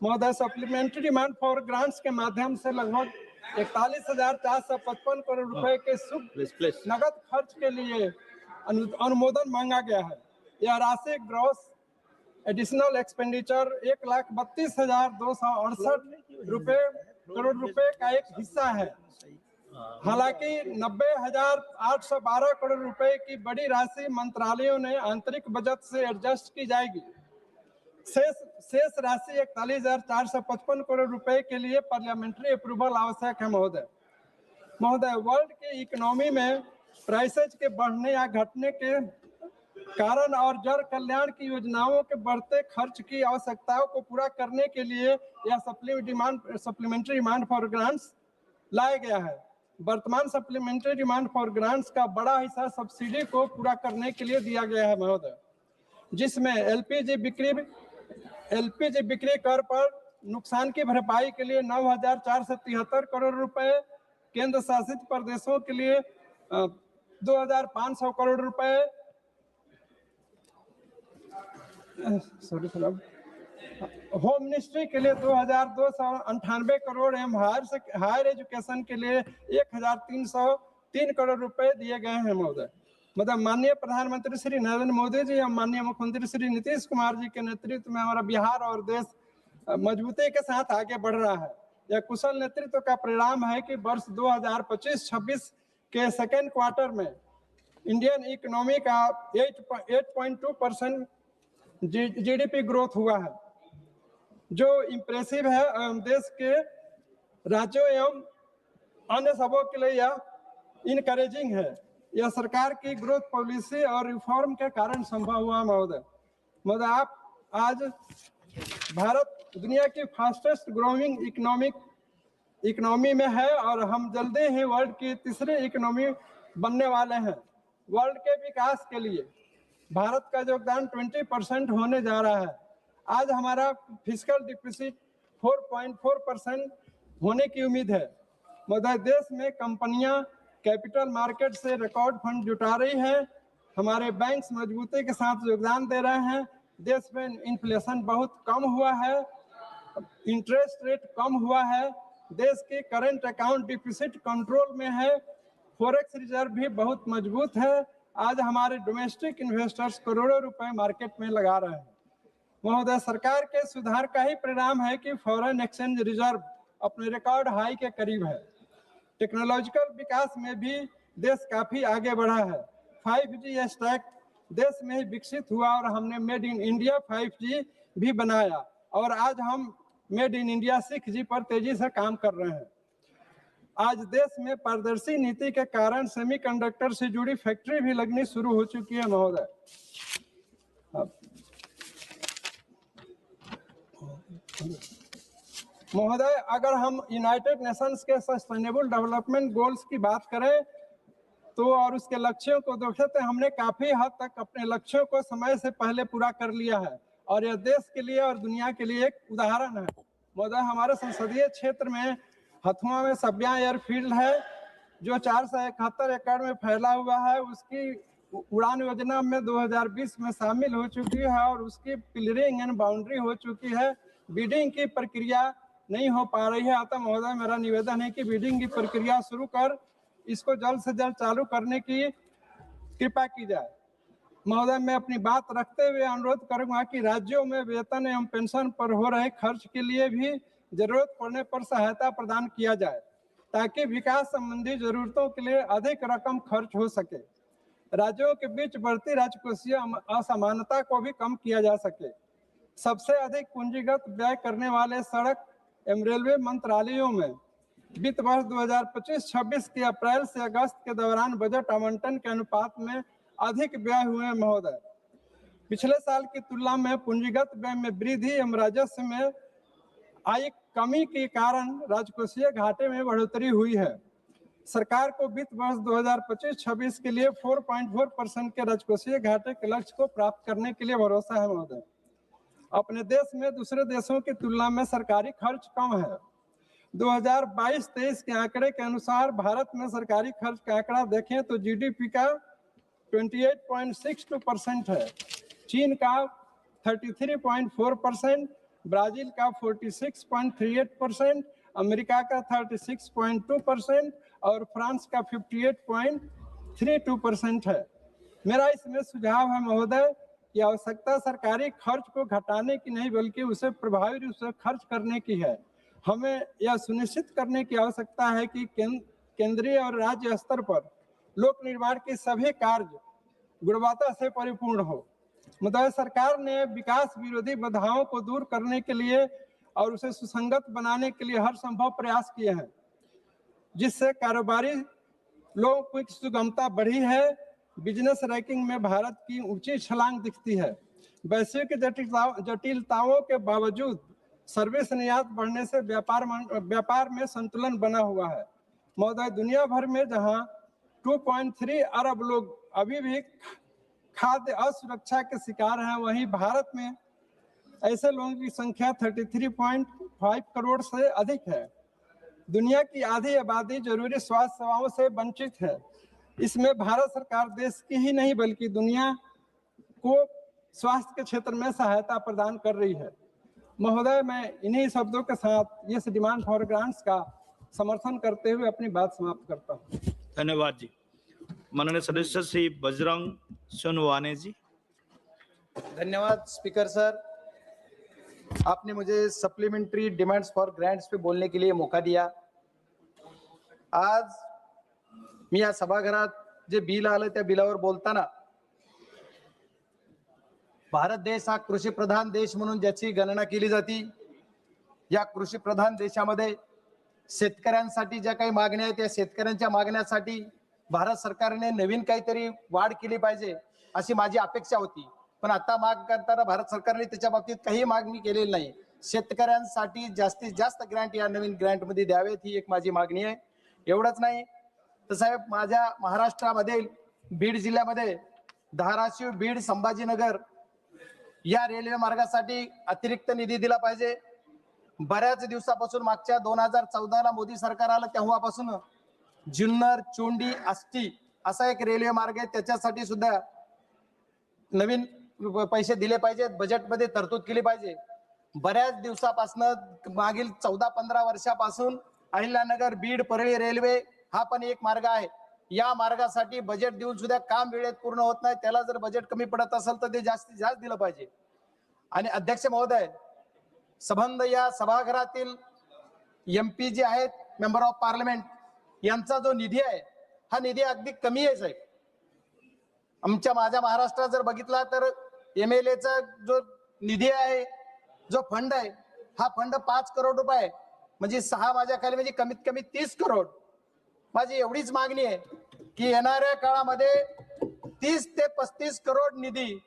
महोदय, सप्लीमेंट्री डिमांड फॉर ग्रांट्स के माध्यम से लगभग 41,455 करोड़ रुपए के नगद खर्च के लिए अनुमोदन मांगा गया है। यह राशि ग्रॉस एडिशनल एक्सपेंडिचर 1,32,268 करोड़ रुपए का एक हिस्सा है। हालांकि 90,812 करोड़ रुपए की बड़ी राशि मंत्रालयों ने आंतरिक बजट से एडजस्ट की जाएगी। शेष राशि 41,455 करोड़ रुपए के लिए पार्लियामेंट्री अप्रूवल आवश्यक है। महोदय, वर्ल्ड की इकोनॉमी में प्राइसेज के बढ़ने या घटने के कारण और जन कल्याण की योजनाओं के बढ़ते खर्च की आवश्यकताओं को पूरा करने के लिए यह सप्लीमेंट्री डिमांड फॉर ग्रांट्स लाया गया है। वर्तमान सप्लीमेंट्री डिमांड फॉर ग्रांट्स का बड़ा हिस्सा सब्सिडी को पूरा करने के लिए दिया गया है महोदय, जिसमें एलपीजी बिक्री कर पर नुकसान की भरपाई के लिए 9,473 करोड़ रुपए, केंद्र शासित प्रदेशों के लिए 2,500 करोड़ रुपए, होम मिनिस्ट्री के लिए 2,298 करोड़ एवं हायर एजुकेशन के लिए 1,303 करोड़ रुपए दिए गए हैं महोदय। मतलब माननीय प्रधानमंत्री श्री नरेंद्र मोदी जी एवं माननीय मुख्यमंत्री श्री नीतीश कुमार जी के नेतृत्व में हमारा बिहार और देश मजबूती के साथ आगे बढ़ रहा है। यह कुशल नेतृत्व का परिणाम है कि वर्ष 2025-26 के सेकेंड क्वार्टर में इंडियन इकोनॉमी का 8.2% जीडीपी ग्रोथ हुआ है, जो इम्प्रेसिव है एवं देश के राज्यों एवं अन्य सबों के लिए यह इनकरेजिंग है। यह सरकार की ग्रोथ पॉलिसी और रिफॉर्म के कारण संभव हुआ महोदय। आप आज भारत दुनिया की फास्टेस्ट ग्रोइंग इकोनॉमी में है और हम जल्दी ही वर्ल्ड की तीसरी इकोनॉमी बनने वाले हैं। वर्ल्ड के विकास के लिए भारत का योगदान 20% होने जा रहा है। आज हमारा फिस्कल डिफिसिट 4.4% होने की उम्मीद है। महोदय, देश में कंपनियां कैपिटल मार्केट से रिकॉर्ड फंड जुटा रही हैं, हमारे बैंक्स मजबूती के साथ योगदान दे रहे हैं, देश में इन्फ्लेशन बहुत कम हुआ है, इंटरेस्ट रेट कम हुआ है, देश की करंट अकाउंट डिफिसिट कंट्रोल में है, फॉरेक्स रिजर्व भी बहुत मजबूत है। आज हमारे डोमेस्टिक इन्वेस्टर्स करोड़ों रुपए मार्केट में लगा रहे हैं। महोदय, सरकार के सुधार का ही परिणाम है कि फॉरेन एक्सचेंज रिजर्व अपने रिकॉर्ड हाई के करीब है। टेक्नोलॉजिकल विकास में भी देश काफी आगे बढ़ा है। 5G स्टैक देश में ही विकसित हुआ और हमने मेड इन इंडिया 5G भी बनाया और आज हम मेड इन इंडिया 6G पर तेजी से काम कर रहे हैं। आज देश में पारदर्शी नीति के कारण सेमीकंडक्टर से जुड़ी फैक्ट्री भी लगनी शुरू हो चुकी है महोदय। अगर हम यूनाइटेड नेशंस के सस्टेनेबल डेवलपमेंट गोल्स की बात करें तो और उसके लक्ष्यों को देखें तो हमने काफी हद तक अपने लक्ष्यों को समय से पहले पूरा कर लिया है और यह देश के लिए और दुनिया के लिए एक उदाहरण है। महोदय, हमारे संसदीय क्षेत्र में हथुआ में सब्या एयरफील्ड है जो 471 एकड़ में फैला हुआ है। उसकी उड़ान योजना में 2020 में शामिल हो चुकी है और उसकी पिलरिंग एंड बाउंड्री हो चुकी है। बिडिंग की प्रक्रिया नहीं हो पा रही है। अतः महोदय, मेरा निवेदन है कि बिडिंग की प्रक्रिया शुरू कर इसको जल्द से जल्द चालू करने की कृपा की जाए। महोदय, मैं अपनी बात रखते हुए अनुरोध करूंगा कि राज्यों में वेतन एवं पेंशन पर हो रहे खर्च के लिए भी जरूरत पड़ने पर सहायता प्रदान किया जाए ताकि विकास संबंधी जरूरतों के लिए अधिक रकम खर्च हो सके। राज्यों के बीच बढ़ती राजकोषीय असमानता को भी कम किया जा सके। सबसे अधिक पूंजीगत व्यय करने वाले सड़क एवं रेलवे मंत्रालयों में वित्त वर्ष 2025-26 के अप्रैल से अगस्त के दौरान बजट आवंटन के अनुपात में अधिक व्यय हुए। महोदय, पिछले साल की तुलना में पूंजीगत व्यय में वृद्धि एवं राजस्व में आई कमी के कारण राजकोषीय घाटे में बढ़ोतरी हुई है। सरकार को वित्त वर्ष 2025-26 के लिए 4.4% के राजकोषीय घाटे के लक्ष्य को प्राप्त करने के लिए भरोसा है। महोदय, अपने देश में दूसरे देशों की तुलना में सरकारी खर्च कम है। 2022-23 के आंकड़े के अनुसार भारत में सरकारी खर्च का आंकड़ा देखें तो जीडीपी का 28.62% है, चीन का 33.4%, ब्राजील का 46.38%, अमेरिका का 36.2% और फ्रांस का 58.32% है। मेरा इसमें सुझाव है महोदय कि आवश्यकता सरकारी खर्च को घटाने की नहीं बल्कि उसे प्रभावी रूप से खर्च करने की है। हमें यह सुनिश्चित करने की आवश्यकता है कि केंद्रीय और राज्य स्तर पर लोक निर्माण के सभी कार्य गुणवत्ता से परिपूर्ण हो। महोदय, सरकार ने विकास विरोधी बाधाओं को दूर करने के लिए और उसे सुसंगत बनाने के लिए हर संभव प्रयास किए हैं, जिससे कारोबारी लोगों की सुगमता बढ़ी है। बिजनेस रैंकिंग में भारत की ऊंची छलांग दिखती है। वैश्विक जटिलताओं के बावजूद सर्विस निर्यात बढ़ने से व्यापार में संतुलन बना हुआ है। महोदय, दुनिया भर में जहां 2.3 अरब लोग अभी भी खाद्य असुरक्षा के शिकार हैं, वहीं भारत में ऐसे लोगों की संख्या 33.5 करोड़ से अधिक है। दुनिया की आधी आबादी जरूरी स्वास्थ्य सेवाओं से वंचित है। इसमें भारत सरकार देश की ही नहीं बल्कि दुनिया को स्वास्थ्य के क्षेत्र में सहायता प्रदान कर रही है। महोदय, मैं इन्हीं शब्दों के साथ इस डिमांड फॉर ग्रांट्स का समर्थन करते हुए अपनी बात समाप्त करता हूँ। धन्यवाद जी। माननीय सदस्य श्री बजरंग सोनवाने जी। धन्यवाद स्पीकर सर, आपने मुझे सप्लीमेंट्री डिमांड्स फॉर ग्रांट्स पे बोलने के लिए मौका दिया। आज मी या सभागृहात जे बिल आलं त्या बिलावर बोलताना भारत देश हा कृषी प्रधान देश म्हणून ज्याची गणना केली जाते, या कृषी प्रधान देशामध्ये शेतकऱ्यांसाठी ज्या काही मागण्या आहेत त्या शेतकऱ्यांच्या मागण्यासाठी भारत सरकारने नवीन काहीतरी वाढ केली पाहिजे अशी माझी अपेक्षा होती। पण आता माग करताना भारत सरकारने त्याच्या बाबतीत काही मागणी केलेली नाही। शेतकऱ्यांसाठी जास्तीत जास्त ग्रँट या नवीन ग्रँट मध्ये द्यावेत ही एक माझी मागणी आहे। एवढंच नाही तर साहेब, माझ्या महाराष्ट्रामध्ये बीड जिल्ह्यामध्ये धाराशिव बीड संभाजीनगर या रेल्वे मार्गासाठी अतिरिक्त निधी दिला पाहिजे। बऱ्याच दिवसापासून मागच्या 2014 ला मोदी सरकार आलं तेव्हापासून जुन्नर चोंडी आष्टी असा एक रेल्वे मार्ग आहे, त्याच्यासाठी सुद्धा नवीन पैसे दिले पाहिजेत, बजेटमध्ये तरतूद केली पाहिजे। बऱ्याच दिवसापासून मागील 14-15 वर्षापासून अहिल्यानगर बीड परळी रेल्वे हा पण एक मार्ग आहे। या मार्गासाठी बजेट देऊन सुद्धा काम वेळेत पूर्ण होत नाही। त्याला जर बजेट कमी पडत असेल तर ते जास्तीत जास्त दिलं पाहिजे। आणि अध्यक्ष महोदय, संबंध या सभागृहातील एमपी जे आहेत, मेंबर ऑफ पार्लमेंट, यांचा जो निधी आहे हा निधी अगदी कमी आहे साहेब। माझ्या महाराष्ट्रात जर बघितला तर एमएलए चा जो निधी आहे, जो फंड आहे, हा फंड 5 करोड रुपये, म्हणजे 6 माझ्या खाली म्हणजे कमीत कमी 30 करोड। माझी एवढीच मागणी आहे की येणाऱ्या काळामध्ये 30 ते 35 करोड निधी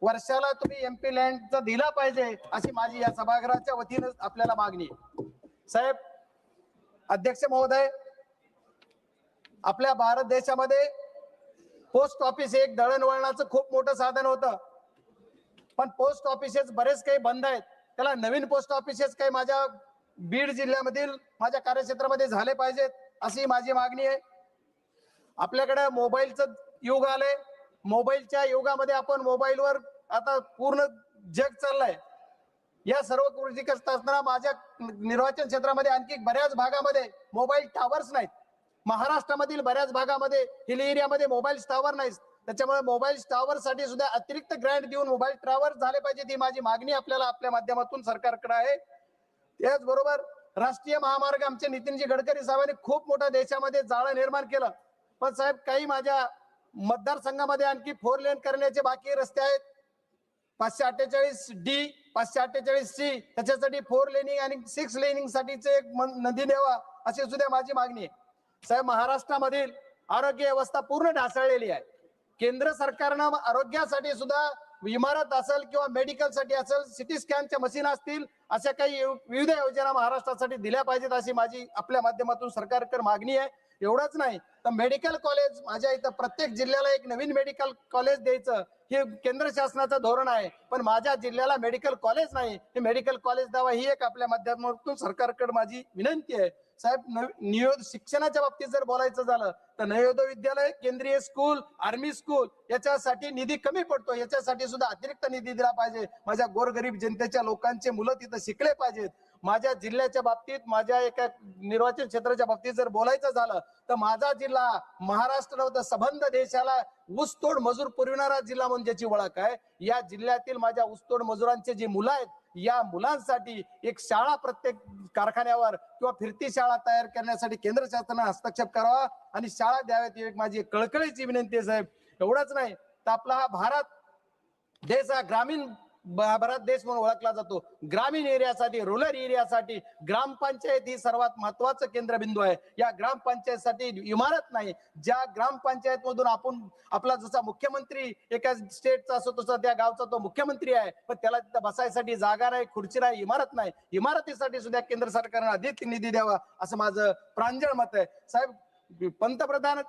वर्षाला तुम्ही एमपी लँडचा दिला पाहिजे अशी माझी या सभागृहाच्या वतीने आपल्याला मागणी आहे। साहेब, अध्यक्ष महोदय, आपल्या भारत देशामध्ये पोस्ट ऑफिस एक दळणवळणाचं खूप मोठं साधन होतं, पण पोस्ट ऑफिसेस बरेच काही बंद आहेत. त्याला नवीन पोस्ट ऑफिसेस काही माझ्या बीड जिल्ह्यामधील माझ्या कार्यक्षेत्रामध्ये झाले पाहिजेत अशी माझी मागणी आहे. आपल्याकडे मोबाईलचं युग आलंय. मोबाईलच्या युगामध्ये आपण मोबाईलवर आता पूर्ण जग चाललंय. या सर्व गोष्टी करत असताना माझ्या निर्वाचन क्षेत्रामध्ये आणखी बऱ्याच भागामध्ये मोबाईल टावर्स नाहीत. महाराष्ट्रामधील बऱ्याच भागामध्ये हिल एरियामध्ये मोबाईल टावर नाहीत. त्याच्यामुळे मोबाईल टावर साठी सुद्धा अतिरिक्त ग्रँट देऊन मोबाईल टावर झाले पाहिजे, ही माझी मागणी आपल्याला आपल्या माध्यमातून सरकारकडे आहे. त्याचबरोबर राष्ट्रीय महामार्ग आमचे नितीनजी गडकरी साहेबांनी खूप मोठा देशामध्ये जाळं निर्माण केलं, पण साहेब काही माझ्या मतदारसंघामध्ये आणखी 4 लेन करण्याचे बाकी रस्ते आहेत. 548D 548C त्याच्यासाठी 4 लेनिंग आणि 6 लेनिंग साठीचे एक नदी द्यावा अशी सुद्धा माझी मागणी आहे. साहेब महाराष्ट्रामधील आरोग्य व्यवस्था पूर्ण ढासळलेली आहे. केंद्र सरकारनं आरोग्यासाठी सुद्धा इमारत असेल किंवा मेडिकल साठी असेल, सिटी स्कॅनच्या मशीन असतील, अशा काही विविध योजना महाराष्ट्रासाठी दिल्या पाहिजेत अशी माझी आपल्या माध्यमातून सरकारकडे मागणी आहे. एवढंच नाही तर मेडिकल कॉलेज माझ्या इथं प्रत्येक जिल्ह्याला एक नवीन मेडिकल कॉलेज द्यायचं हे केंद्र शासनाचं धोरण आहे, पण माझ्या जिल्ह्याला मेडिकल कॉलेज नाही. हे मेडिकल कॉलेज द्यावा ही एक आपल्या माध्यमातून सरकारकडे माझी विनंती आहे. साहेब शिक्षणाच्या बाबतीत जर बोलायचं झालं तर नवोदय विद्यालय, केंद्रीय स्कूल, आर्मी स्कूल याच्यासाठी निधी कमी पडतो, याच्यासाठी सुद्धा अतिरिक्त निधी दिला पाहिजे. माझ्या गोरगरीब जनतेच्या लोकांचे मुलं तिथं शिकले पाहिजेत. माझ्या जिल्ह्याच्या बाबतीत, माझ्या एका निर्वाचन क्षेत्राच्या बाबतीत जर बोलायचं झालं तर माझा जिल्हा महाराष्ट्र संबंध देशाला ऊसतोड मजूर पुरविणारा जिल्हा म्हणून ज्याची ओळख आहे. या जिल्ह्यातील माझ्या ऊसतोड मजुरांचे जे मुलं आहेत, या मुलांसाठी एक शाळा प्रत्येक कारखान्यावर किंवा फिरती शाळा तयार करण्यासाठी केंद्र शासनाने हस्तक्षेप करावा आणि शाळा द्याव्यात ही एक माझी कळकळीची विनंती आहे. साहेब एवढंच नाही तर आपला हा भारत देश हा ग्रामीण भारत देश म्हणून ओळखला जातो. ग्रामीण एरियासाठी, रुरल एरियासाठी ग्रामपंचायत ही सर्वात महत्वाचं केंद्रबिंदू आहे. या ग्रामपंचायतसाठी इमारत नाही. ज्या ग्रामपंचायत मधून आपण आपला जसा मुख्यमंत्री एका स्टेटचा असतो तसा त्या गावचा तो मुख्यमंत्री आहे, पण त्याला तिथं बसायसाठी जागा नाही, खुर्ची नाही, इमारत नाही. इमारतीसाठी सुद्धा केंद्र सरकारने अधिक निधी द्यावा असं माझं प्रांजळ मत आहे. साहेब पंतप्रधान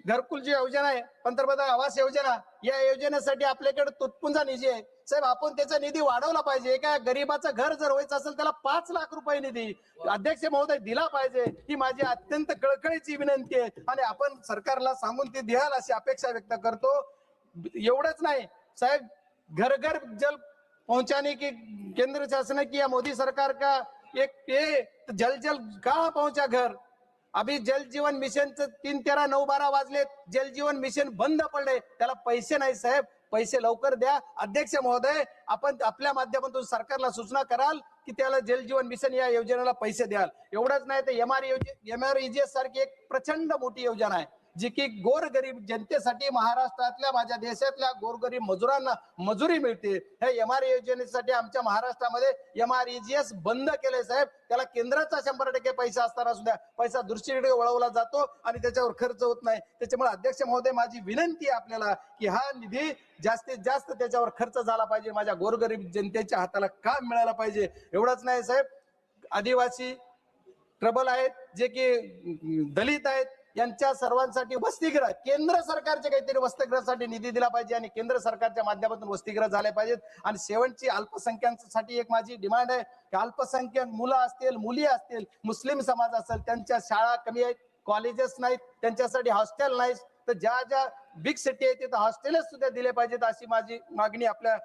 घरकुल जी योजना आहे, पंतप्रधान आवास योजना, या योजनेसाठी आपल्याकडे तुटपुंजा निधी आहे. साहेब आपण त्याचा निधी वाढवला पाहिजे. एका गरीबाचं घर जर व्हायचं असेल त्याला 5 लाख रुपये निधी अध्यक्ष महोदय दिला पाहिजे, ही माझी अत्यंत कळकळीची विनंती आहे आणि आपण सरकारला सांगून ते द्याल अशी अपेक्षा व्यक्त करतो. एवढंच नाही साहेब, घर घर जल पहुंचाने की केंद्र शासन की या मोदी सरकार का एक जल जल कहाँ पहुंचा घर. अभी जल जीवन मिशनचं 3, 13, 9, 12 वाजले, जल जीवन मिशन बंद पडले. त्याला पैसे नाही साहेब, पैसे लवकर द्या. अध्यक्ष महोदय आपण आपल्या माध्यमातून सरकारला सूचना कराल की त्याला जल जीवन मिशन या योजनेला पैसे द्याल. एवढंच नाही तर MREGS सारखी एक प्रचंड मोठी योजना आहे जी की गोरगरीब जनतेसाठी महाराष्ट्रातल्या माझ्या देशातल्या गोरगरीब मजुरांना मजुरी मिळते. हे MRE योजनेसाठी आमच्या महाराष्ट्रामध्ये MREGS बंद केले साहेब. त्याला केंद्राचा 100% पैसा असताना सुद्धा पैसा दुसरीकडे वळवला जातो आणि त्याच्यावर खर्च होत नाही. त्याच्यामुळे अध्यक्ष महोदय माझी विनंती आहे आपल्याला की हा निधी जास्तीत जास्त त्याच्यावर खर्च झाला पाहिजे. माझ्या गोरगरीब जनतेच्या हाताला काम मिळायला पाहिजे. एवढंच नाही साहेब, आदिवासी ट्रबल आहेत, जे की दलित आहेत, यांच्या सर्वांसाठी वसतिगृह, केंद्र सरकारचे काहीतरी वसतिगृहासाठी निधी दिला पाहिजे आणि केंद्र सरकारच्या माध्यमातून वसतिगृह झाले पाहिजेत. आणि शेवटची अल्पसंख्याकांसाठी एक माझी डिमांड आहे की अल्पसंख्याक मुलं असतील, मुली असतील, मुस्लिम समाज असेल, त्यांच्या शाळा कमी आहेत, कॉलेजेस नाहीत, त्यांच्यासाठी हॉस्टेल नाहीत, तर ज्या ज्या बिग सिटी आहेत तिथं हॉस्टेलच सुद्धा दिले पाहिजेत अशी माझी मागणी आपल्या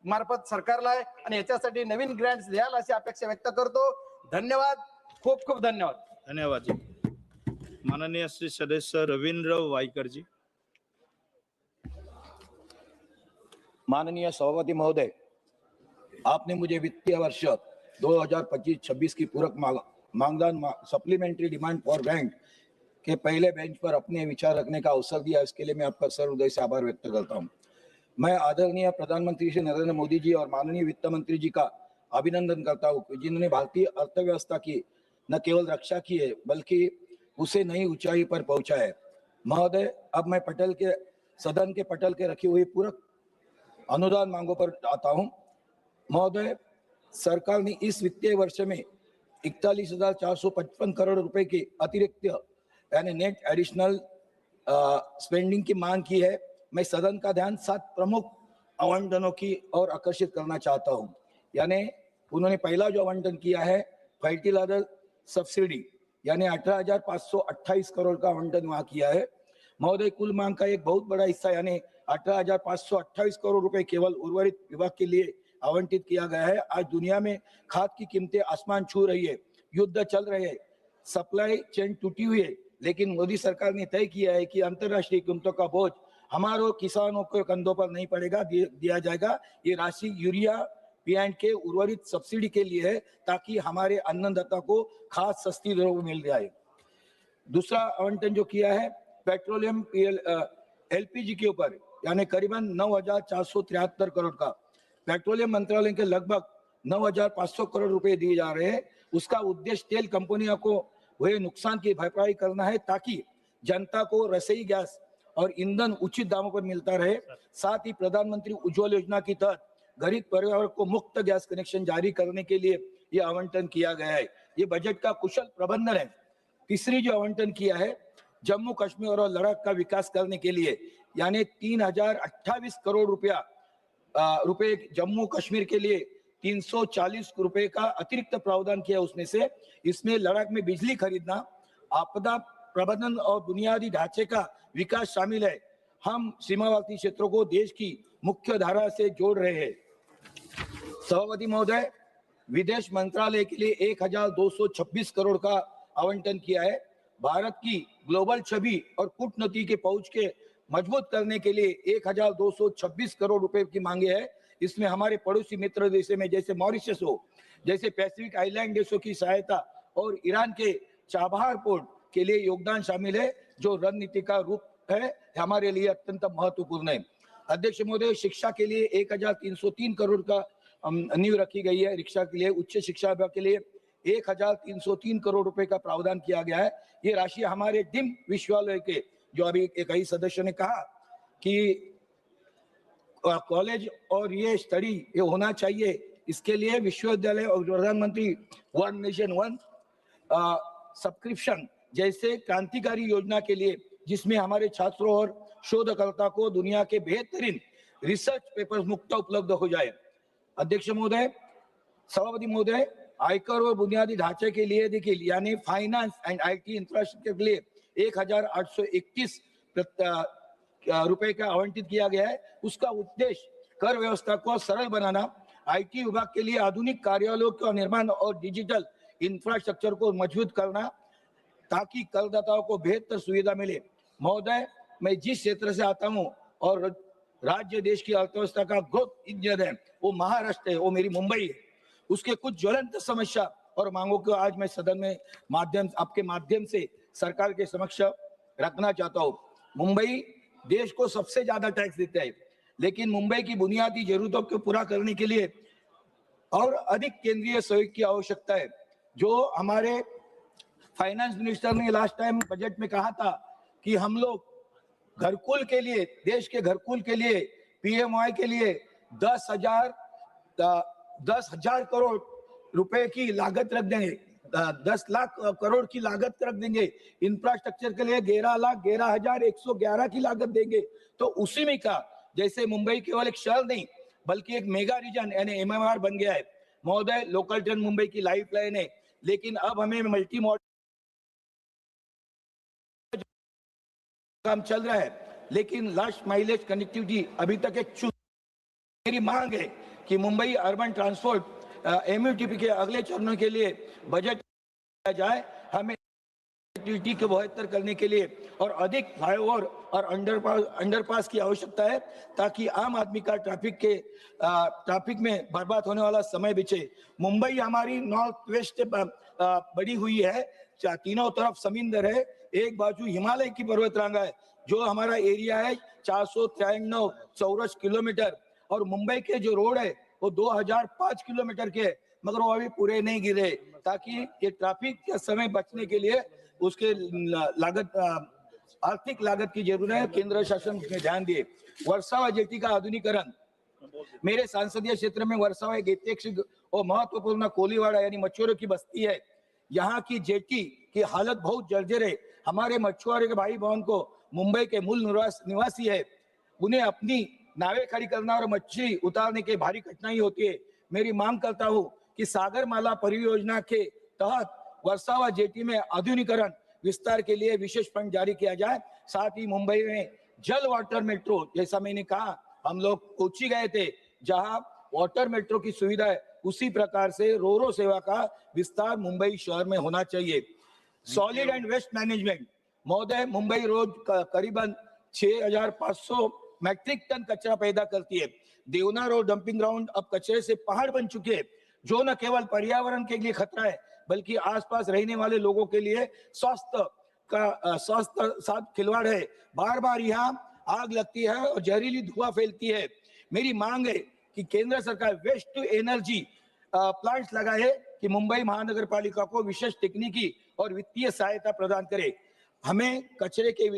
मार्फत सरकारला आहे आणि याच्यासाठी नवीन ग्रँट्स द्याल अशी अपेक्षा व्यक्त करतो. धन्यवाद, खूप खूप धन्यवाद. धन्यवाद जी. माननीय श्री सदस्य रवींद्र वाईकर जी. माननीय सभापति महोदय, आपने मुझे वित्तीय वर्ष 2025-26 की पूरक मांगदान सप्लीमेंट्री डिमांड फॉर बैंक के पहले बेंच पर अपने विचार रखने का अवसर दिया, इसके लिए मैं आपका सर्वहृदय से आभार व्यक्त करता हूं। मैं आदरणीय प्रधानमंत्री श्री नरेंद्र मोदी जी और माननीय वित्त मंत्री जी का अभिनंदन करता हूं, जिन्होंने भारतीय अर्थव्यवस्था की न केवल रक्षा की है बल्कि उसे नई ऊंचाई पर पहुंचा है। महोदय, अब मैं सदन के पटल के रखी हुई पूरक अनुदान मांगों पर आता हूं। महोदय, सरकार ने इस वित्तीय वर्ष में 41,455 करोड़ रुपए की अतिरिक्त यानी नेट एडिशनल स्पेंडिंग की मांग की है। मैं सदन का ध्यान 7 प्रमुख आवंटनों की ओर आकर्षित करना चाहता हूं। यानी उन्होंने पहला जो आवंटन किया है फर्टिलाइजर सब्सिडी, यानी 18,528 करोड़ का आवंटन वहां किया है। महोदय, कुल मांग का एक बहुत बड़ा हिस्सा यानी 18,528 करोड़ रुपए केवल उर्वरित विभाग के लिए आवंटित किया गया है। आज दुनिया में खाद की कीमतें आसमान छू रही है, युद्ध चल रहे हैं, सप्लाई चेन टूटी हुई है, लेकिन मोदी सरकार ने तय किया है कि अंतर्राष्ट्रीय कीमतों का बोझ हमारे किसानों के कंधों पर नहीं पड़ेगा, दिया जाएगा। ये राशि यूरिया पीएंड के उर्वरित सब्सिडी के लिए है, ताकि हमारे अन्नदाता को खाद सस्ती दरों में मिल जाए। दूसरा आवंटन जो किया है पेट्रोलियम एलपीजी के ऊपर, यानी करीबन 9,473 करोड़ का। पेट्रोलियम मंत्रालय के लगभग 9,500 करोड़ रुपए दिए जा रहे हैं। उसका उद्देश्य तेल कंपनियों को हुए नुकसान की भरपाई करना है, ताकि जनता को रसोई गैस और ईंधन उचित दामों पर मिलता रहे। साथ ही प्रधानमंत्री उज्ज्वल योजना के तहत गरीब परिवार को मुफ्त गैस कनेक्शन जारी करने के लिए यह आवंटन किया गया है। ये बजट का कुशल प्रबंधन है। तीसरी जो आवंटन किया है जम्मू कश्मीर और लद्दाख का विकास करने के लिए, यानी 3,028 करोड़ रुपए जम्मू कश्मीर के लिए, 340 रुपए का अतिरिक्त प्रावधान किया उसमें से। इसमें लद्दाख में बिजली खरीदना, आपदा प्रबंधन और बुनियादी ढांचे का विकास शामिल है। हम सीमावर्ती क्षेत्रों को देश की मुख्य धारा से जोड़ रहे हैं। सभापति महोदय, विदेश मंत्रालय के लिए 1,226 करोड़ का आवंटन किया है। भारत की ग्लोबल छवि और कूटनीति के पहुंच के मजबूत करने के लिए 1,226 करोड़ रुपए की मांगे है। इसमें हमारे पड़ोसी मित्र देशों में जैसे मॉरिशस हो, जैसे पैसिफिक आइलैंड देशों की सहायता और ईरान के चाबहार पोर्ट के लिए योगदान शामिल है, जो रणनीति का रूप है, हमारे लिए अत्यंत महत्वपूर्ण है। अध्यक्ष महोदय, शिक्षा के लिए 1,303 करोड़ का नींव रखी गई है। शिक्षा के लिए, उच्च शिक्षा विभाग के लिए 1,303 करोड़ रुपए का प्रावधान किया गया है। ये राशि हमारे डिम्ड विश्वविद्यालय के, जो अभी कई सदस्यों ने कहा कि कॉलेज और ये स्टडी ये होना चाहिए, इसके लिए विश्वविद्यालय और प्रधानमंत्री वन नेशन वन सब्सक्रिप्शन जैसे क्रांतिकारी योजना के लिए, जिसमें हमारे छात्रों और शोधकर्ता को दुनिया के बेहतरीन रिसर्च पेपर्स मुफ्त उपलब्ध हो जाए। अध्यक्ष महोदय, सभापति महोदय, आयकर और बुनियादी ढांचे के लिए देखिए, यानी फाइनेंस एंड आईटी इंफ्रास्ट्रक्चर के लिए 1,831 रुपए का आवंटित किया गया है। उसका उद्देश्य कर व्यवस्था को सरल बनाना, आईटी विभाग के लिए आधुनिक कार्यालयों का निर्माण और डिजिटल इंफ्रास्ट्रक्चर को मजबूत करना, ताकि करदाताओं को बेहतर सुविधा मिले। महोदय, मैं जिस क्षेत्र से आता हूं और राज्य देश की अर्थव्यवस्था का ग्रोथ इंजन है, वो महाराष्ट्र है, वो मेरी मुंबई है। उसके कुछ ज्वलंत समस्या और मांगों को आज मैं सदन में आपके माध्यम से सरकार के समक्ष रखना चाहता हूँ। मुंबई देश को सबसे ज्यादा टैक्स देता है, लेकिन मुंबई की बुनियादी जरूरतों को पूरा करने के लिए और अधिक केंद्रीय सहयोग की आवश्यकता है। जो हमारे फाइनेंस मिनिस्टर ने लास्ट टाइम बजट में कहा था कि हम लोग घरकुल के लिए, देश के घरकुल के लिए, पीएमवाई के लिए 10,000 करोड़ रुपए की लागत रख देंगे, 10 लाख करोड़ की लागत रख देंगे। इंफ्रास्ट्रक्चर के लिए 11,11,111 की लागत देंगे। तो उसी में का, जैसे मुंबई केवल एक शहर नहीं बल्कि एक मेगा रीजन यानी एमएमआर बन गया है। महोदय, लोकल ट्रेन मुंबई की लाइफ लाइन है, लेकिन अब हमें मल्टी मॉडल काम चल रहा है, लेकिन लास्ट माइलेज कनेक्टिविटी अभी तक एक मेरी मांग है कि मुंबई अर्बन ट्रांसपोर्ट एमयूटीपी के अगले चरणों के लिए बजट किया जाए। हमें कनेक्टिविटी को बेहतर करने के लिए और अधिक फ्लाईओवर और अंडरपास की आवश्यकता है, ताकि आम आदमी का ट्रैफिक में बर्बाद होने वाला समय बचे। मुंबई हमारी नॉर्थ वेस्ट बड़ी हुई है, तीनों तरफ समुद्र है, एक बाजू हिमालय की पर्वतरांगा है। जो हमारा एरिया है 493 चौरस किलोमीटर, और मुंबई के जो रोड है वो 2005 किलोमीटर के, मगर वो अभी पूरे नहीं गिरे। ताकि ये ट्रैफिक के समय बचने के लिए उसके लागत, आर्थिक लागत की जरूरत है, केंद्र शासन उसमें ध्यान दिए। वर्सावा जेटी का आधुनिकीकरण, मेरे संसदीय क्षेत्र में वर्सावा एक ऐतिहासिक और महत्वपूर्ण कोलीवाड़ा यानी मछुआरों की बस्ती है। यहाँ की जेटी की हालत बहुत जर्जर है। हमारे मछुआरे के भाई बहन को मुंबई के मूल निवासी है, उन्हें अपनी नावें खड़ी करना और मच्छी उतारने की भारी कठिनाई होती है। मेरी मांग करता हूं कि सागरमाला परियोजना के तहत वर्षावा जेटी में आधुनिकीकरण विस्तार के लिए विशेष फंड जारी किया जाए। साथ ही मुंबई में जल वाटर मेट्रो, जैसा मैंने कहा, हम लोग कोची गए थे जहां वाटर मेट्रो की सुविधा है, उसी प्रकार से रोरो सेवा का विस्तार मुंबई शहर में होना चाहिए। सॉलिड एंड वेस्ट मैनेजमेंट महोदय, मुंबई रोज करीबन 6,500 मैट्रिक टन कचरा पैदा करती है। देवना रोड डंपिंग ग्राउंड अब कचरे से पहाड़ बन चुके हैं, जो न केवल पर्यावरण के लिए खतरा है बल्कि आसपास रहने वाले लोगों के लिए स्वास्थ्य साथ खिलवाड़ है। बार बार यहाँ आग लगती है और जहरीली धुआं फैलती है। मेरी मांग है कि केंद्र सरकार वेस्ट टू एनर्जी प्लांट्स लगाए कि मुंबई महानगर पालिका को विशेष तकनीकी और वित्तीय सहायता प्रदान करे। हमें कचरे के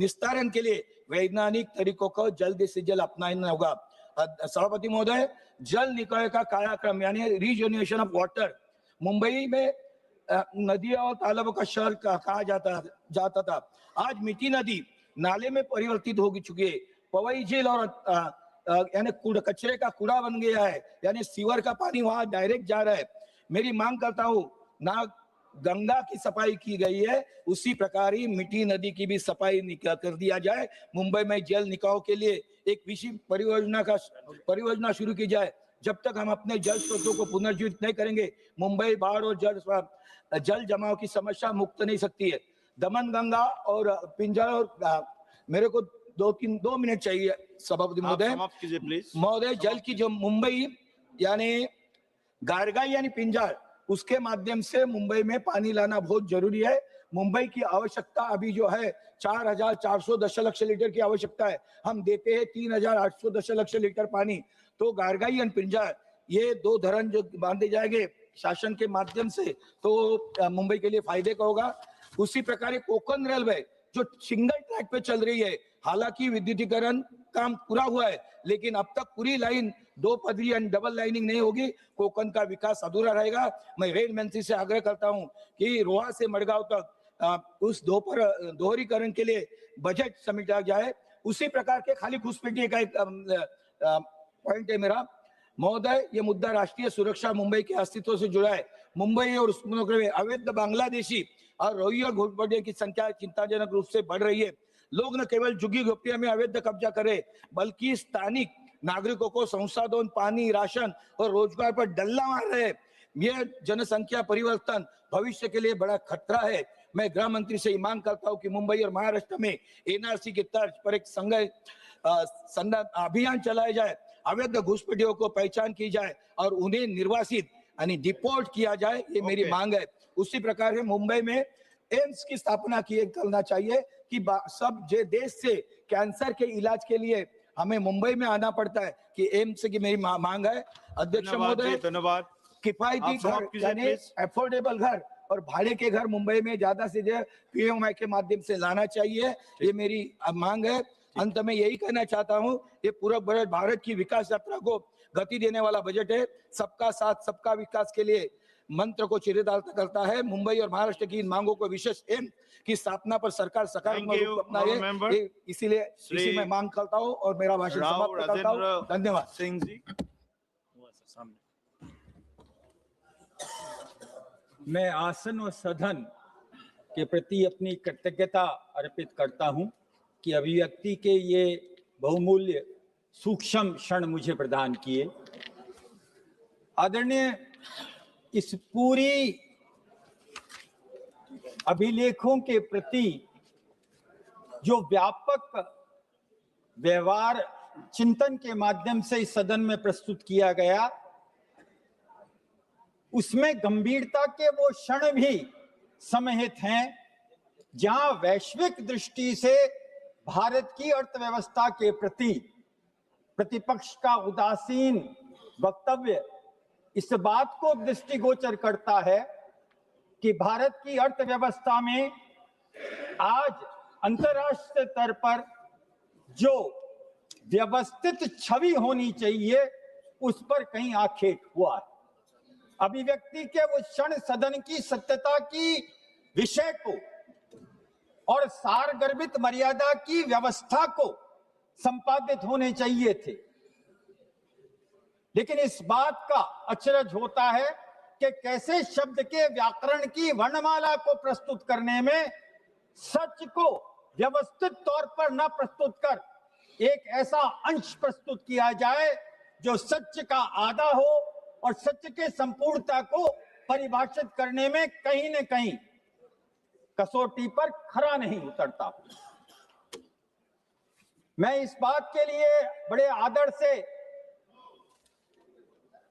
निस्तारण के लिए वैज्ञानिक तरीकों को जल्द से जल्द अपनाना होगा। सभापति महोदय, जल निकाय का कायाक्रम यानी रीजनरेशन ऑफ वाटर, मुंबई में नदियों और तालाबों का शहर कहा जाता था। आज मीठी नदी नाले में परिवर्तित हो चुकी है। पवई झील और यानी कचरे का कूड़ा बन गया है, यानी सीवर का पानी वहां डायरेक्ट जा रहा है। मेरी मांग करता हूं, ना गंगा की सफाई की गई है, उसी प्रकार ही मीठी नदी की भी सफाई कर दिया जाए। मुंबई में जल निकाय के लिए एक विशेष परियोजना शुरू की जाए। जब तक हम अपने जल स्रोतों को पुनर्जीवित नहीं करेंगे, मुंबई बाढ़ और जल जमाव की समस्या मुक्त नहीं सकती है। दमन गंगा और पिंजर और मेरे को 2 मिनट चाहिए सभापति महोदय। महोदय, जल की जो मुंबई यानी गारगाई यानी पिंजर, उसके माध्यम से मुंबई में पानी लाना बहुत जरूरी है। मुंबई की आवश्यकता अभी जो है 4,400 दशलक्ष लीटर की आवश्यकता है, हम देते हैं 3,800 दशलक्ष लीटर पानी। तो गारगाई और पिंजर ये 2 धरण जो बांधे जाएंगे शासन के माध्यम से, तो मुंबई के लिए फायदे का होगा। उसी प्रकार कोकण रेलवे जो सिंगल ट्रैक पे चल रही है, हालांकि विद्युतीकरण काम पूरा हुआ है, लेकिन अब तक पूरी लाइन 2 पदरी एंड डबल लाइनिंग नहीं होगी, कोकण का विकास अधूरा रहेगा। मैं रेल मंत्री से आग्रह करता हूं कि रोहा से मडगांव तक उस दोहरीकरण के लिए बजट समेटा जाए। उसी प्रकार के खाली घुसपैठिए का एक पॉइंट है मेरा महोदय, ये मुद्दा राष्ट्रीय सुरक्षा मुंबई के अस्तित्व से जुड़ा है। मुंबई और उस में अवैध बांग्लादेशी और रोहिंग्या घुसपैठियों की संख्या चिंताजनक रूप से बढ़ रही है। लोग न केवल झुग्गी झोपड़ियों में अवैध कब्जा करे, बल्कि स्थानिक नागरिकों को संसाधन, पानी, राशन और रोजगार पर डल्ला मार रहे हैं। यह जनसंख्या परिवर्तन भविष्य के लिए बड़ा खतरा है। मैं गृह मंत्री से मांग करता हूं कि मुंबई और महाराष्ट्र में एनआरसी की तर्ज पर एक अभियान चलाया जाए, अवैध घुसपैठियों को पहचान की जाए और उन्हें निर्वासित यानी डिपोर्ट किया जाए, ये मेरी मांग है। उसी प्रकार से मुंबई में एम्स की स्थापना करना चाहिए कि सब देश से कैंसर के इलाज के लिए हमें मुंबई में आना पड़ता है, कि एम्स की मेरी मांग है। अध्यक्ष महोदय, धन्यवाद। किफायती घर यानी अफोर्डेबल घर और भाड़े के घर मुंबई में ज्यादा से ज्यादा पीएमआई के माध्यम से लाना चाहिए, ये मेरी मांग है। अंत में यही कहना चाहता हूं, ये पूरा बजट भारत की विकास यात्रा को गति देने वाला बजट है। सबका साथ सबका विकास के लिए मंत्र को चरितार्थ करता है। मुंबई और महाराष्ट्र की इन मांगों को विशेष एम्स की स्थापना पर सरकार सकारात्मक रूप अपनाए, इसीलिए इसी में मांग करता हूं और मेरा भाषण समाप्त करता हूं। धन्यवाद। सिंह जी, मैं आसन व सदन के प्रति अपनी कृतज्ञता अर्पित करता हूं कि अभिव्यक्ति के ये बहुमूल्य सूक्ष्म क्षण मुझे प्रदान किए। आदरणीय, इस पूरी अभिलेखों के प्रति जो व्यापक व्यवहार चिंतन के माध्यम से इस सदन में प्रस्तुत किया गया, उसमें गंभीरता के वो क्षण भी समाहित हैं जहां वैश्विक दृष्टि से भारत की अर्थव्यवस्था के प्रति प्रतिपक्ष का उदासीन वक्तव्य इस बात को दृष्टिगोचर करता है कि भारत की अर्थव्यवस्था में आज अंतर्राष्ट्रीय स्तर पर जो व्यवस्थित छवि होनी चाहिए उस पर कहीं आक्षेप हुआ है। अभिव्यक्ति के वो क्षण सदन की सत्यता की विषय को और सारगर्भित मर्यादा की व्यवस्था को संपादित होने चाहिए थे। लेकिन इस बात का अचरज होता है कि कैसे शब्द के व्याकरण की वर्णमाला को प्रस्तुत करने में सच को व्यवस्थित तौर पर न प्रस्तुत कर एक ऐसा अंश प्रस्तुत किया जाए जो सच का आधा हो और सत्य के संपूर्णता को परिभाषित करने में कहीं न कहीं कसौटी पर खरा नहीं उतरता। मैं इस बात के लिए बड़े आदर से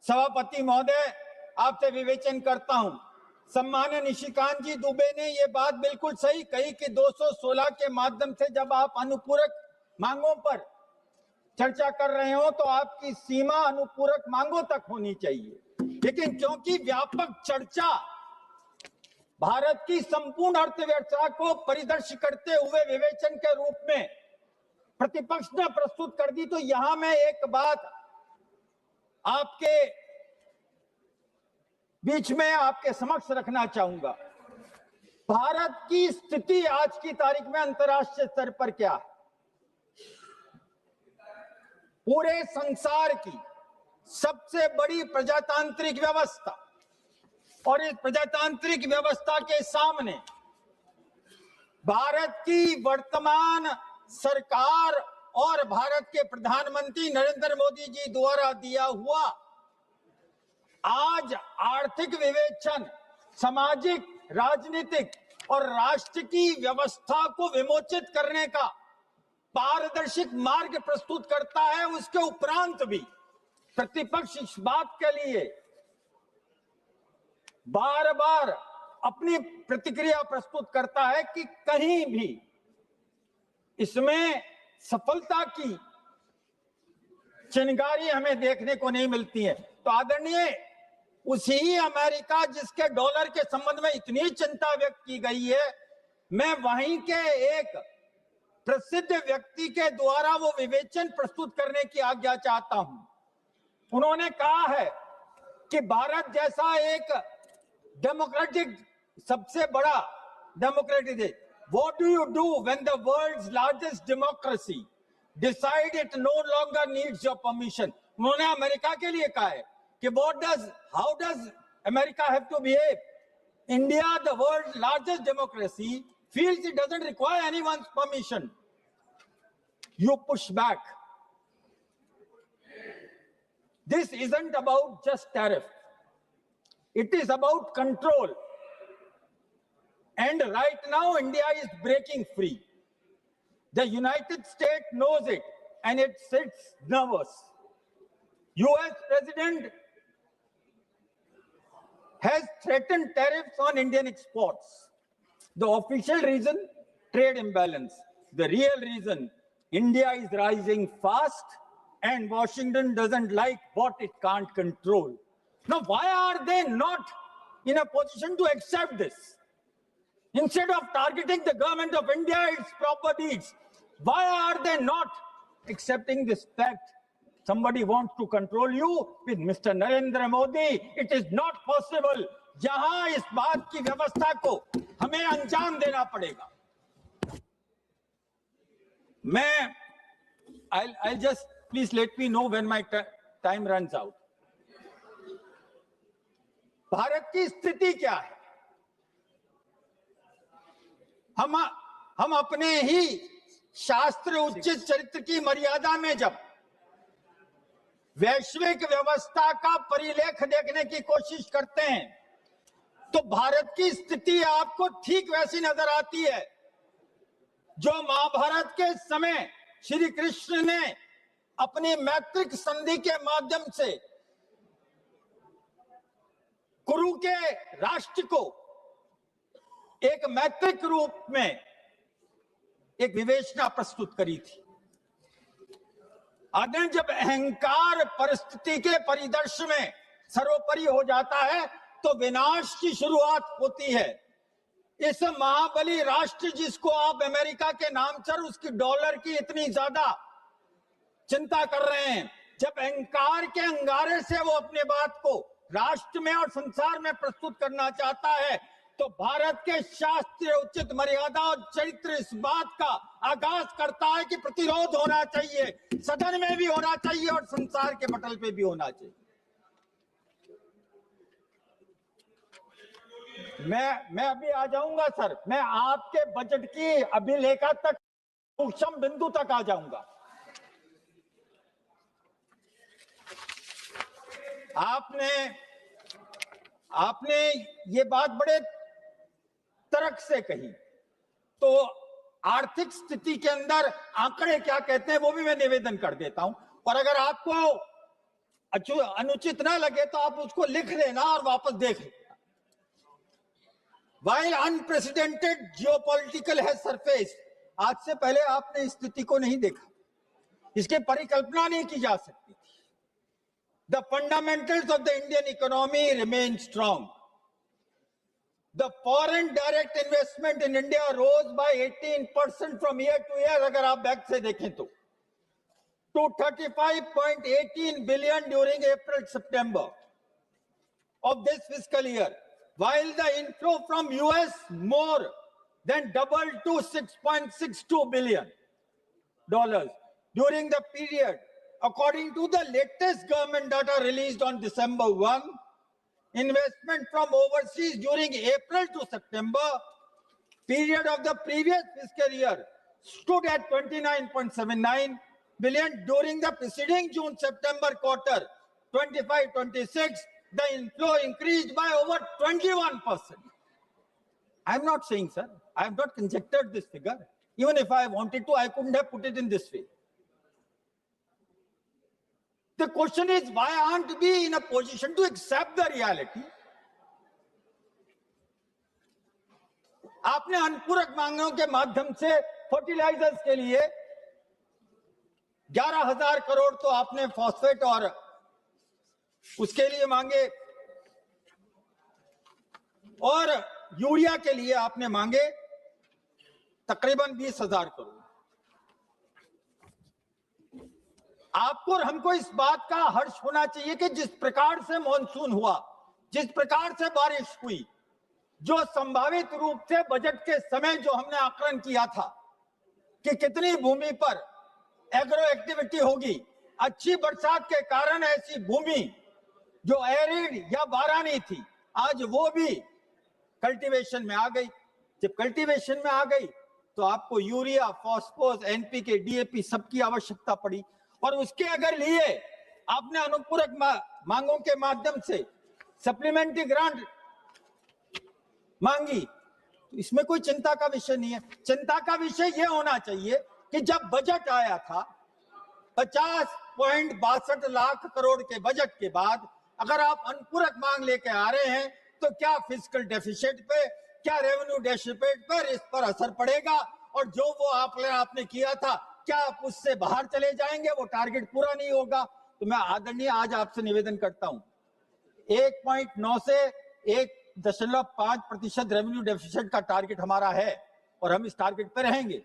सभापति महोदय आपसे विवेचन करता हूं। सम्मान्य निशिकांत जी दुबे ने ये बात बिल्कुल सही कही कि 216 के माध्यम से जब आप अनुपूरक मांगों पर चर्चा कर रहे हो तो आपकी सीमा अनुपूरक मांगों तक होनी चाहिए। लेकिन क्योंकि व्यापक चर्चा भारत की संपूर्ण अर्थव्यवस्था को परिदर्श करते हुए विवेचन के रूप में प्रतिपक्ष ने प्रस्तुत कर दी, तो यहां मैं एक बात आपके बीच में आपके समक्ष रखना चाहूंगा। भारत की स्थिति आज की तारीख में अंतर्राष्ट्रीय स्तर पर क्या है? पूरे संसार की सबसे बड़ी प्रजातांत्रिक व्यवस्था, और इस प्रजातांत्रिक व्यवस्था के सामने भारत की वर्तमान सरकार और भारत के प्रधानमंत्री नरेंद्र मोदी जी द्वारा दिया हुआ आज आर्थिक विवेचन, सामाजिक, राजनीतिक और राष्ट्र की व्यवस्था को विमोचित करने का पारदर्शिक मार्ग प्रस्तुत करता है। उसके उपरांत भी प्रतिपक्ष इस बात के लिए बार बार अपनी प्रतिक्रिया प्रस्तुत करता है कि कहीं भी इसमें सफलता की चिंगारी हमें देखने को नहीं मिलती है। तो आदरणीय उसी अमेरिका जिसके डॉलर के संबंध में इतनी चिंता व्यक्त की गई है, मैं वहीं के एक प्रसिद्ध व्यक्ति के द्वारा वो विवेचन प्रस्तुत करने की आज्ञा चाहता हूं। उन्होंने कहा है कि भारत जैसा एक डेमोक्रेटिक, सबसे बड़ा डेमोक्रेटिक देश, what do you do when the world's largest democracy decide it no longer needs your permission? उन्होंने अमेरिका के लिए कहा है कि how does America have to behave? India, the world's largest democracy, feels it doesn't require anyone's permission. You push back. This isn't about just tariff. It is about control. And right now, India is breaking free. The United States knows it, and it sits nervous. US President has threatened tariffs on Indian exports. The official reason, trade imbalance. The real reason, India is rising fast and Washington doesn't like what it can't control. Now, why are they not in a position to accept this? Instead of targeting the government of India, its proper deeds, why are they not accepting this fact? Somebody wants to control you with Mr. Narendra Modi. It is not possible. जहां इस बात की व्यवस्था को हमें अंजाम देना पड़ेगा। मैं I'll just please let me know when my time runs out. Bharat की स्थिति क्या है? हम अपने ही शास्त्र उचित चरित्र की मर्यादा में जब वैश्विक व्यवस्था का परिलेख देखने की कोशिश करते हैं तो भारत की स्थिति आपको ठीक वैसी नजर आती है जो महाभारत के समय श्री कृष्ण ने अपनी मैत्रिक संधि के माध्यम से कुरु के राष्ट्र को एक मैत्रिक रूप में एक विवेचना प्रस्तुत करी थी। अगर जब अहंकार परिस्थिति के परिदृश्य में सर्वोपरि हो जाता है तो विनाश की शुरुआत होती है। इस महाबली राष्ट्र जिसको आप अमेरिका के नाम पर उसकी डॉलर की इतनी ज्यादा चिंता कर रहे हैं, जब अहंकार के अंगारे से वो अपने बात को राष्ट्र में और संसार में प्रस्तुत करना चाहता है तो भारत के शास्त्रीय उचित मर्यादा और चरित्र इस बात का आगाज करता है कि प्रतिरोध होना चाहिए, सदन में भी होना चाहिए और संसार के पटल पे भी होना चाहिए। मैं अभी आ जाऊंगा सर, मैं आपके बजट की अभिलेखा तक, सूक्ष्म बिंदु तक आ जाऊंगा। आपने ये बात बड़े तर्क से कही, तो आर्थिक स्थिति के अंदर आंकड़े क्या कहते हैं वो भी मैं निवेदन कर देता हूं, और अगर आपको अनुचित ना लगे तो आप उसको लिख लेना और वापस देख लेना। While unprecedented geopolitical has surfaced, आज से पहले आपने इस स्थिति को नहीं देखा, इसकी परिकल्पना नहीं की जा सकती थी। The fundamentals of the Indian economy remain strong. The foreign direct investment in India rose by 18% from year to year, अगर आप बैक से देखें तो, to 35.18 billion during April-September of this fiscal year, while the inflow from US more than doubled to $6.62 billion during the period. According to the latest government data released on December 1, investment from overseas during April to September period of the previous fiscal year stood at 29.79 billion. During the preceding June-September quarter 25-26, the inflow increased by over 21%. I'm not saying, sir, I have not conjectured this figure. Even if I wanted to, I couldn't have put it in this way. The question is, why aren't we in a position to accept the reality? आपने अनुपूरक मांगों के माध्यम से fertilisers के लिए 11,000 करोड़ तो आपने फॉस्फेट और उसके लिए मांगे, और यूरिया के लिए आपने मांगे तकरीबन 20,000 करोड़। आपको और हमको इस बात का हर्ष होना चाहिए कि जिस प्रकार से मॉनसून हुआ, जिस प्रकार से बारिश हुई, जो संभावित रूप से बजट के समय जो हमने आकलन किया था कि कितनी भूमि पर एग्रो एक्टिविटी होगी, अच्छी बरसात के कारण ऐसी भूमि जो एरिड या बारानी थी, आज वो भी कल्टीवेशन में आ गई। जब कल्टीवेशन में आ गई तो आपको यूरिया, फॉस्फोरस, एनपीके, डीएपी सबकी आवश्यकता पड़ी, और उसके अगर लिए आपने अनुपूरक मांगों के माध्यम से सप्लीमेंट्री ग्रांट मांगी, तो इसमें कोई चिंता का विषय नहीं है। चिंता का विषय यह होना चाहिए कि जब बजट आया था 50.62 लाख करोड़ के बजट के बाद अगर आप अनुपूरक मांग लेके आ रहे हैं, तो क्या फिस्कल डेफिसिट पे, क्या रेवेन्यू डेफिसिट पर इस पर असर पड़ेगा, और जो वो आपने किया था क्या आप उससे बाहर चले जाएंगे, वो टारगेट पूरा नहीं होगा। तो मैं आदरणीय आज आपसे निवेदन करता हूं, 1.9 से 1.5% रेवेन्यू डेफिसिट का टारगेट हमारा है, और हम इस टारगेट पे रहेंगे।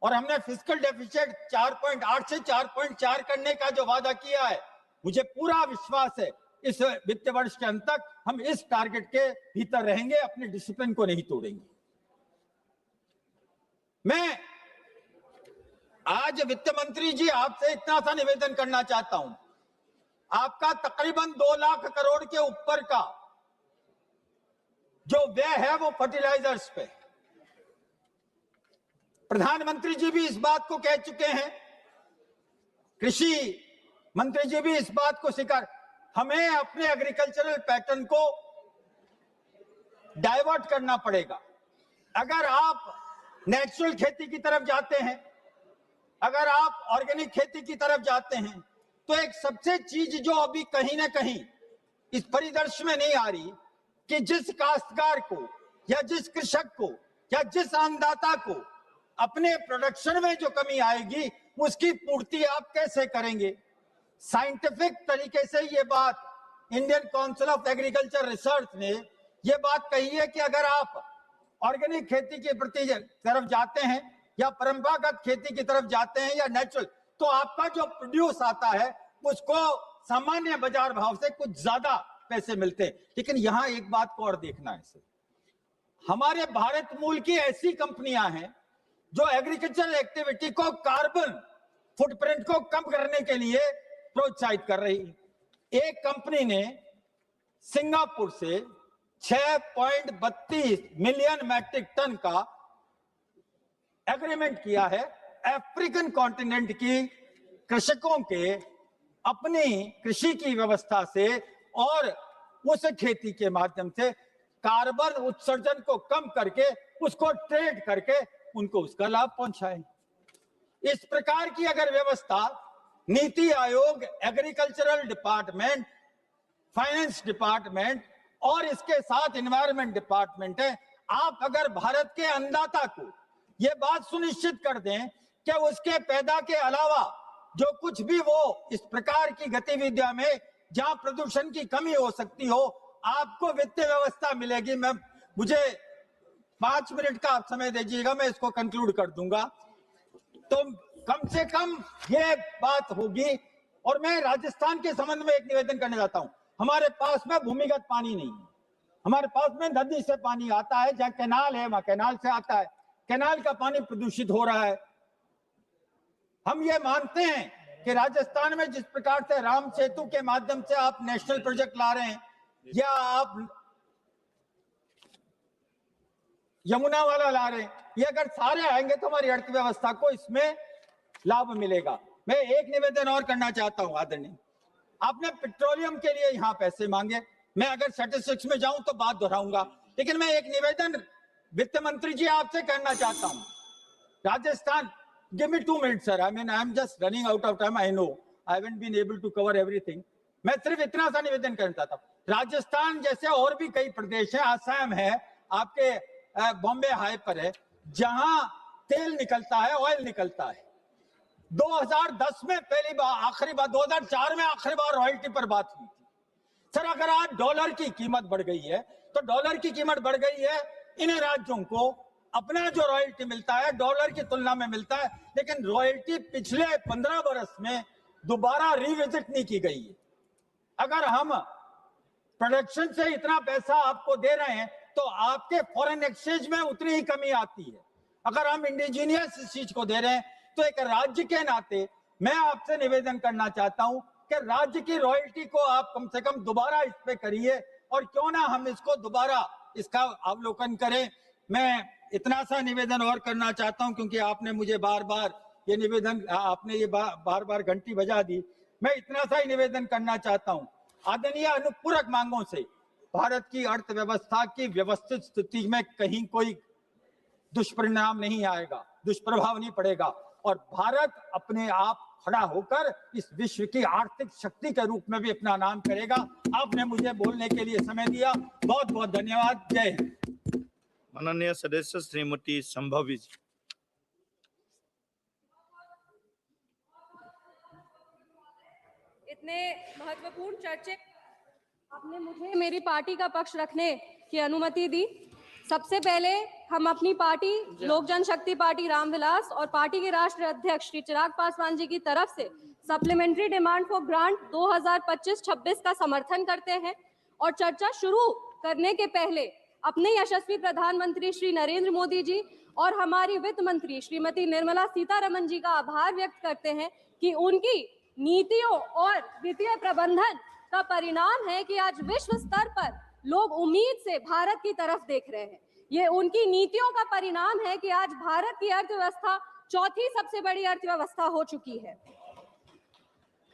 और हमने फिस्कल डेफिसिट 4.8 से 4.4 करने का जो वादा किया है, मुझे पूरा विश्वास है इस वित्त वर्ष के अंत तक हम इस टारगेट के भीतर रहेंगे, अपने डिसिप्लिन को नहीं तोड़ेंगे। मैं आज वित्त मंत्री जी आपसे इतना सा निवेदन करना चाहता हूं, आपका तकरीबन 2 लाख करोड़ के ऊपर का जो व्यय है वो फर्टिलाइजर्स पे। प्रधानमंत्री जी भी इस बात को कह चुके हैं, कृषि मंत्री जी भी इस बात को स्वीकार, हमें अपने एग्रीकल्चरल पैटर्न को डाइवर्ट करना पड़ेगा। अगर आप नेचुरल खेती की तरफ जाते हैं, अगर आप ऑर्गेनिक खेती की तरफ जाते हैं, तो एक सबसे चीज जो अभी कहीं ना कहीं इस परिदृश्य में नहीं आ रही कि जिस काश्तकार को या जिस कृषक को या जिस अन्नदाता को अपने प्रोडक्शन में जो कमी आएगी उसकी पूर्ति आप कैसे करेंगे। साइंटिफिक तरीके से ये बात Indian council of agriculture research ने ये बात कही है कि अगर आप ऑर्गेनिक खेती के प्रति तरफ जाते हैं या परंपरागत खेती की तरफ जाते हैं या नेचुरल, तो आपका जो प्रोड्यूस आता है उसको सामान्य बाजार भाव से कुछ ज्यादा पैसे मिलते हैं। लेकिन यहाँ एक बात को और देखना है सर, हमारे भारत मूल की ऐसी कंपनियां हैं जो एग्रीकल्चरल एक्टिविटी को, कार्बन फुटप्रिंट को कम करने के लिए प्रोत्साहित कर रही है। एक कंपनी ने सिंगापुर से 6.32 मिलियन मैट्रिक टन का एग्रीमेंट किया है अफ्रीकन कॉन्टिनेंट की कृषकों के अपनी कृषि की व्यवस्था से और उस खेती के माध्यम से कार्बन उत्सर्जन को कम करके उसको ट्रेड करके उनको उसका लाभ पहुंचाए। इस प्रकार की अगर व्यवस्था NITI Aayog, agricultural department, finance department और इसके साथ एनवायरनमेंट डिपार्टमेंट है, आप अगर भारत के अन्नदाता को ये बात सुनिश्चित कर दें कि उसके पैदा के अलावा जो कुछ भी वो इस प्रकार की गतिविधियों में जहां प्रदूषण की कमी हो सकती हो, आपको वित्तीय व्यवस्था मिलेगी। मुझे 5 मिनट का आप समय दीजिएगा, मैं इसको कंक्लूड कर दूंगा। तो कम से कम ये बात होगी। और मैं राजस्थान के संबंध में एक निवेदन करने जाता हूं। हमारे पास में भूमिगत पानी नहीं है, हमारे पास में नदी से पानी आता है, जहां कैनाल है वहां कैनाल से आता है, कैनाल का पानी प्रदूषित हो रहा है। हम ये मानते हैं कि राजस्थान में जिस प्रकार से राम सेतु के माध्यम से आप नेशनल प्रोजेक्ट ला रहे हैं या आप यमुना वाला ला रहे हैं, ये अगर सारे आएंगे तो हमारी अर्थव्यवस्था को इसमें लाभ मिलेगा। मैं एक निवेदन और करना चाहता हूं आदरणीय, आपने पेट्रोलियम के लिए यहां पैसे मांगे, मैं अगर स्टैटिस्टिक्स में जाऊं तो बात दोहराऊंगा, लेकिन मैं एक निवेदन वित्त मंत्री जी आपसे करना चाहता हूं। Rajasthan, give me 2 minutes sir, I mean I am just running out of time, I know I haven't been able to cover everything। मैं सिर्फ इतना सा निवेदन करना चाहता हूं। राजस्थान जैसे और भी कई प्रदेश है, असम है, आपके बॉम्बे हाई पर है, जहां तेल निकलता है, ऑयल निकलता है। 2010 में पहली बार, आखिरी बार 2004 में आखिरी बार रॉयल्टी पर बात हुई थी। सर अगर आज डॉलर की कीमत बढ़ गई है तो डॉलर की कीमत बढ़ गई है, इन राज्यों को अपना जो रॉयल्टी मिलता है डॉलर की तुलना में मिलता है, लेकिन रॉयल्टी पिछले 15 बरस में दोबारा रिविजिट नहीं की गई है। अगर हम प्रोडक्शन से इतना पैसा आपको दे रहे हैं तो आपके फॉरेन एक्सचेंज में उतनी ही कमी आती है। अगर हम इंडिजीनियस इस चीज को दे रहे हैं तो एक राज्य के नाते मैं आपसे निवेदन करना चाहता हूं कि राज्य की रॉयल्टी को आप कम से कम दोबारा इस पे करिए, और क्यों ना हम इसको दोबारा इसका अवलोकन करें। मैं इतना सा निवेदन और करना चाहता हूं, क्योंकि आपने मुझे बार बार ये निवेदन, आपने ये बार बार घंटी बजा दी। मैं इतना सा ही निवेदन करना चाहता हूं, आदरणीय अनुपूरक मांगों से भारत की अर्थव्यवस्था की व्यवस्थित स्थिति में कहीं कोई दुष्परिणाम नहीं आएगा, दुष्प्रभाव नहीं पड़ेगा, और भारत अपने आप खड़ा होकर इस विश्व की आर्थिक शक्ति के रूप में भी अपना नाम करेगा। आपने मुझे बोलने के लिए समय दिया, बहुत बहुत धन्यवाद। जय हिंद। माननीय सदस्य श्रीमती संभावी जी। इतने महत्वपूर्ण चर्चे आपने मुझे मेरी पार्टी का पक्ष रखने की अनुमति दी। सबसे पहले हम अपनी पार्टी लोक जनशक्ति पार्टी रामविलास और पार्टी के राष्ट्रीय अध्यक्ष श्री चिराग पासवान जी की तरफ से सप्लीमेंट्री डिमांड फॉर ग्रांट 2025-26 का समर्थन करते हैं, और चर्चा शुरू करने के पहले अपने यशस्वी प्रधानमंत्री श्री नरेंद्र मोदी जी और हमारी वित्त मंत्री श्रीमती निर्मला सीतारमण जी का आभार व्यक्त करते हैं कि उनकी नीतियों और वित्तीय प्रबंधन का परिणाम है कि आज विश्व स्तर पर लोग उम्मीद से भारत की तरफ देख रहे हैं। ये उनकी नीतियों का परिणाम है कि आज भारत की अर्थव्यवस्था चौथी सबसे बड़ी अर्थव्यवस्था हो चुकी है।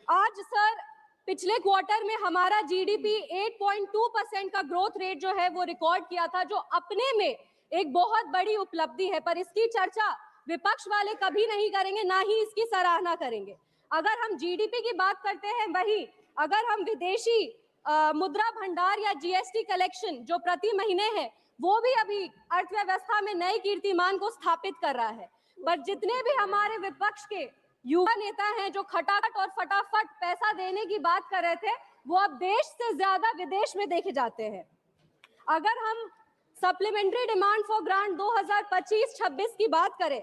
आज सर पिछले क्वार्टर में हमारा जीडीपी 8.2% का ग्रोथ रेट जो है वो रिकॉर्ड किया था, जो अपने में एक बहुत बड़ी उपलब्धि है, पर इसकी चर्चा विपक्ष वाले कभी नहीं करेंगे, ना ही इसकी सराहना करेंगे। अगर हम जीडीपी की बात करते हैं, वही अगर हम विदेशी मुद्रा भंडार या जीएसटी कलेक्शन जो प्रति महीने है, वो भी अभी अर्थव्यवस्था में नए कीर्तिमान को स्थापित कर रहा है। पर जितने भी हमारे विपक्ष के युवा नेता हैं जो खटाखट और फटाफट पैसा देने की बात कर रहे थे, वो अब देश से ज्यादा विदेश में देखे जाते हैं। अगर हम सप्लीमेंट्री डिमांड फॉर ग्रांट 2025-26 की बात करें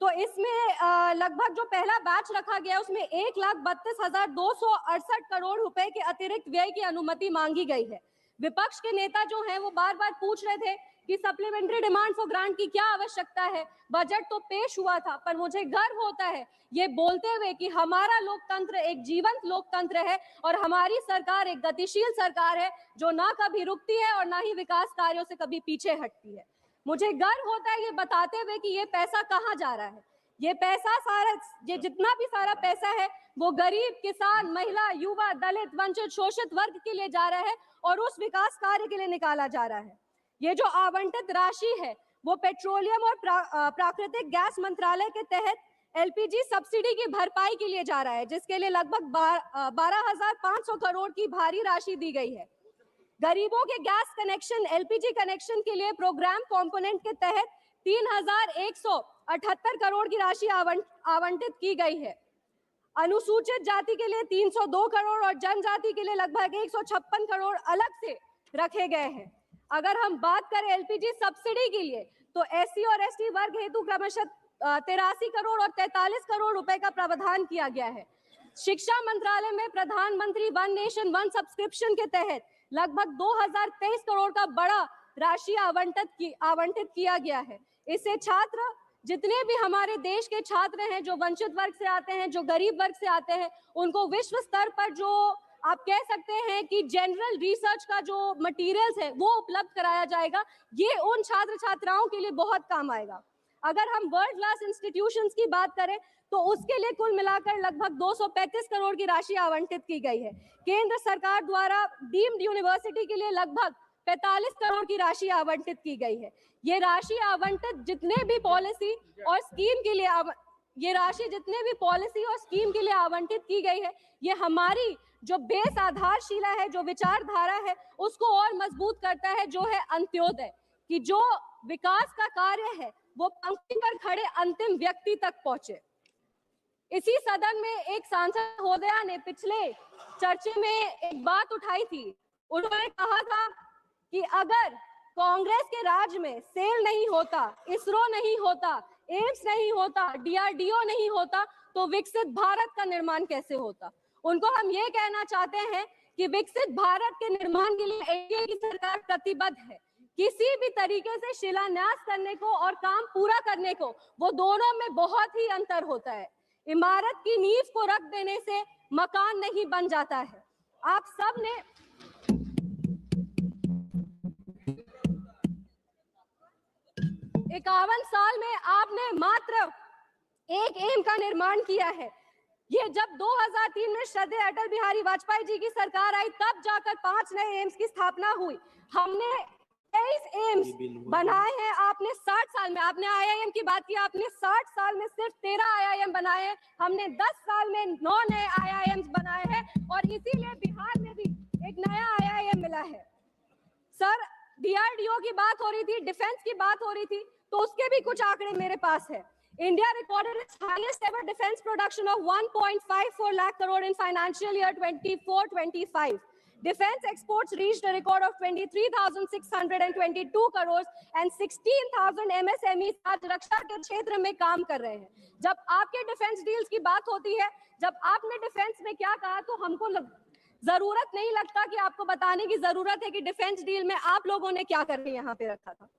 तो इसमें लगभग जो पहला बैच रखा गया उसमें 1,32,268 करोड़ रुपए के अतिरिक्त व्यय की अनुमति मांगी गई है। विपक्ष के नेता जो हैं वो बार बार पूछ रहे थे कि सप्लीमेंट्री डिमांड फॉर ग्रांट की क्या आवश्यकता है, बजट तो पेश हुआ था। पर मुझे गर्व होता है ये बोलते हुए कि हमारा लोकतंत्र एक जीवंत लोकतंत्र है और हमारी सरकार एक गतिशील सरकार है जो ना कभी रुकती है और ना ही विकास कार्यों से कभी पीछे हटती है। मुझे गर्व होता है ये बताते हुए कि ये पैसा कहाँ जा रहा है। ये पैसा सारा, ये जितना भी सारा पैसा है वो गरीब, किसान, महिला, युवा, दलित, वंचित, शोषित वर्ग के लिए जा रहा है और उस विकास कार्य के लिए निकाला जा रहा है। ये जो आवंटित राशि है वो पेट्रोलियम और प्राकृतिक गैस मंत्रालय के तहत एलपीजी सब्सिडी की भरपाई के लिए जा रहा है, जिसके लिए लगभग 12,500 करोड़ की भारी राशि दी गई है। गरीबों के गैस कनेक्शन, एलपीजी कनेक्शन के लिए प्रोग्राम कंपोनेंट के तहत 3,178 करोड़ की राशि आवंटित की गई है। अनुसूचित जाति के लिए 302 करोड़ और जनजाति के लिए लगभग 156 करोड़ अलग से रखे गए हैं। अगर हम बात करें एलपीजी सब्सिडी के लिए तो एससी और एसटी वर्ग हेतु क्रमशः 83 करोड़ और 43 करोड़ रुपए का प्रावधान किया गया है। शिक्षा मंत्रालय में प्रधानमंत्री वन नेशन वन सब्सक्रिप्शन के तहत लगभग 2023 करोड़ का बड़ा राशि आवंटित किया गया है। इससे छात्र, जितने भी हमारे देश के छात्र हैं जो वंचित वर्ग से आते हैं, जो गरीब वर्ग से आते हैं, उनको विश्व स्तर पर जो आप कह सकते हैं कि जनरल रिसर्च का जो मटेरियल्स है वो उपलब्ध कराया जाएगा। ये उन छात्र छात्राओं के लिए बहुत काम आएगा। अगर हम वर्ल्ड क्लास इंस्टीट्यूशंस की बात करें तो उसके लिए कुल मिलाकर लगभग 235 करोड़ की राशि आवंटित की गई है। केंद्र सरकार द्वारा डीम्ड यूनिवर्सिटी के लिए लगभग 45 करोड़ की राशि आवंटित की गई है। ये राशि आवंटित जितने भी पॉलिसी और स्कीम के लिए आवंटित की गई है, ये हमारी जो बेस आधारशिला है, जो विचारधारा है, उसको और मजबूत करता है, जो है अंत्योदय, कि जो विकास का कार्य है वो पंक्ति पर खड़े अंतिम व्यक्ति तक पहुंचे। इसी सदन में एक सांसद महोदया ने पिछले चर्चे में एक बात उठाई थी। उन्होंने कहा था कि अगर कांग्रेस के राज में सेल नहीं होता, इसरो नहीं होता, एम्स नहीं होता, डीआरडीओ नहीं होता, तो विकसित भारत का निर्माण कैसे होता। उनको हम ये कहना चाहते हैं कि विकसित भारत के निर्माण के लिए एनडीए की सरकार प्रतिबद्ध है। किसी भी तरीके से शिलान्यास करने को और काम पूरा करने को, वो दोनों में बहुत ही अंतर होता है। इमारत की नींव को रख देने से मकान नहीं बन जाता है। आप सब ने 51 साल में आपने मात्र एक एम का निर्माण किया है। ये जब 2003 में श्रद्धेय अटल बिहारी वाजपेयी जी की सरकार आई, तब जाकर 5 नए एम्स की स्थापना हुई। हमने 23 एम्स बनाए हैं। आपने 60 साल में, आपने आईआईएम की बात की, आपने 60 साल में सिर्फ 13 आईआईएम बनाए हैं। हमने 10 साल में 9 नए आईआईएम्स बनाए हैं और इसीलिए बिहार में भी एक नया आईआईएम मिला है। सर, डीआरडीओ की बात हो रही थी, डिफेंस की बात हो रही थी, तो उसके भी कुछ आंकड़े मेरे पास है। India recorded its highest ever defense production of 1.54 lakh crore in financial year 24-25. Defense exports reached a record of 23,622 crores and 16,000 MSMEs आज रक्षा के क्षेत्र में काम कर रहे हैं। जब आपके डिफेंस डील्स की बात होती है, जब आपने डिफेंस में क्या कहा, तो हमको जरूरत नहीं लगता कि आपको बताने की जरूरत है कि डिफेंस डील में आप लोगों ने क्या करके यहाँ पे रखा था।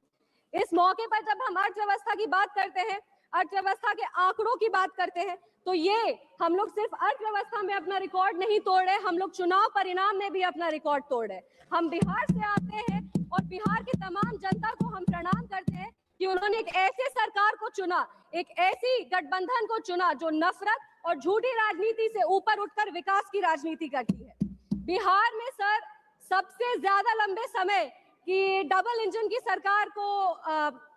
इस मौके पर जब हम अर्थव्यवस्था की बात करते हैं, अर्थव्यवस्था के आंकड़ों की बात करते हैं, तो ये हम लोग सिर्फ अर्थव्यवस्था में अपना रिकॉर्ड नहीं तोड़ रहे, हम लोग चुनाव परिणाम में भी अपना रिकॉर्ड तोड़ रहे। हम बिहार से आते हैं और बिहार की तमाम जनता को हम प्रणाम करते हैं कि उन्होंने एक ऐसे सरकार को चुना, एक ऐसी गठबंधन को चुना जो नफरत और झूठी राजनीति से ऊपर उठकर विकास की राजनीति करती है। बिहार में सर सबसे ज्यादा लंबे समय की डबल इंजन की सरकार को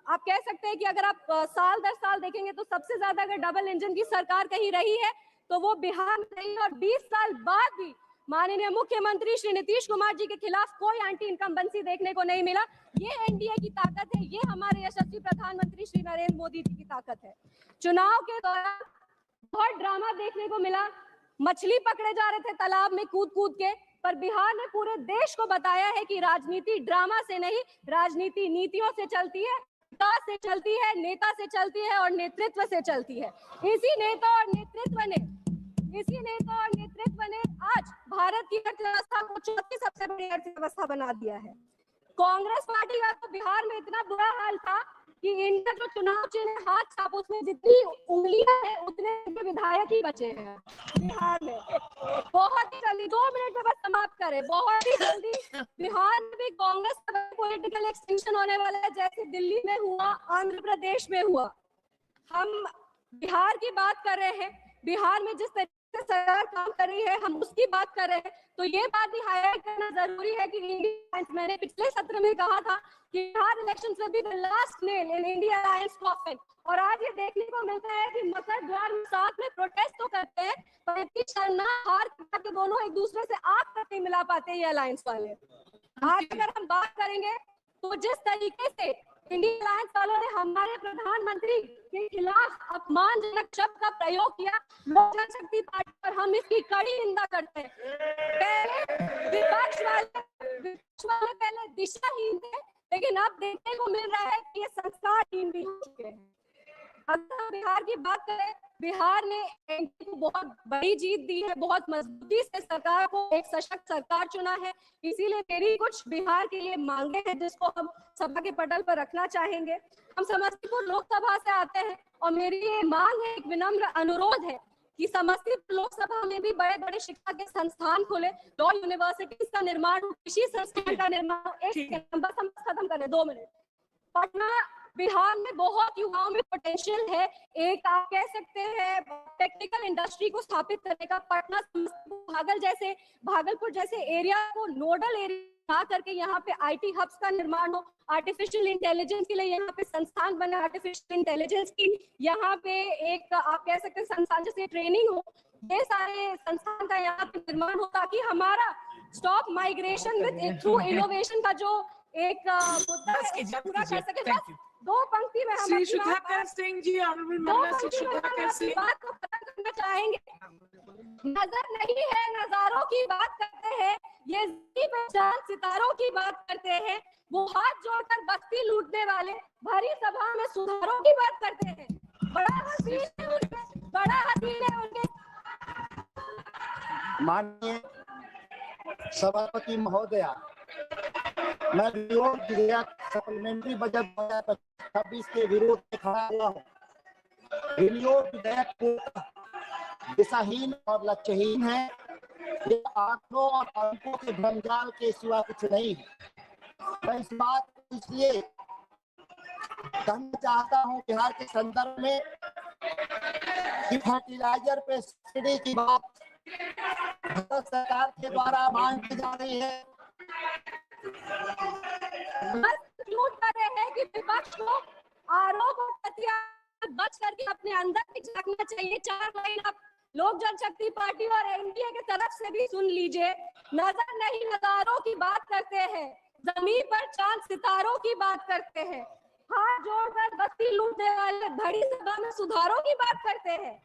आप कह सकते हैं कि अगर आप साल दर साल देखेंगे तो सबसे ज्यादा अगर डबल इंजन की सरकार कहीं रही है तो वो बिहार में रही। और 20 साल बाद भी माननीय मुख्यमंत्री श्री नीतीश कुमार जी के खिलाफ कोई एंटी इनकम्बेंसी देखने को नहीं मिला। ये एनडीए की ताकत है, ये हमारे यशस्वी प्रधानमंत्री श्री नरेंद्र मोदी जी की ताकत है। चुनाव के दौरान बहुत ड्रामा देखने को मिला, मछली पकड़े जा रहे थे तालाब में कूद कूद के, पर बिहार ने पूरे देश को बताया है कि राजनीति ड्रामा से नहीं, राजनीति नीतियों से चलती है, विकास से चलती है, नेता से चलती है और नेतृत्व से चलती है। इसी नेता और नेतृत्व ने इसी नेता और नेतृत्व ने आज भारत की अर्थव्यवस्था को चौथी सबसे बड़ी अर्थव्यवस्था बना दिया है। कांग्रेस पार्टी का तो बिहार में इतना बुरा हाल था कि इनका जो चुनाव चिन्ह हाथ छाप उसमें जितनी उंगलियां हैं उतने विधायक ही बचे हैं बिहार में। बहुत ही जल्दी 2 मिनट में बस समाप्त करें, बहुत ही जल्दी बिहार में भी कांग्रेस का पॉलिटिकल एक्सटेंशन होने वाला है, जैसे दिल्ली में हुआ, आंध्र प्रदेश में हुआ। हम बिहार की बात कर रहे हैं, बिहार में जिस तरीके से सरकार काम कर रही है हम उसकी बात कर रहे हैं, तो ये बात भी हाईलाइट करना जरूरी है कि इंडिया, मैंने पिछले सत्र में कहा था कि Bihar elections will be the last nail in India alliance coffin, और आज ये देखने को मिलता है कि मकर द्वार में साथ में प्रोटेस्ट तो करते हैं पर इतनी शर्मनाक हार के दोनों एक दूसरे से आंख तक नहीं मिला पाते ये अलायंस वाले। आज अगर हम बात करेंगे तो जिस तरीके से इंडिया अलायंस वालों ने हमारे प्रधानमंत्री के खिलाफ अपमानजनक शब्द का प्रयोग किया, लोक जनशक्ति पार्टी पर हम इसकी कड़ी निंदा करते हैं। पहले विपक्ष वाले पहले दिशाहीन थे, लेकिन अब देखने को मिल रहा है कि ये संस्कारहीन भी हो चुके हैं। अगर हम बिहार की बात करें, बिहार ने एनडीए को बहुत बड़ी जीत दी है, बहुत मजबूती से सरकार को एक सशक्त सरकार चुना है। इसीलिए मेरी कुछ बिहार के लिए मांगे हैं जिसको हम सभा के पटल पर रखना चाहेंगे। हम समस्तीपुर लोकसभा से आते हैं और मेरी ये मांग है, एक विनम्र अनुरोध है कि समस्तीपुर लोकसभा में भी बड़े बड़े शिक्षा के संस्थान खोले, लॉ यूनिवर्सिटीज का निर्माण हो, कृषि संस्थान का निर्माण हो। एक नंबर हम खत्म करें, 2 मिनट। पटना बिहार में बहुत युवाओं में पोटेंशियल है, एक आप कह सकते हैं टेक्निकल इंडस्ट्री को स्थापित करने का। पटना भागलपुर जैसे एरिया को नोडल एरिया करके यहाँ पे आईटी हब्स का निर्माण हो, आर्टिफिशियल इंटेलिजेंस के लिए यहाँ पे संस्थान बने, आर्टिफिशियल इंटेलिजेंस की यहाँ पे एक आप कह सकते हैं संस्थान जैसे ट्रेनिंग हो, ये सारे संस्थान का यहाँ पे निर्माण हो ताकि हमारा stop migration with through innovation का जो एक मुद्दा है पूरा कर सके। बस 2 पंक्ति में हम श्री सुधाकर सिंह जी, ऑनरेबल मेंबर श्री सुधाकर सिंह, बात को खत्म करना चाहेंगे। नजर नहीं है नजारों की बात करते हैं, ये पहचान सितारों की बात करते हैं, वो हाथ जोड़कर बस्ती लूटने वाले भरी सभा में सुधारों की बात करते हैं। बड़ा हसीन है उनके, बड़ा हसीन है उनके। माननीय सभापति महोदया, मैं विरोध सप्लीमेंट्री बजट 2026 के विरोध में खड़ा हुआ हूँ। विनियोग विधेयक दिशाहीन और लक्ष्यहीन है, ये आंकड़ों और अंकों के भ्रमजाल के सिवा कुछ नहीं है। मैं इस बात को इसलिए कहना चाहता हूँ बिहार के संदर्भ में कि फर्टिलाइजर पे सब्सिडी की बात भारत सरकार के द्वारा मांग की जा रही है। झूठ कर रहे हैं कि विपक्ष को आरोप और प्रत्यारोप बच करके अपने अंदर भी झांकना चाहिए। 4 लाइन आप लोक जनशक्ति पार्टी और एनडीए की तरफ से भी सुन लीजिए। नजर नहीं नजारों की बात करते हैं, जमीन पर चांद सितारों की बात करते हैं, हाथ जोड़कर बस्ती लूटने वाले बड़ी सभा में सुधारों की बात करते हैं।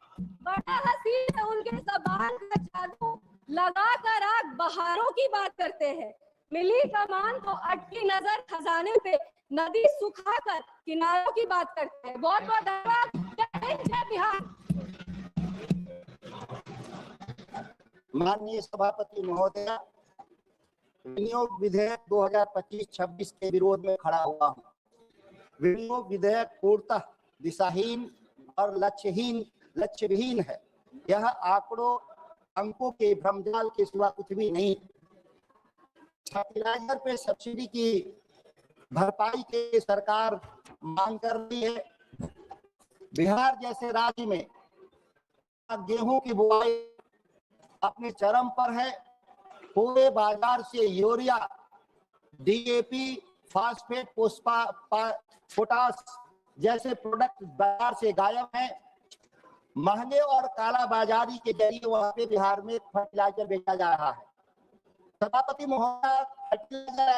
बड़ा हसीन है उनके ज़बान का जादू, लगाकर आग बहारों की बात करते हैं। मिली कमान को अटकी नजर खजाने पे, नदी सुखाकर किनारों की बात करते हैं। बहुत बहुत धन्यवाद। जय बिहार। माननीय सभापति महोदया, विनियोग विधेयक 2025-26 के विरोध में खड़ा हुआ हूँ। विनियोग विधेयक पूर्णतः दिशाहीन और लक्ष्यविहीन है। यह आंकड़ों अंकों के भ्रमजाल के सिवा कुछ भी नहीं। फर्टिलाइजर पे सब्सिडी की भरपाई के सरकार मांग कर रही है। बिहार जैसे राज्य में गेहूं की बुआई अपने चरम पर है। पूरे बाजार से यूरिया, डीएपी, फास्फेट, पोटास जैसे प्रोडक्ट बाजार से गायब हैं। महंगे और काला बाजारी के जरिए वहां पे बिहार में फर्टिलाइजर बेचा जा रहा है। सभापति महोदया, फर्टिलाइजर